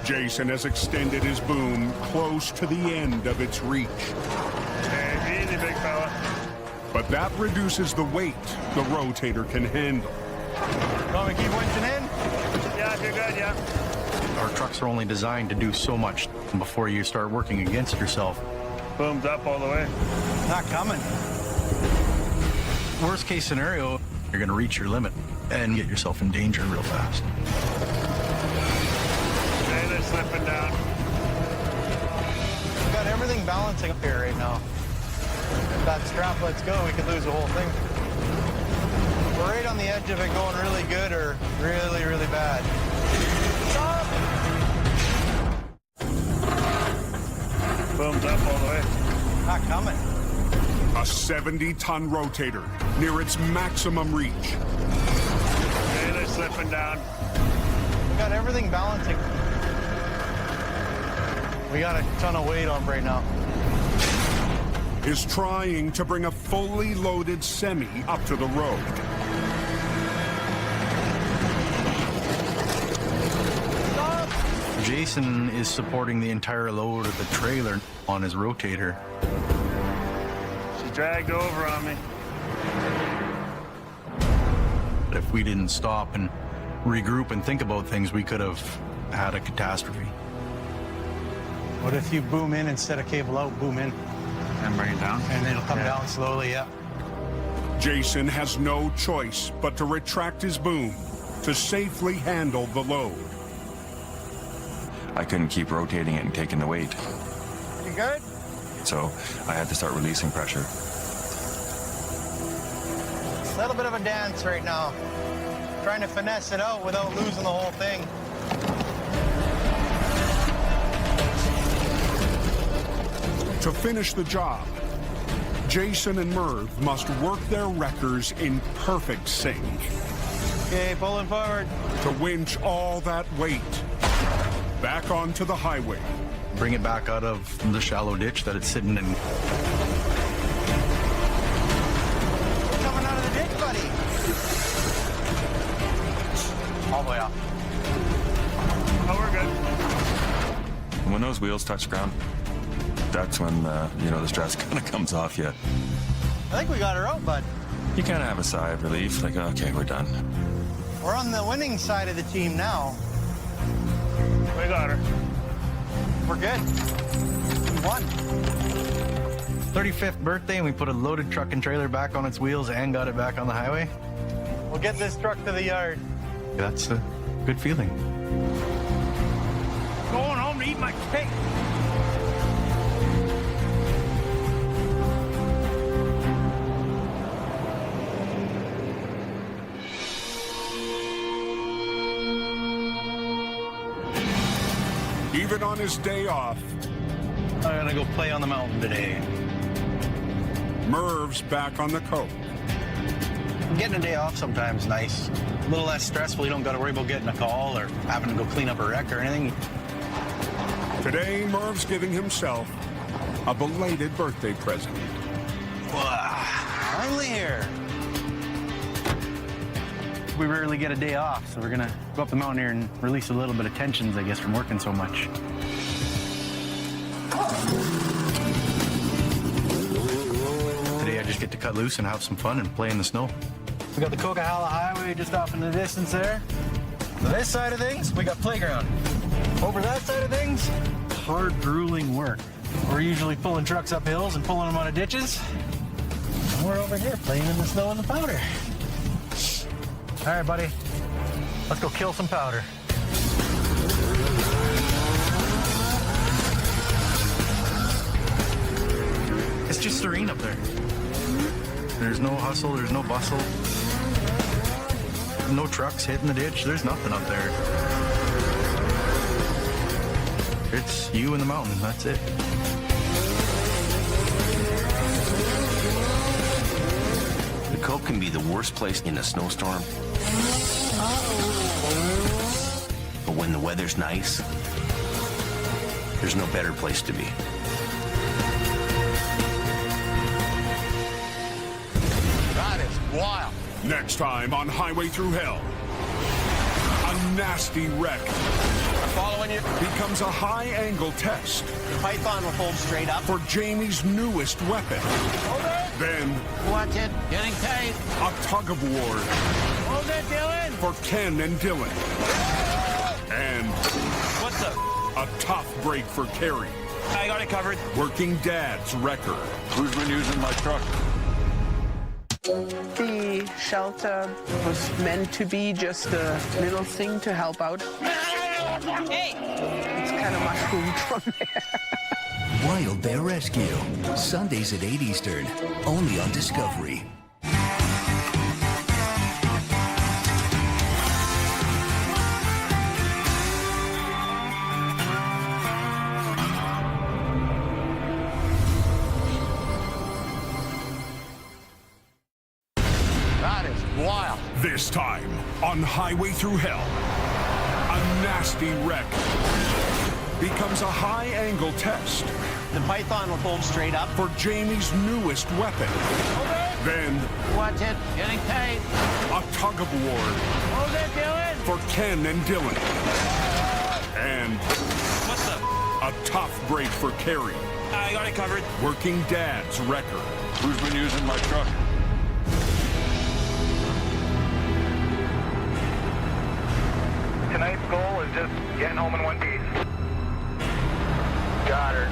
[SPEAKER 1] Jason has extended his boom close to the end of its reach.
[SPEAKER 18] Okay, easy, big fella.
[SPEAKER 1] But that reduces the weight the rotator can handle.
[SPEAKER 14] Want me to keep winching in?
[SPEAKER 18] Yeah, if you're good, yeah.
[SPEAKER 13] Our trucks are only designed to do so much before you start working against yourself.
[SPEAKER 18] Booms up all the way.
[SPEAKER 14] Not coming.
[SPEAKER 13] Worst case scenario, you're going to reach your limit and get yourself in danger real fast.
[SPEAKER 18] Okay, they're slipping down.
[SPEAKER 14] We've got everything balancing up here right now. If that strap lets go, we could lose the whole thing. We're right on the edge of it going really good or really, really bad. Stop!
[SPEAKER 18] Booms up all the way.
[SPEAKER 14] Not coming.
[SPEAKER 1] A 70-ton rotator near its maximum reach.
[SPEAKER 18] Okay, they're slipping down.
[SPEAKER 14] We got everything balancing. We got a ton of weight on right now.
[SPEAKER 1] Is trying to bring a fully loaded semi up to the road.
[SPEAKER 14] Stop!
[SPEAKER 13] Jason is supporting the entire load of the trailer on his rotator.
[SPEAKER 18] She dragged over on me.
[SPEAKER 13] If we didn't stop and regroup and think about things, we could have had a catastrophe.
[SPEAKER 14] What if you boom in instead of cable out, boom in?
[SPEAKER 13] And bring it down?
[SPEAKER 14] And it'll come down slowly, yeah.
[SPEAKER 1] Jason has no choice but to retract his boom to safely handle the load.
[SPEAKER 9] I couldn't keep rotating it and taking the weight,
[SPEAKER 14] You good?
[SPEAKER 9] so I had to start releasing pressure.
[SPEAKER 14] It's a little bit of a dance right now. Trying to finesse it out without losing the whole thing.
[SPEAKER 1] To finish the job, Jason and Merv must work their wreckers in perfect sync.
[SPEAKER 14] Okay, pulling forward.
[SPEAKER 1] To winch all that weight back onto the highway.
[SPEAKER 13] Bring it back out of the shallow ditch that it's sitting in.
[SPEAKER 14] We're coming out of the ditch, buddy. All the way up.
[SPEAKER 18] Oh, we're good.
[SPEAKER 9] When those wheels touch ground, that's when, the stress kind of comes off you.
[SPEAKER 14] I think we got her out, bud.
[SPEAKER 9] You kind of have a sigh of relief, like, okay, we're done.
[SPEAKER 14] We're on the winning side of the team now.
[SPEAKER 18] We got her.
[SPEAKER 14] We're good. We won.
[SPEAKER 13] 35th birthday, and we put a loaded truck and trailer back on its wheels and got it back on the highway.
[SPEAKER 14] We'll get this truck to the yard.
[SPEAKER 13] That's a good feeling.
[SPEAKER 8] Going home to eat my cake.
[SPEAKER 1] Even on his day off,
[SPEAKER 14] I'm gonna go play on the mountain today.
[SPEAKER 1] Merv's back on the coke.
[SPEAKER 14] Getting a day off sometimes nice. A little less stressful. You don't got to worry about getting a call or having to go clean up a wreck or anything.
[SPEAKER 1] Today, Merv's giving himself a belated birthday present.
[SPEAKER 14] Finally here. We rarely get a day off, so we're gonna go up the mountain here and release a little bit of tensions, I guess, from working so much.
[SPEAKER 13] Today I just get to cut loose and have some fun and play in the snow.
[SPEAKER 14] We got the Coquihalla Highway just off in the distance there. On this side of things, we got playground. Over that side of things, hard, grueling work. We're usually pulling trucks up hills and pulling them out of ditches. And we're over here playing in the snow and the powder. All right, buddy. Let's go kill some powder.
[SPEAKER 13] It's just serene up there. There's no hustle, there's no bustle. No trucks hitting the ditch, there's nothing up there. It's you and the mountain, that's it.
[SPEAKER 7] The Coke can be the worst place in a snowstorm. But when the weather's nice, there's no better place to be.
[SPEAKER 1] That is wild. Next time on Highway Through Hell, a nasty wreck
[SPEAKER 2] Following you.
[SPEAKER 1] becomes a high-angle test
[SPEAKER 2] The python will hold straight up.
[SPEAKER 1] for Jamie's newest weapon.
[SPEAKER 2] Hold it.
[SPEAKER 1] Then,
[SPEAKER 2] Watch it. Getting tight.
[SPEAKER 1] a tug of war
[SPEAKER 2] Hold it, Dylan.
[SPEAKER 1] for Ken and Dylan. And
[SPEAKER 8] What's up?
[SPEAKER 1] a tough break for Kerry,
[SPEAKER 8] I got it covered.
[SPEAKER 1] working Dad's wrecker.
[SPEAKER 10] Who's been using my truck?
[SPEAKER 20] The shelter was meant to be just a little thing to help out.
[SPEAKER 17] Hey!
[SPEAKER 20] It's kind of mushroomed from there.
[SPEAKER 22] Wild Bear Rescue. Sundays at 8 Eastern. Only on Discovery.
[SPEAKER 2] That is wild.
[SPEAKER 1] This time, on Highway Through Hell, a nasty wreck becomes a high-angle test
[SPEAKER 2] The python will hold straight up.
[SPEAKER 1] for Jamie's newest weapon. Then,
[SPEAKER 2] Watch it. Getting tight.
[SPEAKER 1] a tug of war
[SPEAKER 2] Hold it, Dylan.
[SPEAKER 1] for Ken and Dylan. And
[SPEAKER 8] What's up?
[SPEAKER 1] a tough break for Kerry,
[SPEAKER 8] I got it covered.
[SPEAKER 1] working Dad's wrecker.
[SPEAKER 10] Who's been using my truck?
[SPEAKER 4] Tonight's goal is just getting home in one piece. Got her.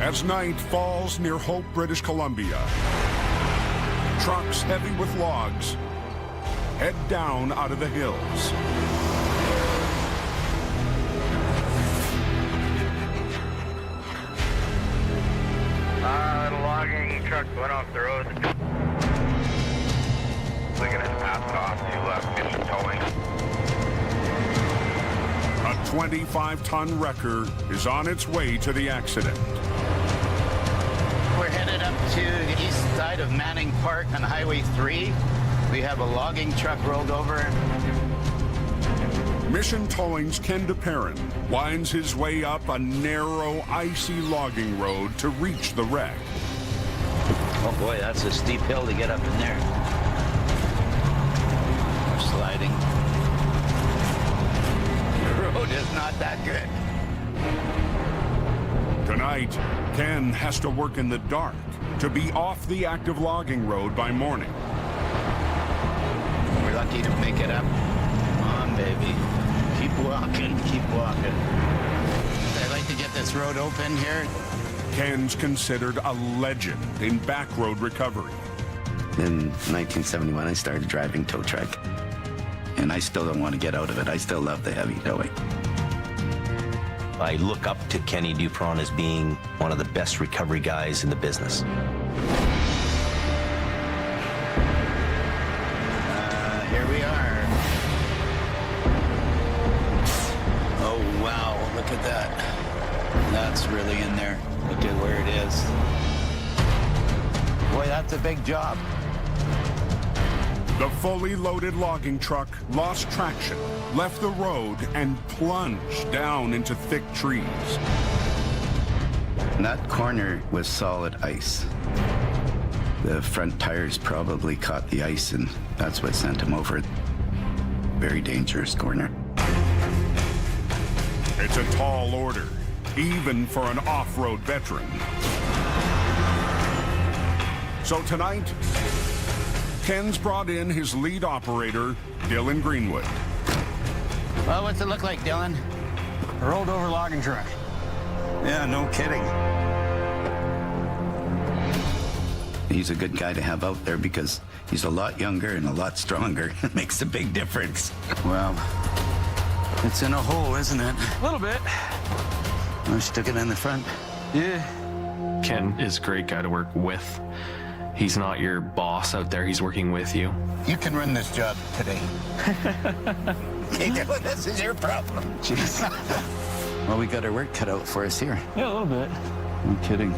[SPEAKER 1] As night falls near Hope, British Columbia, trucks heavy with logs head down out of the hills.
[SPEAKER 4] The logging truck went off the road. Swinging his path off to mission towing.
[SPEAKER 1] A 25-ton wrecker is on its way to the accident.
[SPEAKER 2] We're headed up to the east side of Manning Park on Highway 3. We have a logging truck rolled over.
[SPEAKER 1] Mission Towing's Ken DePerrin winds his way up a narrow, icy logging road to reach the wreck.
[SPEAKER 2] Oh boy, that's a steep hill to get up in there. We're sliding. The road is not that good.
[SPEAKER 1] Tonight, Ken has to work in the dark to be off the active logging road by morning.
[SPEAKER 2] We're lucky to make it up. Come on, baby. Keep walking, keep walking. I'd like to get this road open here.
[SPEAKER 1] Ken's considered a legend in back road recovery.
[SPEAKER 12] In 1971, I started driving tow truck, and I still don't want to get out of it. I still love the heavy towing.
[SPEAKER 7] I look up to Kenny Dupron as being one of the best recovery guys in the business.
[SPEAKER 2] Here we are. Oh, wow, look at that. That's really in there. Look at where it is. Boy, that's a big job.
[SPEAKER 1] The fully loaded logging truck lost traction, left the road, and plunged down into thick trees.
[SPEAKER 12] That corner was solid ice. The front tires probably caught the ice, and that's what sent him over. Very dangerous corner.
[SPEAKER 1] It's a tall order, even for an off-road veteran. So tonight, Ken's brought in his lead operator, Dylan Greenwood.
[SPEAKER 2] Well, what's it look like, Dylan?
[SPEAKER 14] A rolled over logging truck.
[SPEAKER 2] Yeah, no kidding.
[SPEAKER 12] He's a good guy to have out there because he's a lot younger and a lot stronger. It makes a big difference.
[SPEAKER 2] Well, it's in a hole, isn't it?
[SPEAKER 14] A little bit.
[SPEAKER 2] I stuck it in the front.
[SPEAKER 14] Yeah.
[SPEAKER 23] Ken is a great guy to work with. He's not your boss out there. He's working with you.
[SPEAKER 2] You can run this job today. Okay, Dylan, this is your problem. Jeez. Well, we got our work cut out for us here.
[SPEAKER 14] Yeah, a little bit.
[SPEAKER 2] No kidding.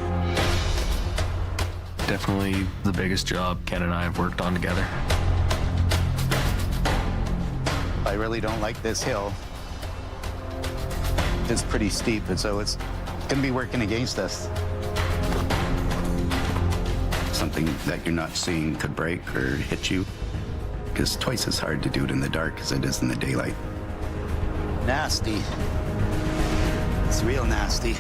[SPEAKER 23] Definitely the biggest job Ken and I have worked on together.
[SPEAKER 2] I really don't like this hill. It's pretty steep, and so it's going to be working against us.
[SPEAKER 12] Something that you're not seeing could break or hit you. Because twice as hard to do it in the dark as it is in the daylight.
[SPEAKER 2] Nasty. It's real nasty.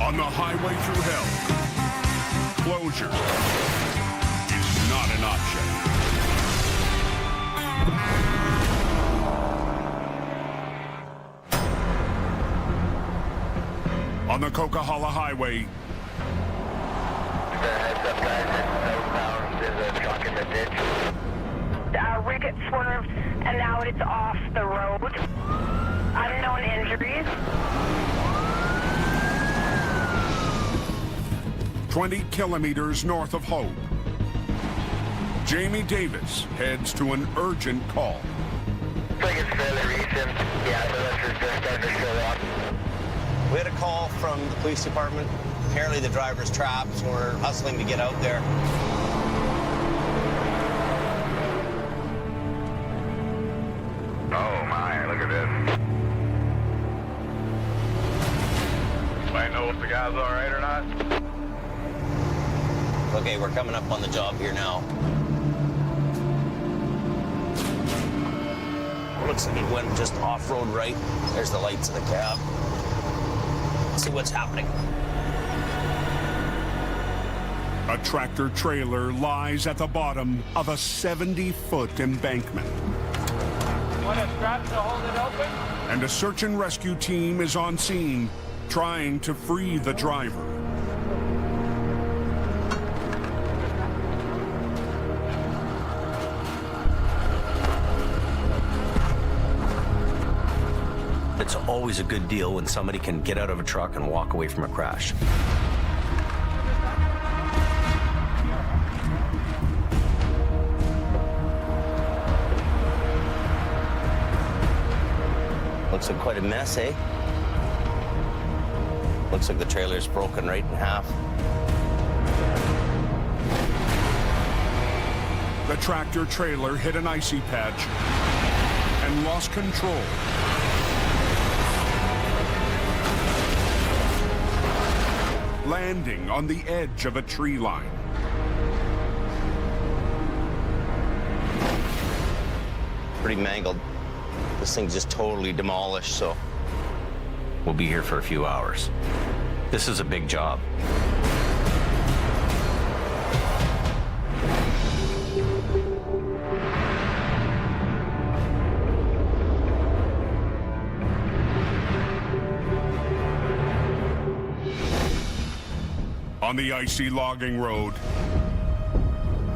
[SPEAKER 1] On the highway through hell, closure is not an option. On the Coquihalla Highway,
[SPEAKER 4] Heads up, guys. Southbound, there's a truck in the ditch.
[SPEAKER 3] Rick had swerved, and now it's off the road. Unknown injuries.
[SPEAKER 1] 20 kilometers north of Hope, Jamie Davis heads to an urgent call.
[SPEAKER 4] I think it's fairly recent. Yeah, the rest is just starting to show up.
[SPEAKER 2] We had a call from the police department. Apparently the driver's trapped, so we're hustling to get out there.
[SPEAKER 4] Oh my, look at this. Anybody know if the guy's all right or not?
[SPEAKER 2] Okay, we're coming up on the job here now. Looks like it went just off-road right. There's the lights of the cab. Let's see what's happening.
[SPEAKER 1] A tractor trailer lies at the bottom of a 70-foot embankment.
[SPEAKER 8] Want to strap to hold it open?
[SPEAKER 1] And a search and rescue team is on scene, trying to free the driver.
[SPEAKER 7] It's always a good deal when somebody can get out of a truck and walk away from a crash.
[SPEAKER 2] Looks like quite a mess, eh? Looks like the trailer's broken right in half.
[SPEAKER 1] The tractor trailer hit an icy patch and lost control. Landing on the edge of a tree line.
[SPEAKER 2] Pretty mangled. This thing's just totally demolished, so
[SPEAKER 7] We'll be here for a few hours. This is a big job.
[SPEAKER 1] On the icy logging road,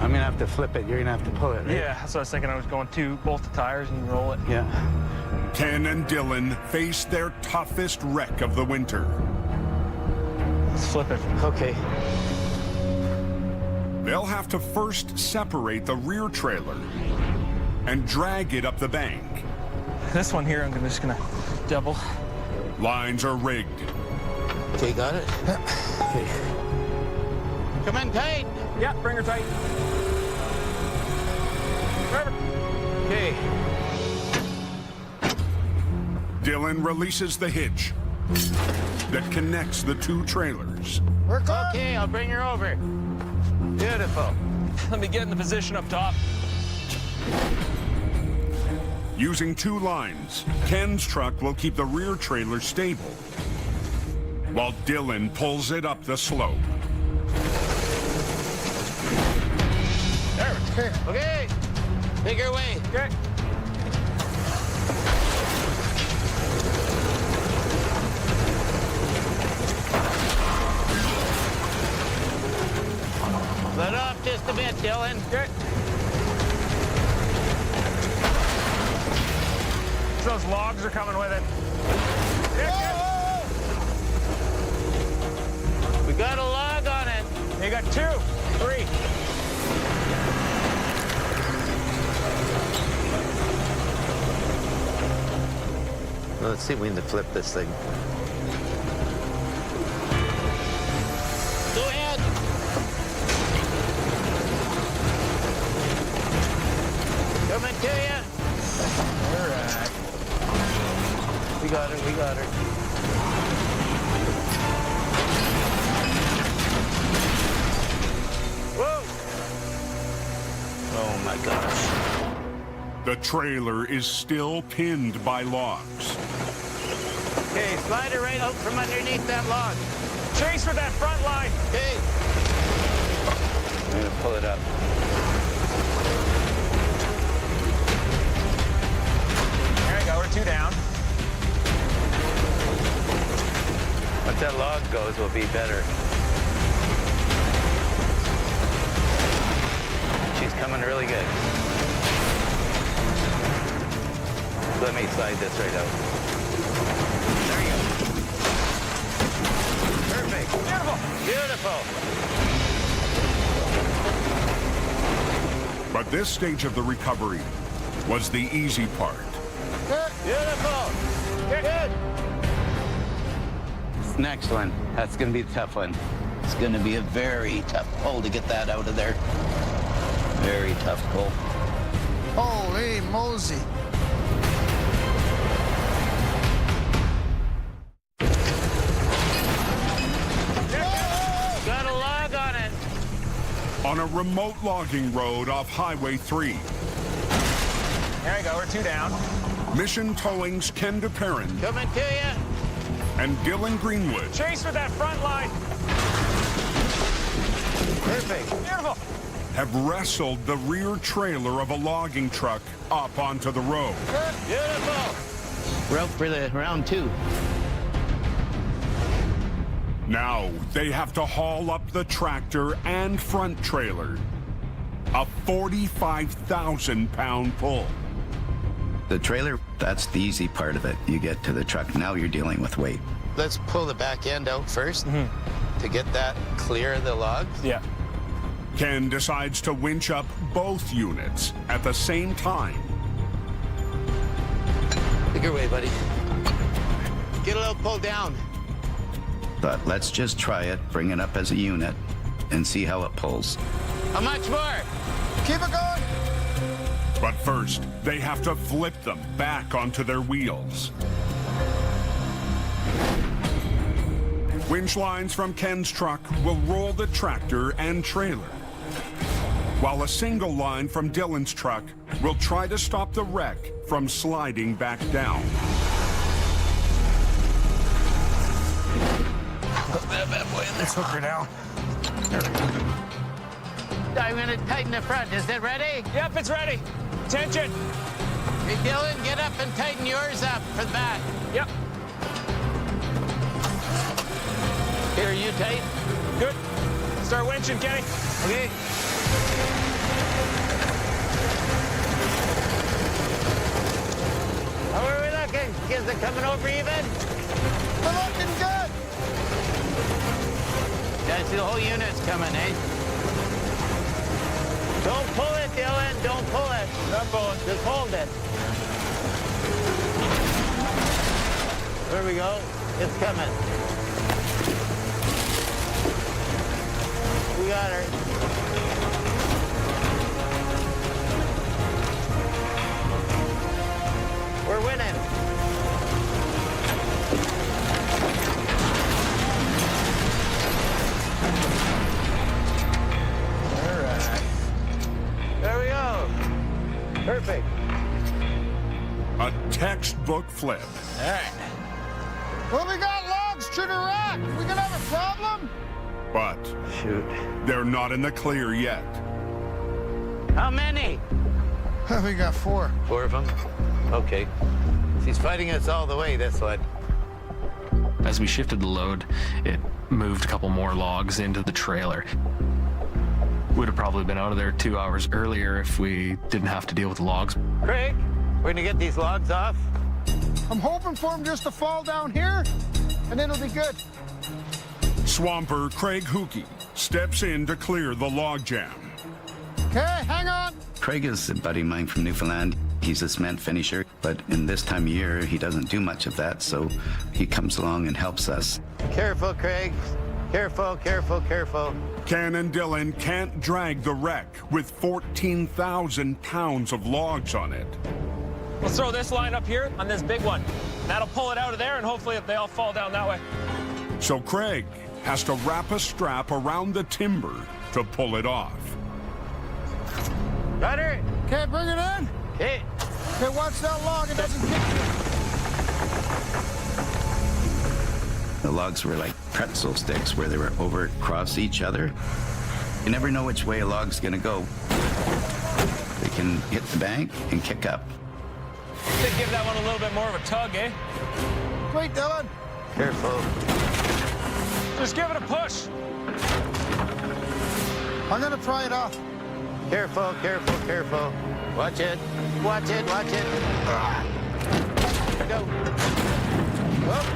[SPEAKER 14] I'm gonna have to flip it. You're gonna have to pull it, right?
[SPEAKER 18] Yeah, that's what I was thinking. I was going to both the tires and roll it.
[SPEAKER 14] Yeah.
[SPEAKER 1] Ken and Dylan face their toughest wreck of the winter.
[SPEAKER 18] Let's flip it.
[SPEAKER 14] Okay.
[SPEAKER 1] They'll have to first separate the rear trailer and drag it up the bank.
[SPEAKER 18] This one here, I'm just gonna double.
[SPEAKER 1] Lines are rigged.
[SPEAKER 2] Okay, got it?
[SPEAKER 14] Okay.
[SPEAKER 2] Come in tight.
[SPEAKER 18] Yeah, bring her tight.
[SPEAKER 2] Okay.
[SPEAKER 1] Dylan releases the hitch that connects the two trailers.
[SPEAKER 2] We're close. Okay, I'll bring her over. Beautiful.
[SPEAKER 18] Let me get in the position up top.
[SPEAKER 1] Using two lines, Ken's truck will keep the rear trailer stable, while Dylan pulls it up the slope.
[SPEAKER 2] There. Okay. Make her way.
[SPEAKER 18] Okay.
[SPEAKER 2] Let off just a bit, Dylan.
[SPEAKER 18] Okay. Those logs are coming with it.
[SPEAKER 2] We got a log on it.
[SPEAKER 18] You got 2, 3.
[SPEAKER 2] Well, let's see if we can flip this thing. Go ahead. Coming to you.
[SPEAKER 18] All right.
[SPEAKER 2] We got her. We got her. Whoa! Oh my gosh.
[SPEAKER 1] The trailer is still pinned by logs.
[SPEAKER 2] Okay, slide her right out from underneath that log.
[SPEAKER 15] Chase with that front line.
[SPEAKER 2] Okay. I'm gonna pull it up.
[SPEAKER 15] There you go, we're 2 down.
[SPEAKER 2] Once that log goes, we'll be better. She's coming really good. Let me slide this right out. There you go. Perfect.
[SPEAKER 15] Beautiful.
[SPEAKER 2] Beautiful.
[SPEAKER 1] But this stage of the recovery was the easy part.
[SPEAKER 2] Beautiful. Good. This next one, that's going to be a tough one. It's going to be a very tough pull to get that out of there. Very tough pull.
[SPEAKER 12] Holy mosey.
[SPEAKER 2] Got a log on it.
[SPEAKER 1] On a remote logging road off Highway 3.
[SPEAKER 15] There you go, we're 2 down.
[SPEAKER 1] Mission Towing's Ken DePerrin
[SPEAKER 2] Coming to you.
[SPEAKER 1] and Dylan Greenwood
[SPEAKER 15] Chase with that front line.
[SPEAKER 2] Perfect.
[SPEAKER 15] Beautiful.
[SPEAKER 1] have wrestled the rear trailer of a logging truck up onto the road.
[SPEAKER 2] Beautiful. We're out for the round 2.
[SPEAKER 1] Now they have to haul up the tractor and front trailer. A 45,000-pound pull.
[SPEAKER 12] The trailer, that's the easy part of it. You get to the truck, now you're dealing with weight.
[SPEAKER 2] Let's pull the back end out first to get that clear of the logs.
[SPEAKER 15] Yeah.
[SPEAKER 1] Ken decides to winch up both units at the same time.
[SPEAKER 2] Take your way, buddy. Get a little pull down.
[SPEAKER 12] But let's just try it, bring it up as a unit, and see how it pulls.
[SPEAKER 2] How much more?
[SPEAKER 12] Keep it going.
[SPEAKER 1] But first, they have to flip them back onto their wheels. Winch lines from Ken's truck will roll the tractor and trailer, while a single line from Dylan's truck will try to stop the wreck from sliding back down.
[SPEAKER 15] Put that bad boy in there. Let's hook her down.
[SPEAKER 2] I'm going to tighten the front. Is it ready?
[SPEAKER 15] Yep, it's ready. Tension.
[SPEAKER 2] Hey, Dylan, get up and tighten yours up for the back.
[SPEAKER 15] Yep.
[SPEAKER 2] Here, are you tight?
[SPEAKER 15] Good. Start winching, Kenny.
[SPEAKER 2] Okay. How are we looking? Is it coming over even?
[SPEAKER 12] We're looking good.
[SPEAKER 2] Guys, the whole unit's coming, eh? Don't pull it, Dylan. Don't pull it.
[SPEAKER 15] Not pulling.
[SPEAKER 2] Just hold it. There we go. It's coming. We got her. We're winning.
[SPEAKER 15] All right.
[SPEAKER 2] There we go. Perfect.
[SPEAKER 1] A textbook flip.
[SPEAKER 15] All right.
[SPEAKER 12] Well, we got logs to the rack. We gonna have a problem?
[SPEAKER 1] But
[SPEAKER 2] Shoot.
[SPEAKER 1] they're not in the clear yet.
[SPEAKER 2] How many?
[SPEAKER 12] We got 4.
[SPEAKER 2] 4 of them? Okay. She's fighting us all the way, this one.
[SPEAKER 23] As we shifted the load, it moved a couple more logs into the trailer. Would have probably been out of there 2 hours earlier if we didn't have to deal with the logs.
[SPEAKER 2] Craig, we're gonna get these logs off.
[SPEAKER 12] I'm hoping for them just to fall down here, and then it'll be good.
[SPEAKER 1] Swamper Craig Hookey steps in to clear the logjam.
[SPEAKER 12] Okay, hang on.
[SPEAKER 5] Craig is a buddy of mine from Newfoundland. He's a cement finisher, but in this time of year, he doesn't do much of that, so he comes along and helps us.
[SPEAKER 2] Careful, Craig. Careful, careful, careful.
[SPEAKER 1] Ken and Dylan can't drag the wreck with 14,000 pounds of logs on it.
[SPEAKER 15] Let's throw this line up here on this big one. That'll pull it out of there, and hopefully they all fall down that way.
[SPEAKER 1] So Craig has to wrap a strap around the timber to pull it off.
[SPEAKER 2] Got her.
[SPEAKER 12] Okay, bring it in.
[SPEAKER 2] Okay.
[SPEAKER 12] Okay, watch that log. It doesn't kick you.
[SPEAKER 5] The logs were like pretzel sticks where they were over across each other. You never know which way a log's gonna go. They can hit the bank and kick up.
[SPEAKER 8] They give that one a little bit more of a tug, eh?
[SPEAKER 14] Wait, Dylan.
[SPEAKER 2] Careful.
[SPEAKER 8] Just give it a push.
[SPEAKER 14] I'm gonna pry it off.
[SPEAKER 2] Careful, careful, careful. Watch it. Watch it, watch it. Go. Whoop.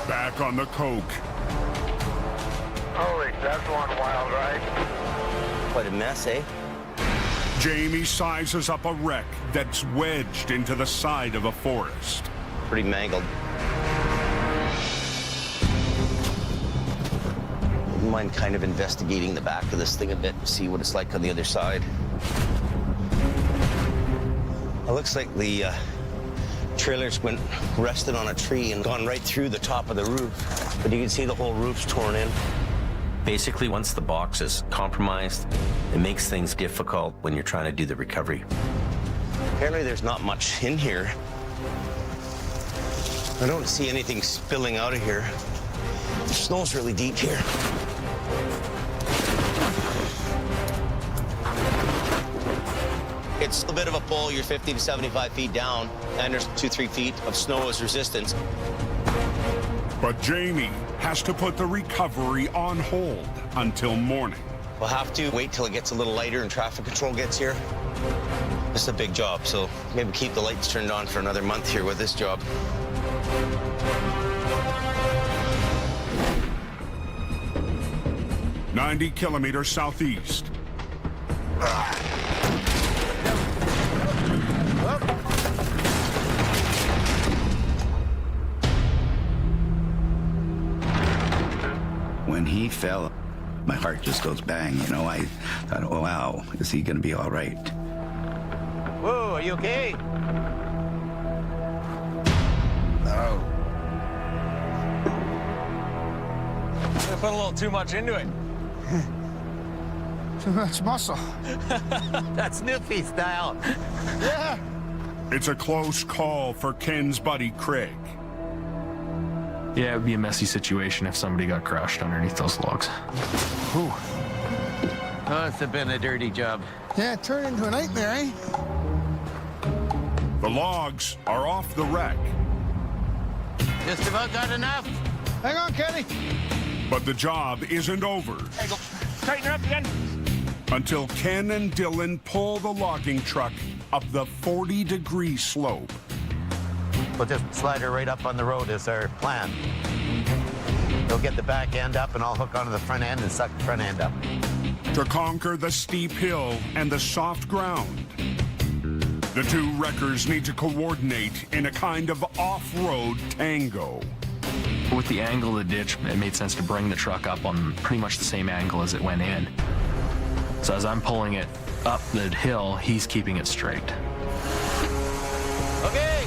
[SPEAKER 1] Back on the coke.
[SPEAKER 18] Holy, that's one wild ride.
[SPEAKER 2] What a mess, eh?
[SPEAKER 1] Jamie sizes up a wreck that's wedged into the side of a forest.
[SPEAKER 2] Pretty mangled. Wouldn't mind kind of investigating the back of this thing a bit to see what it's like on the other side. It looks like the trailers went rested on a tree and gone right through the top of the roof. But you can see the whole roof's torn in. Basically, once the box is compromised, it makes things difficult when you're trying to do the recovery. Apparently, there's not much in here. I don't see anything spilling out of here. The snow's really deep here. It's a bit of a pull. You're 50 to 75 feet down, and there's 2-3 feet of snow as resistance.
[SPEAKER 1] But Jamie has to put the recovery on hold until morning.
[SPEAKER 2] We'll have to wait till it gets a little lighter and traffic control gets here. This is a big job, so maybe keep the lights turned on for another month here with this job.
[SPEAKER 1] "90 kilometers southeast.
[SPEAKER 5] When he fell, my heart just goes bang, you know. I thought, oh, wow, is he going to be all right?
[SPEAKER 2] Whoa, are you okay?
[SPEAKER 14] No.
[SPEAKER 8] I put a little too much into it.
[SPEAKER 14] Too much muscle.
[SPEAKER 2] That's Newfie style.
[SPEAKER 14] Yeah.
[SPEAKER 1] It's a close call for Ken's buddy Craig.
[SPEAKER 23] Yeah, it would be a messy situation if somebody got crushed underneath those logs.
[SPEAKER 14] Ooh.
[SPEAKER 2] Oh, it's been a dirty job.
[SPEAKER 14] Yeah, it turned into a nightmare, eh?
[SPEAKER 1] The logs are off the wreck,
[SPEAKER 2] Just about got enough.
[SPEAKER 14] Hang on, Kenny.
[SPEAKER 1] but the job isn't over
[SPEAKER 8] There you go. Tighten her up again.
[SPEAKER 1] until Ken and Dylan pull the logging truck up the 40-degree slope.
[SPEAKER 2] We'll just slide her right up on the road is our plan. They'll get the back end up and I'll hook onto the front end and suck the front end up.
[SPEAKER 1] To conquer the steep hill and the soft ground, the two wreckers need to coordinate in a kind of off-road tango.
[SPEAKER 23] With the angle of the ditch, it made sense to bring the truck up on pretty much the same angle as it went in. So as I'm pulling it up the hill, he's keeping it straight.
[SPEAKER 2] Okay.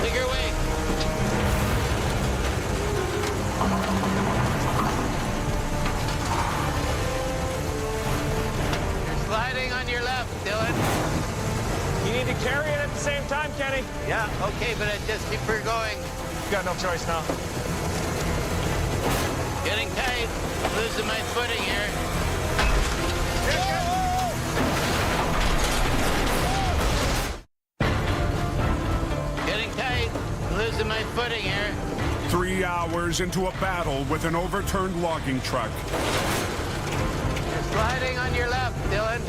[SPEAKER 2] Take her away. You're sliding on your left, Dylan.
[SPEAKER 8] You need to carry it at the same time, Kenny.
[SPEAKER 2] Yeah, okay, but just keep her going.
[SPEAKER 8] You got no choice now.
[SPEAKER 2] Getting tight. Losing my footing here. Getting tight. Losing my footing here.
[SPEAKER 1] 3 hours into a battle with an overturned logging truck.
[SPEAKER 2] You're sliding on your left, Dylan.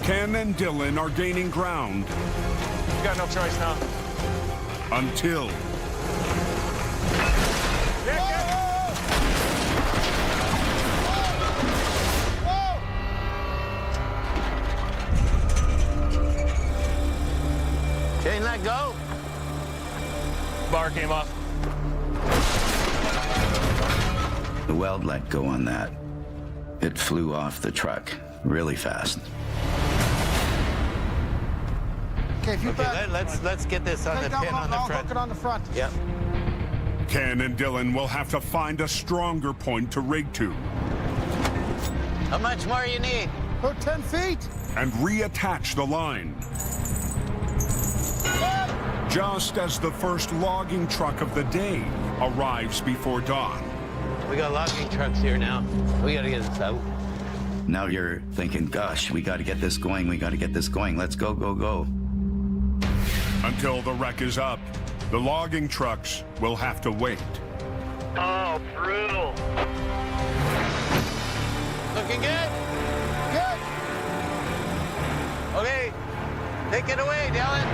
[SPEAKER 1] Ken and Dylan are gaining ground
[SPEAKER 8] You got no choice now.
[SPEAKER 1] until
[SPEAKER 2] Chain let go.
[SPEAKER 8] Bar came off.
[SPEAKER 5] The weld let go on that. It flew off the truck really fast.
[SPEAKER 14] Okay, if you
[SPEAKER 2] Okay, let's get this on the pin on the
[SPEAKER 14] I'll
[SPEAKER 2] front.
[SPEAKER 14] hook it on the front.
[SPEAKER 2] Yep.
[SPEAKER 1] Ken and Dylan will have to find a stronger point to rig to.
[SPEAKER 11] How much more you need?
[SPEAKER 12] About 10 feet.
[SPEAKER 1] And reattach the line. Just as the first logging truck of the day arrives before dawn.
[SPEAKER 11] We got logging trucks here now. We gotta get this out.
[SPEAKER 5] Now you're thinking, gosh, we got to get this going. We got to get this going. Let's go, go, go.
[SPEAKER 1] Until the wreck is up, the logging trucks will have to wait.
[SPEAKER 4] Oh, brutal.
[SPEAKER 11] Looking good? Good. Okay, take it away, Dylan.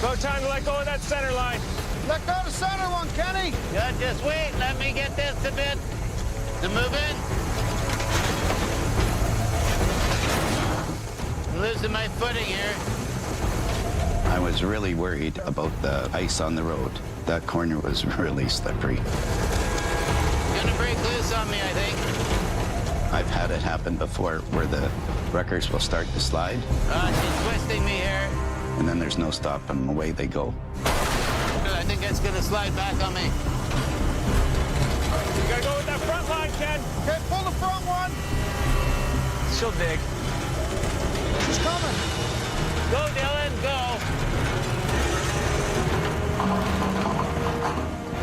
[SPEAKER 4] No time to let go of that center line.
[SPEAKER 12] Let go of the center one, Kenny.
[SPEAKER 11] Yeah, just wait. Let me get this a bit to move in. I'm losing my footing here.
[SPEAKER 5] I was really worried about the ice on the road. That corner was really slippery.
[SPEAKER 11] Gonna break loose on me, I think.
[SPEAKER 5] I've had it happen before where the wreckers will start to slide.
[SPEAKER 11] She's twisting me here.
[SPEAKER 5] And then there's no stopping, away they go.
[SPEAKER 11] I think it's gonna slide back on me.
[SPEAKER 4] You gotta go with that front line, Ken.
[SPEAKER 12] Okay, pull the front one.
[SPEAKER 4] She'll dig.
[SPEAKER 12] She's coming.
[SPEAKER 11] Go, Dylan, go.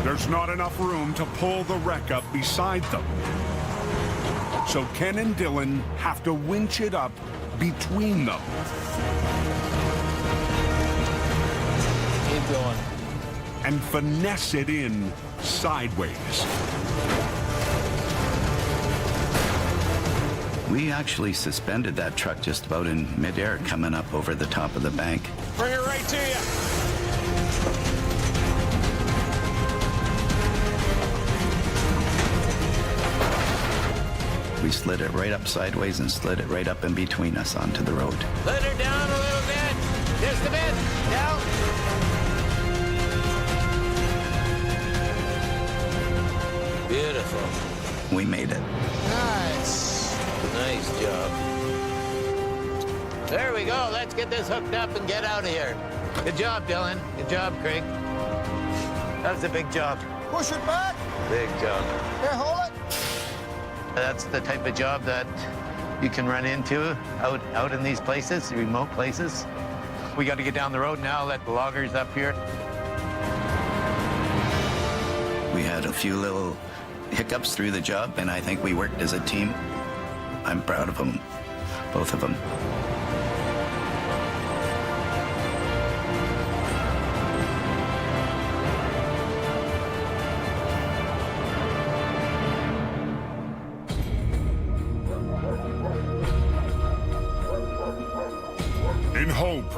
[SPEAKER 1] There's not enough room to pull the wreck up beside them. So Ken and Dylan have to winch it up between them.
[SPEAKER 11] Keep going.
[SPEAKER 1] And finesse it in sideways.
[SPEAKER 5] We actually suspended that truck just about in midair coming up over the top of the bank.
[SPEAKER 4] Bring it right to you.
[SPEAKER 5] We slid it right up sideways and slid it right up in between us onto the road.
[SPEAKER 11] Let her down a little bit. Just a bit. Down. Beautiful.
[SPEAKER 5] We made it.
[SPEAKER 11] Nice. Nice job. There we go. Let's get this hooked up and get out of here. Good job, Dylan. Good job, Craig. That was a big job.
[SPEAKER 12] Push it back.
[SPEAKER 11] Big job.
[SPEAKER 12] Here, hold it.
[SPEAKER 11] That's the type of job that you can run into out in these places, remote places. We got to get down the road now, let the loggers up here.
[SPEAKER 5] We had a few little hiccups through the job, and I think we worked as a team. I'm proud of them, both of them.
[SPEAKER 1] In hope,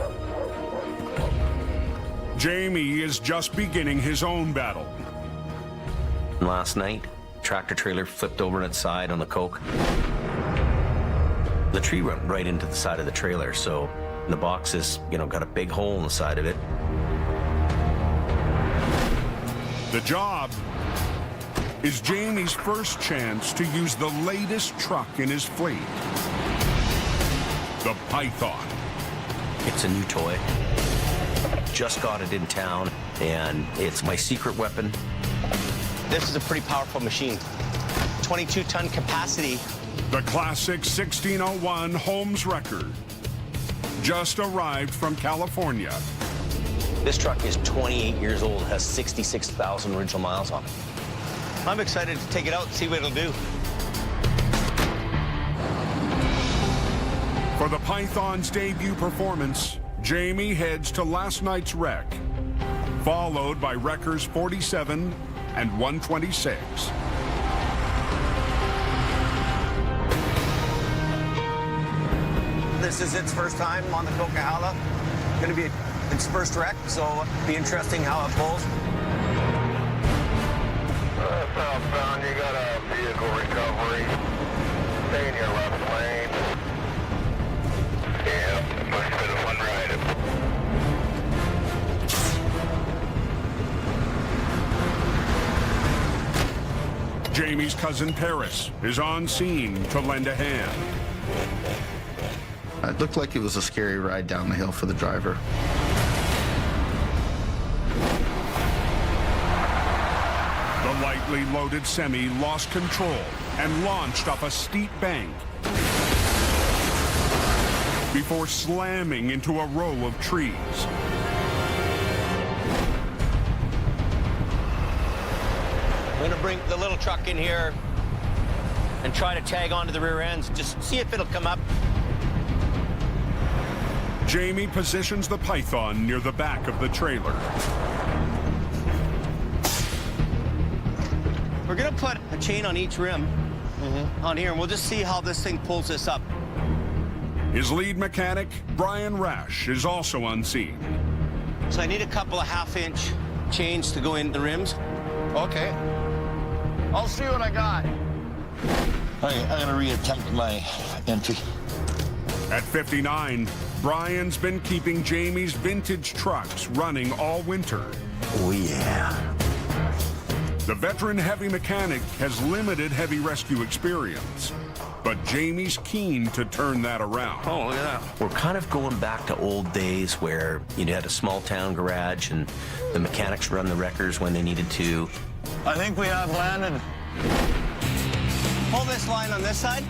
[SPEAKER 1] Jamie is just beginning his own battle.
[SPEAKER 7] Last night, tractor trailer flipped over on its side on the coke. The tree went right into the side of the trailer, so the box is, got a big hole in the side of it.
[SPEAKER 1] The job is Jamie's first chance to use the latest truck in his fleet, the Python.
[SPEAKER 7] It's a new toy. Just got it in town, and it's my secret weapon.
[SPEAKER 2] This is a pretty powerful machine. 22-ton capacity.
[SPEAKER 1] The classic 1601 Holmes record just arrived from California.
[SPEAKER 2] This truck is 28 years old, has 66,000 original miles on it. I'm excited to take it out and see what it'll do.
[SPEAKER 1] For the Python's debut performance, Jamie heads to last night's wreck, followed by wreckers 47 and 126.
[SPEAKER 16] This is its first time on the Coquihalla. Going to be its first wreck, so it'll be interesting how it pulls.
[SPEAKER 4] Southbound, you got a vehicle recovery. Stay in your left lane. Yeah, push for the one right.
[SPEAKER 1] Jamie's cousin Paris is on scene to lend a hand.
[SPEAKER 12] It looked like it was a scary ride down the hill for the driver.
[SPEAKER 1] The lightly loaded semi lost control and launched off a steep bank before slamming into a row of trees.
[SPEAKER 2] I'm gonna bring the little truck in here and try to tag onto the rear ends. Just see if it'll come up.
[SPEAKER 1] Jamie positions the Python near the back of the trailer.
[SPEAKER 2] We're gonna put a chain on each rim on here, and we'll just see how this thing pulls this up.
[SPEAKER 1] His lead mechanic, Brian Rash, is also on scene.
[SPEAKER 2] So I need a couple of half-inch chains to go in the rims.
[SPEAKER 10] Okay. I'll see what I got. I'm gonna reattempt my entry.
[SPEAKER 1] At 59, Brian's been keeping Jamie's vintage trucks running all winter.
[SPEAKER 2] Oh, yeah.
[SPEAKER 1] The veteran heavy mechanic has limited heavy rescue experience, but Jamie's keen to turn that around.
[SPEAKER 2] Oh, look at that. We're kind of going back to old days where you had a small town garage and the mechanics run the wreckers when they needed to.
[SPEAKER 10] I think we have landed.
[SPEAKER 2] Pull this line on this side.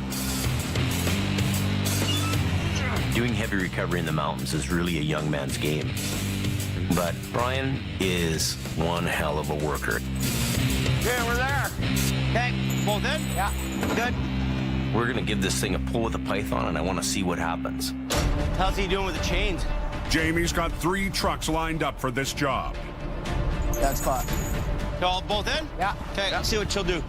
[SPEAKER 2] Doing heavy recovery in the mountains is really a young man's game. But Brian is one hell of a worker.
[SPEAKER 10] Yeah, we're there.
[SPEAKER 2] Okay, both in?
[SPEAKER 10] Yeah.
[SPEAKER 2] Good. We're gonna give this thing a pull with a Python, and I want to see what happens. How's he doing with the chains?
[SPEAKER 1] Jamie's got 3 trucks lined up for this job.
[SPEAKER 10] That's caught.
[SPEAKER 2] Y'all both in?
[SPEAKER 10] Yeah.
[SPEAKER 2] Okay, let's see what she'll do.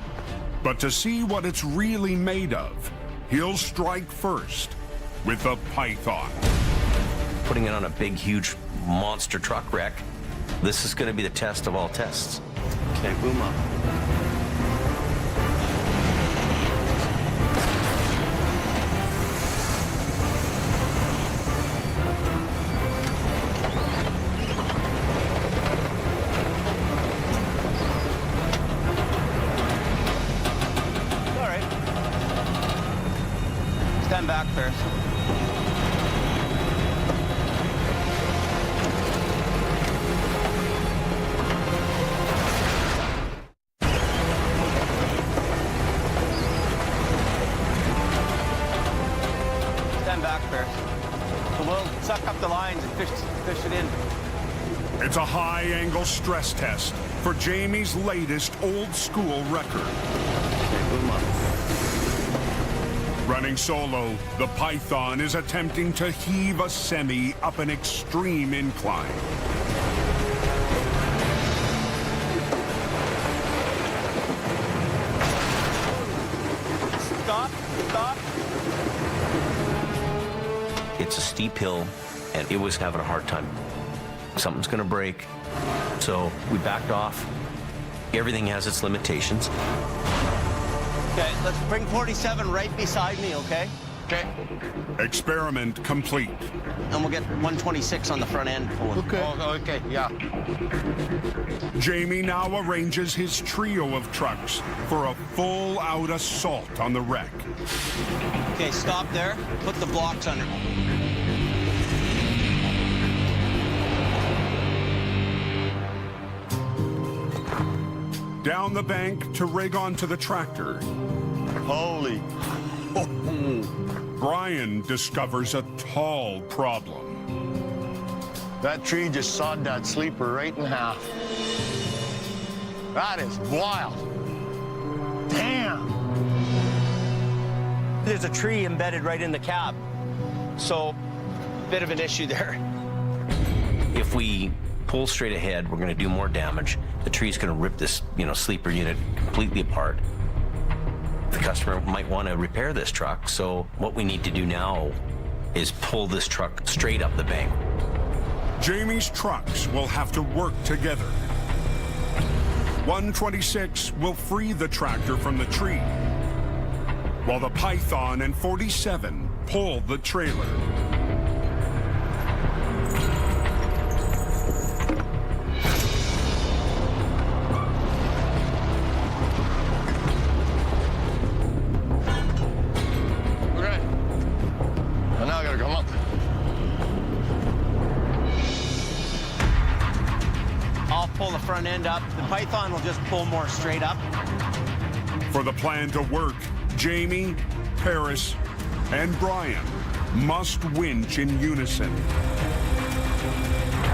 [SPEAKER 1] But to see what it's really made of, he'll strike first with the Python.
[SPEAKER 2] Putting it on a big, huge monster truck wreck, this is going to be the test of all tests. Okay, boom up. All right. Stand back first. Back first. So we'll suck up the lines and fish it in.
[SPEAKER 1] It's a high-angle stress test for Jamie's latest old-school record.
[SPEAKER 2] Okay, boom up.
[SPEAKER 1] Running solo, the Python is attempting to heave a semi up an extreme incline.
[SPEAKER 2] Stop, stop. It's a steep hill, and it was having a hard time. Something's gonna break. So we backed off. Everything has its limitations. Okay, let's bring 47 right beside me, okay? Okay.
[SPEAKER 1] Experiment complete.
[SPEAKER 2] And we'll get 126 on the front end.
[SPEAKER 10] Okay.
[SPEAKER 2] Oh, okay, yeah.
[SPEAKER 1] Jamie now arranges his trio of trucks for a full-out assault on the wreck.
[SPEAKER 2] Okay, stop there. Put the blocks under.
[SPEAKER 1] Down the bank to rig onto the tractor.
[SPEAKER 10] Holy.
[SPEAKER 1] Brian discovers a tall problem.
[SPEAKER 10] That tree just sawed that sleeper right in half. That is wild. Damn.
[SPEAKER 2] There's a tree embedded right in the cab. So, bit of an issue there. If we pull straight ahead, we're gonna do more damage. The tree's gonna rip this, sleeper unit completely apart. The customer might want to repair this truck, so what we need to do now is pull this truck straight up the bank.
[SPEAKER 1] Jamie's trucks will have to work together. 126 will free the tractor from the tree, while the Python and 47 pull the trailer.
[SPEAKER 10] Okay. And now I gotta come up.
[SPEAKER 2] front end up. The Python will just pull more straight up.
[SPEAKER 1] For the plan to work, Jamie, Paris, and Brian must winch in unison.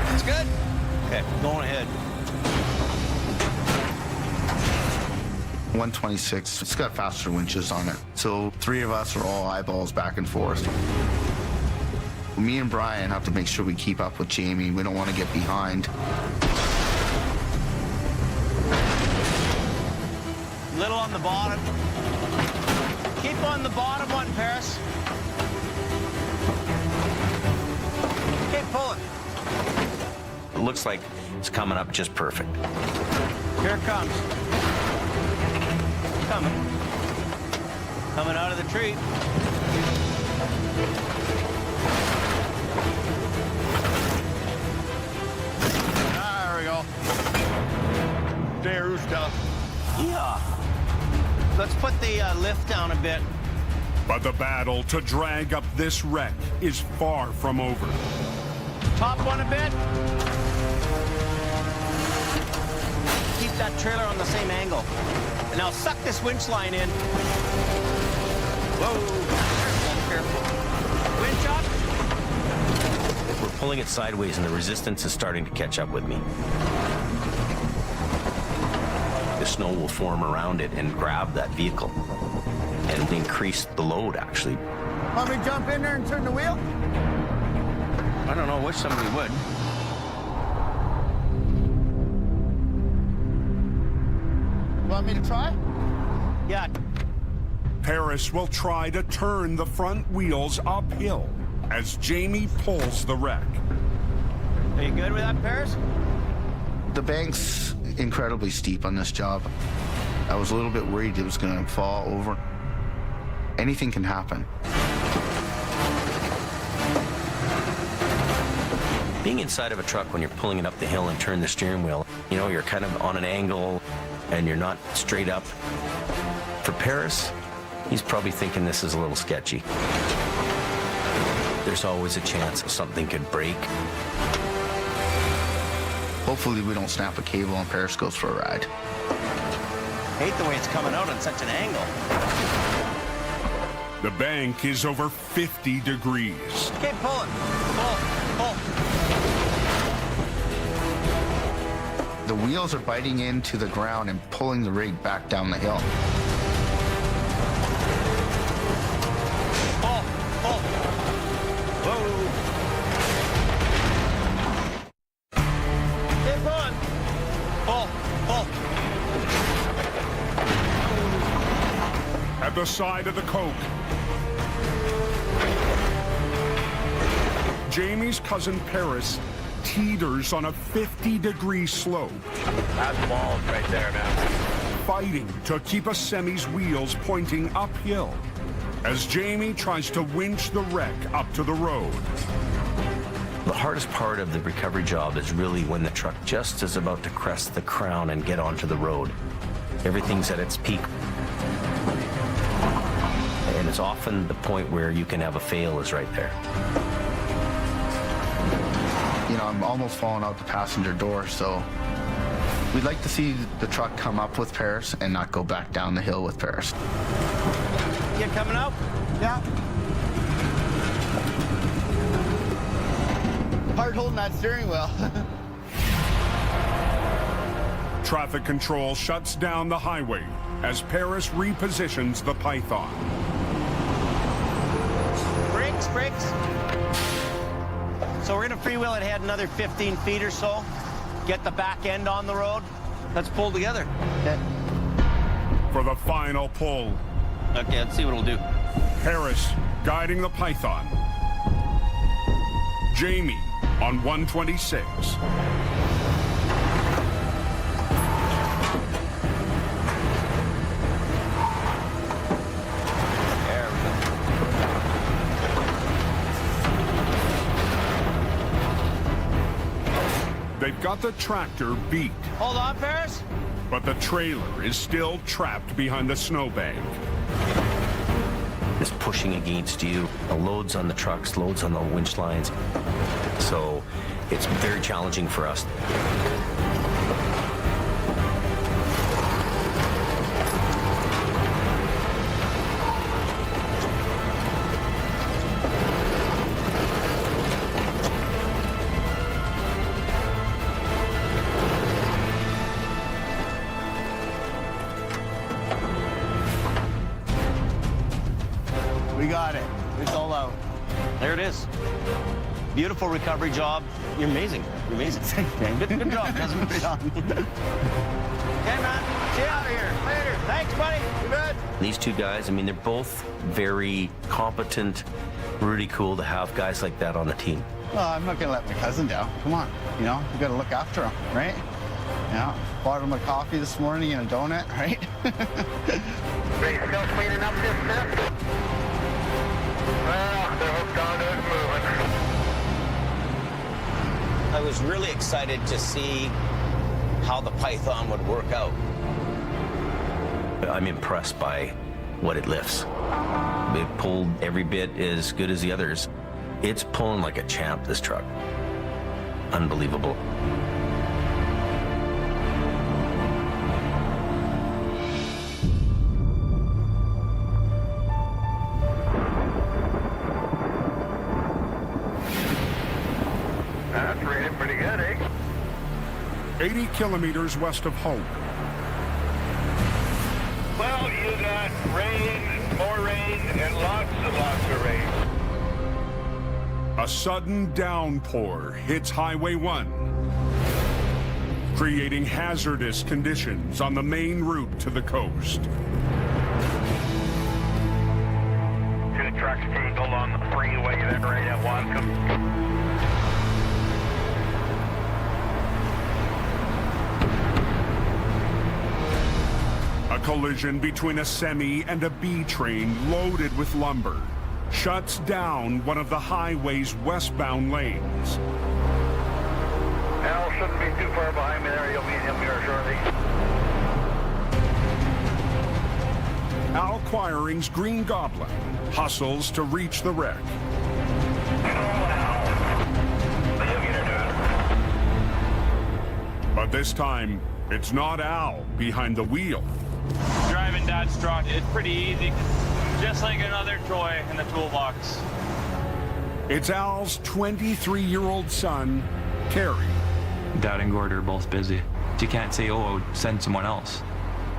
[SPEAKER 2] That's good. Okay, going ahead.
[SPEAKER 12] 126, it's got faster winches on it. So 3 of us are all eyeballs back and forth. Me and Brian have to make sure we keep up with Jamie. We don't want to get behind.
[SPEAKER 2] Little on the bottom. Keep on the bottom one, Paris. Keep pulling. It looks like it's coming up just perfect. Here it comes. Coming out of the tree.
[SPEAKER 10] There we go. There's stuff.
[SPEAKER 2] Yeah. Let's put the lift down a bit.
[SPEAKER 1] But the battle to drag up this wreck is far from over.
[SPEAKER 2] Top one a bit. Keep that trailer on the same angle. And now suck this winch line in. Whoa. Careful. Winch up. We're pulling it sideways and the resistance is starting to catch up with me. The snow will form around it and grab that vehicle and increase the load, actually.
[SPEAKER 12] Want me to jump in there and turn the wheel?
[SPEAKER 2] I don't know, wish somebody would.
[SPEAKER 12] Want me to try?
[SPEAKER 2] Yeah.
[SPEAKER 1] Paris will try to turn the front wheels uphill as Jamie pulls the wreck.
[SPEAKER 2] Are you good with that, Paris?
[SPEAKER 12] The bank's incredibly steep on this job. I was a little bit worried it was going to fall over. Anything can happen.
[SPEAKER 2] Being inside of a truck when you're pulling it up the hill and turn the steering wheel, you know, you're kind of on an angle and you're not straight up. For Paris, he's probably thinking this is a little sketchy. There's always a chance something could break.
[SPEAKER 12] Hopefully we don't snap a cable and Paris goes for a ride.
[SPEAKER 2] Hate the way it's coming out on such an angle.
[SPEAKER 1] The bank is over 50 degrees.
[SPEAKER 2] Keep pulling. Pull.
[SPEAKER 12] The wheels are biting into the ground and pulling the rig back down the hill.
[SPEAKER 2] Pull. Whoa. Keep on. Pull.
[SPEAKER 1] At the side of the Coke, Jamie's cousin Paris teeters on a 50-degree slope.
[SPEAKER 18] That's balls right there, man.
[SPEAKER 1] Fighting to keep a semi's wheels pointing uphill as Jamie tries to winch the wreck up to the road.
[SPEAKER 2] The hardest part of the recovery job is really when the truck just is about to crest the crown and get onto the road. Everything's at its peak. And it's often the point where you can have a fail is right there.
[SPEAKER 12] You know, I'm almost falling out the passenger door, so we'd like to see the truck come up with Paris and not go back down the hill with Paris.
[SPEAKER 2] You coming out?
[SPEAKER 12] Yeah. Hard holding that steering wheel.
[SPEAKER 1] Traffic control shuts down the highway as Paris repositions the Python.
[SPEAKER 2] Brakes. So we're gonna freewheel it ahead another 15 feet or so. Get the back end on the road. Let's pull together.
[SPEAKER 12] Okay.
[SPEAKER 1] For the final pull,
[SPEAKER 2] Okay, let's see what it'll do.
[SPEAKER 1] Paris guiding the Python. Jamie on 126. They've got the tractor beat,
[SPEAKER 2] Hold on, Paris.
[SPEAKER 1] but the trailer is still trapped behind the snowbank.
[SPEAKER 2] It's pushing against you. The loads on the trucks, loads on the winch lines. So it's very challenging for us. It's all out. There it is. Beautiful recovery job. You're amazing. You're amazing. Good job, cousin. Okay, man. See you out of here. Later. Thanks, buddy. You bet. These two guys, I mean, they're both very competent. Really cool to have guys like that on the team.
[SPEAKER 12] Well, I'm not gonna let my cousin down. Come on, you know, you gotta look after him, right? Yeah, bought him a coffee this morning and a donut, right?
[SPEAKER 4] Still cleaning up this stuff? Well, they're hooked onto it, moving.
[SPEAKER 2] I was really excited to see how the Python would work out. I'm impressed by what it lifts. It pulled every bit as good as the others. It's pulling like a champ, this truck. Unbelievable.
[SPEAKER 4] That's rated pretty good, eh?
[SPEAKER 1] 80 kilometers west of Hope.
[SPEAKER 4] Well, you got rain, more rain, and lots of rain.
[SPEAKER 1] A sudden downpour hits Highway 1, creating hazardous conditions on the main route to the coast.
[SPEAKER 4] 2 trucks tangled on the freeway there right at Watcom.
[SPEAKER 1] A collision between a semi and a B train loaded with lumber shuts down one of the highway's westbound lanes.
[SPEAKER 4] Al shouldn't be too far behind me there. You'll meet him here shortly.
[SPEAKER 1] Al Quiring's Green Goblin hustles to reach the wreck. But this time, it's not Al behind the wheel.
[SPEAKER 8] Driving Dad's truck, it's pretty easy. Just like another toy in the toolbox.
[SPEAKER 1] It's Al's 23-year-old son, Kerry.
[SPEAKER 23] Dad and Gord are both busy. You can't say, oh, send someone else.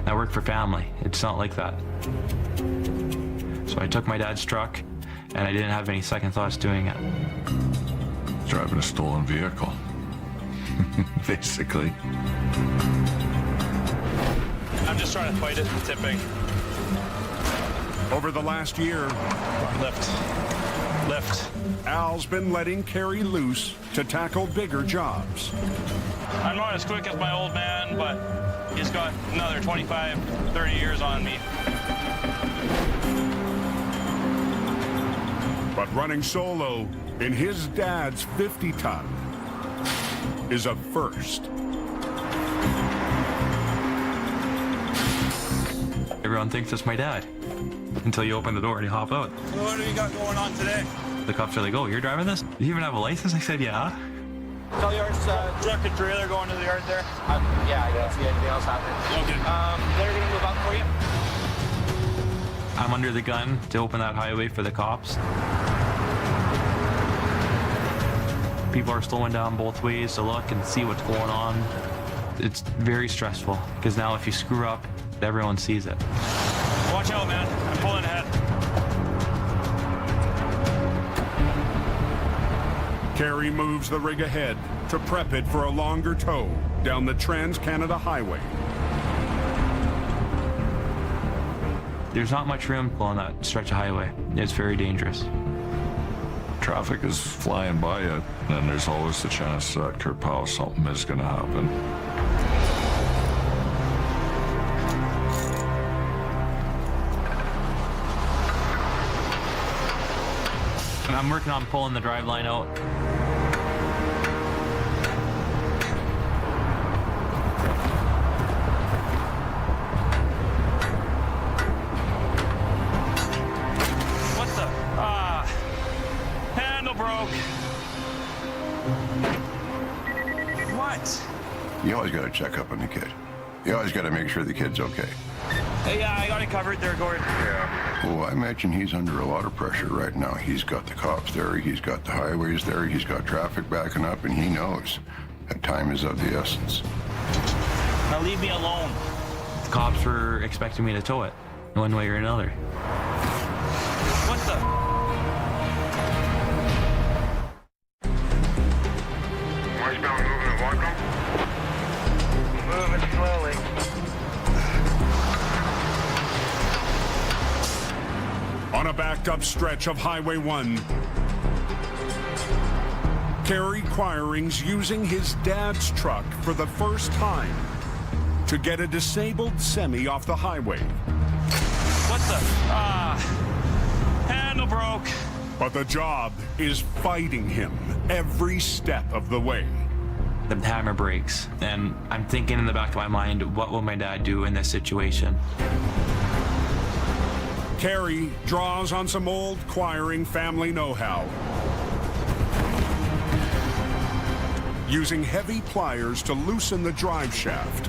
[SPEAKER 23] I work for family. It's not like that. So I took my dad's truck, and I didn't have any second thoughts doing it.
[SPEAKER 10] Driving a stolen vehicle. Basically.
[SPEAKER 8] I'm just trying to fight it from tipping.
[SPEAKER 1] Over the last year,
[SPEAKER 8] Lift.
[SPEAKER 1] Al's been letting Kerry loose to tackle bigger jobs.
[SPEAKER 8] I'm not as quick as my old man, but he's got another 25, 30 years on me.
[SPEAKER 1] But running solo in his dad's 50-ton is a first.
[SPEAKER 23] Everyone thinks it's my dad until you open the door and you hop out.
[SPEAKER 8] So what do you got going on today?
[SPEAKER 23] The cops are like, oh, you're driving this? Do you even have a license? I said, yeah.
[SPEAKER 8] Tell yours, truck and trailer going to the yard there?
[SPEAKER 4] Yeah, I don't see anything else happening.
[SPEAKER 8] Okay.
[SPEAKER 4] They're going to move up for you.
[SPEAKER 23] I'm under the gun to open that highway for the cops. People are slowing down both ways to look and see what's going on. It's very stressful because now if you screw up, everyone sees it.
[SPEAKER 8] Watch out, man. I'm pulling ahead.
[SPEAKER 1] Kerry moves the rig ahead to prep it for a longer tow down the Trans-Canada Highway.
[SPEAKER 23] There's not much room on that stretch of highway. It's very dangerous.
[SPEAKER 10] Traffic is flying by you, and there's always the chance that kerpow, something is going to happen.
[SPEAKER 23] And I'm working on pulling the drive line out.
[SPEAKER 8] What the? Handle broke. What?
[SPEAKER 10] You always got to check up on the kid. You always got to make sure the kid's okay.
[SPEAKER 8] Hey, yeah, I got it covered there, Gord.
[SPEAKER 10] Yeah. Well, I imagine he's under a lot of pressure right now. He's got the cops there, he's got the highways there, he's got traffic backing up, and he knows that time is of the essence.
[SPEAKER 8] Now leave me alone.
[SPEAKER 23] The cops were expecting me to tow it, one way or another.
[SPEAKER 8] What the?
[SPEAKER 1] backed-up stretch of Highway 1. Kerry Quiring's using his dad's truck for the first time to get a disabled semi off the highway.
[SPEAKER 8] What the? Handle broke.
[SPEAKER 1] But the job is fighting him every step of the way.
[SPEAKER 23] The hammer breaks, and I'm thinking in the back of my mind, what will my dad do in this situation?
[SPEAKER 1] Kerry draws on some old Quiring family know-how, using heavy pliers to loosen the drive shaft,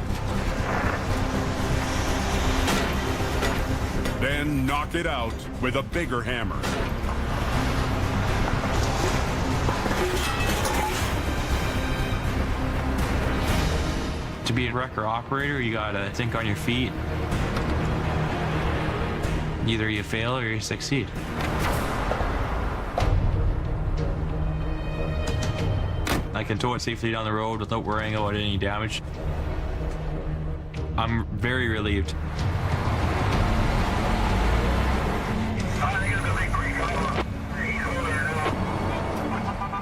[SPEAKER 1] then knock it out with a bigger hammer.
[SPEAKER 23] To be a wrecker operator, you gotta think on your feet. Either you fail or you succeed. I can tow it safely down the road without worrying about any damage. I'm very relieved.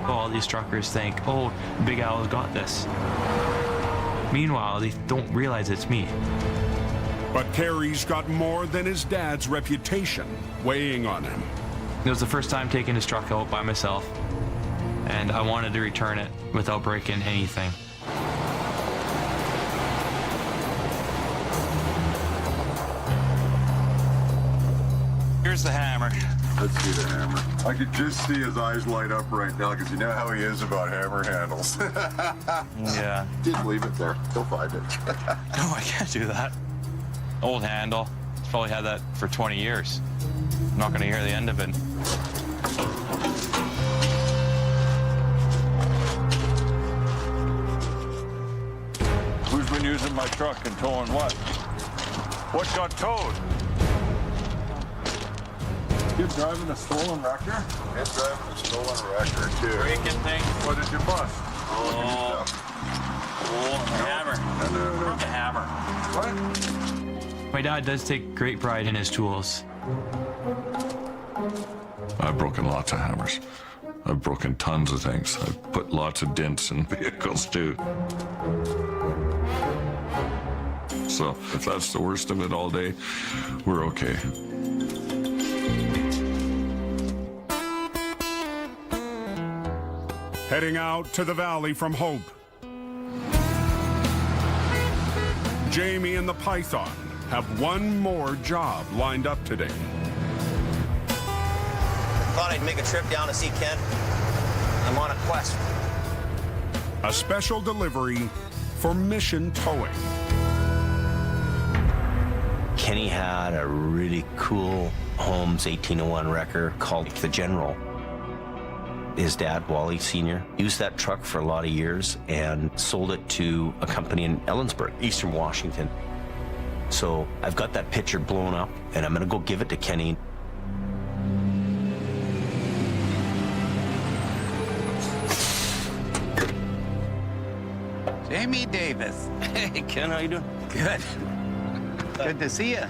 [SPEAKER 23] All these truckers think, oh, Big Al's got this. Meanwhile, they don't realize it's me.
[SPEAKER 1] But Kerry's got more than his dad's reputation weighing on him.
[SPEAKER 23] It was the first time taking his truck out by myself, and I wanted to return it without breaking anything.
[SPEAKER 8] Here's the hammer.
[SPEAKER 10] Let's see the hammer. I could just see his eyes light up right now because you know how he is about hammer handles.
[SPEAKER 8] Yeah.
[SPEAKER 10] Just leave it there. He'll find it.
[SPEAKER 8] No, I can't do that. Old handle. He's probably had that for 20 years. I'm not going to hear the end of it.
[SPEAKER 18] Who's been using my truck and towing what? What got towed? You driving a stolen wrecker?
[SPEAKER 10] He's driving a stolen wrecker, too.
[SPEAKER 8] Breaking things.
[SPEAKER 18] What did you bust?
[SPEAKER 8] Oh, hammer. The hammer.
[SPEAKER 18] What?
[SPEAKER 23] My dad does take great pride in his tools.
[SPEAKER 10] I've broken lots of hammers. I've broken tons of things. I've put lots of dents in vehicles, too. So if that's the worst of it all day, we're okay.
[SPEAKER 1] Heading out to the valley from Hope, Jamie and the Python have one more job lined up today.
[SPEAKER 2] Thought I'd make a trip down to see Kent. I'm on a quest.
[SPEAKER 1] A special delivery for Mission Towing.
[SPEAKER 2] Kenny had a really cool Holmes 1801 wrecker called the General. His dad, Wally Sr., used that truck for a lot of years and sold it to a company in Ellensburg, Eastern Washington. So I've got that picture blown up, and I'm going to go give it to Kenny.
[SPEAKER 11] Jamie Davis.
[SPEAKER 2] Hey, Ken, how you doing?
[SPEAKER 11] Good. Good to see you.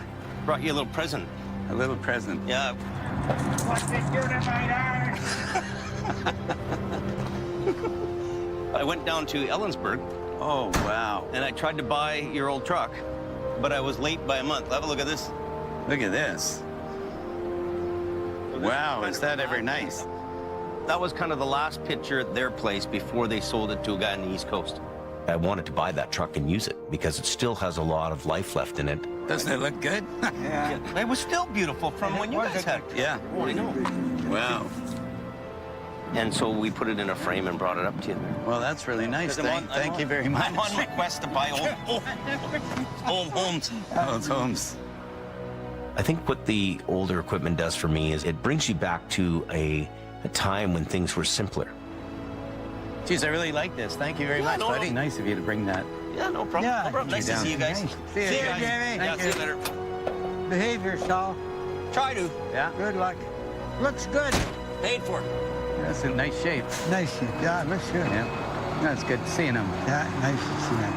[SPEAKER 2] Brought you a little present.
[SPEAKER 11] A little present.
[SPEAKER 2] Yeah.
[SPEAKER 4] What's this doing in my yard?
[SPEAKER 2] I went down to Ellensburg.
[SPEAKER 11] Oh, wow.
[SPEAKER 2] And I tried to buy your old truck, but I was late by a month. Have a look at this.
[SPEAKER 11] Look at this. Wow, is that ever nice?
[SPEAKER 2] That was kind of the last picture at their place before they sold it to a guy on the East Coast. I wanted to buy that truck and use it because it still has a lot of life left in it.
[SPEAKER 11] Doesn't it look good?
[SPEAKER 2] Yeah. It was still beautiful from when you guys had it.
[SPEAKER 11] Yeah.
[SPEAKER 2] Oh, I know.
[SPEAKER 11] Wow.
[SPEAKER 2] And so we put it in a frame and brought it up to you.
[SPEAKER 11] Well, that's really nice. Thank you very much.
[SPEAKER 2] I'm on my quest to buy old homes.
[SPEAKER 11] Old homes.
[SPEAKER 2] I think what the older equipment does for me is it brings you back to a time when things were simpler.
[SPEAKER 11] Geez, I really like this. Thank you very much, buddy. Nice of you to bring that.
[SPEAKER 2] Yeah, no problem.
[SPEAKER 11] Yeah,
[SPEAKER 2] no problem. Nice to see you guys.
[SPEAKER 11] Nice. See you,
[SPEAKER 2] guys.
[SPEAKER 11] Jamie.
[SPEAKER 2] Yeah, see you later.
[SPEAKER 20] Behave yourself.
[SPEAKER 2] Try to.
[SPEAKER 11] Yeah.
[SPEAKER 20] Good luck. Looks good.
[SPEAKER 2] Paid for.
[SPEAKER 11] That's in nice shape.
[SPEAKER 20] Nice. Yeah, looks good.
[SPEAKER 11] Yeah. That's good seeing him.
[SPEAKER 20] Yeah, nice to see him.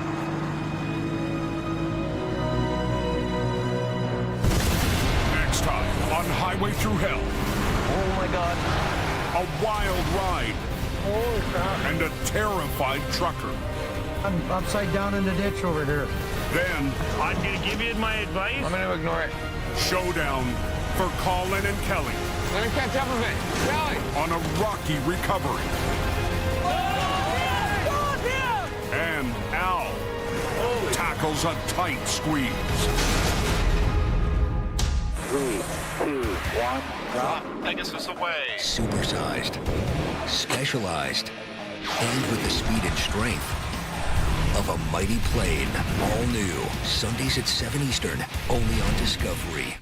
[SPEAKER 1] Next time on Highway highway through hell.
[SPEAKER 4] Oh my God.
[SPEAKER 1] A wild ride.
[SPEAKER 4] Holy crap.
[SPEAKER 1] And a terrified trucker.
[SPEAKER 14] I'm upside down in the ditch over here.
[SPEAKER 1] Then,
[SPEAKER 18] I'm going to give you my advice.
[SPEAKER 15] I'm going to ignore it.
[SPEAKER 1] showdown for Colin and Kelly.
[SPEAKER 15] I'm going to catch up with it. Kelly!
[SPEAKER 1] On a rocky recovery. And Al tackles a tight squeeze.
[SPEAKER 6] 3, 2, 1, drop. Pegasus away.
[SPEAKER 22] Supersized, specialized, and with the speed and strength of a mighty plane. All new. Sundays at 7 Eastern, only on Discovery.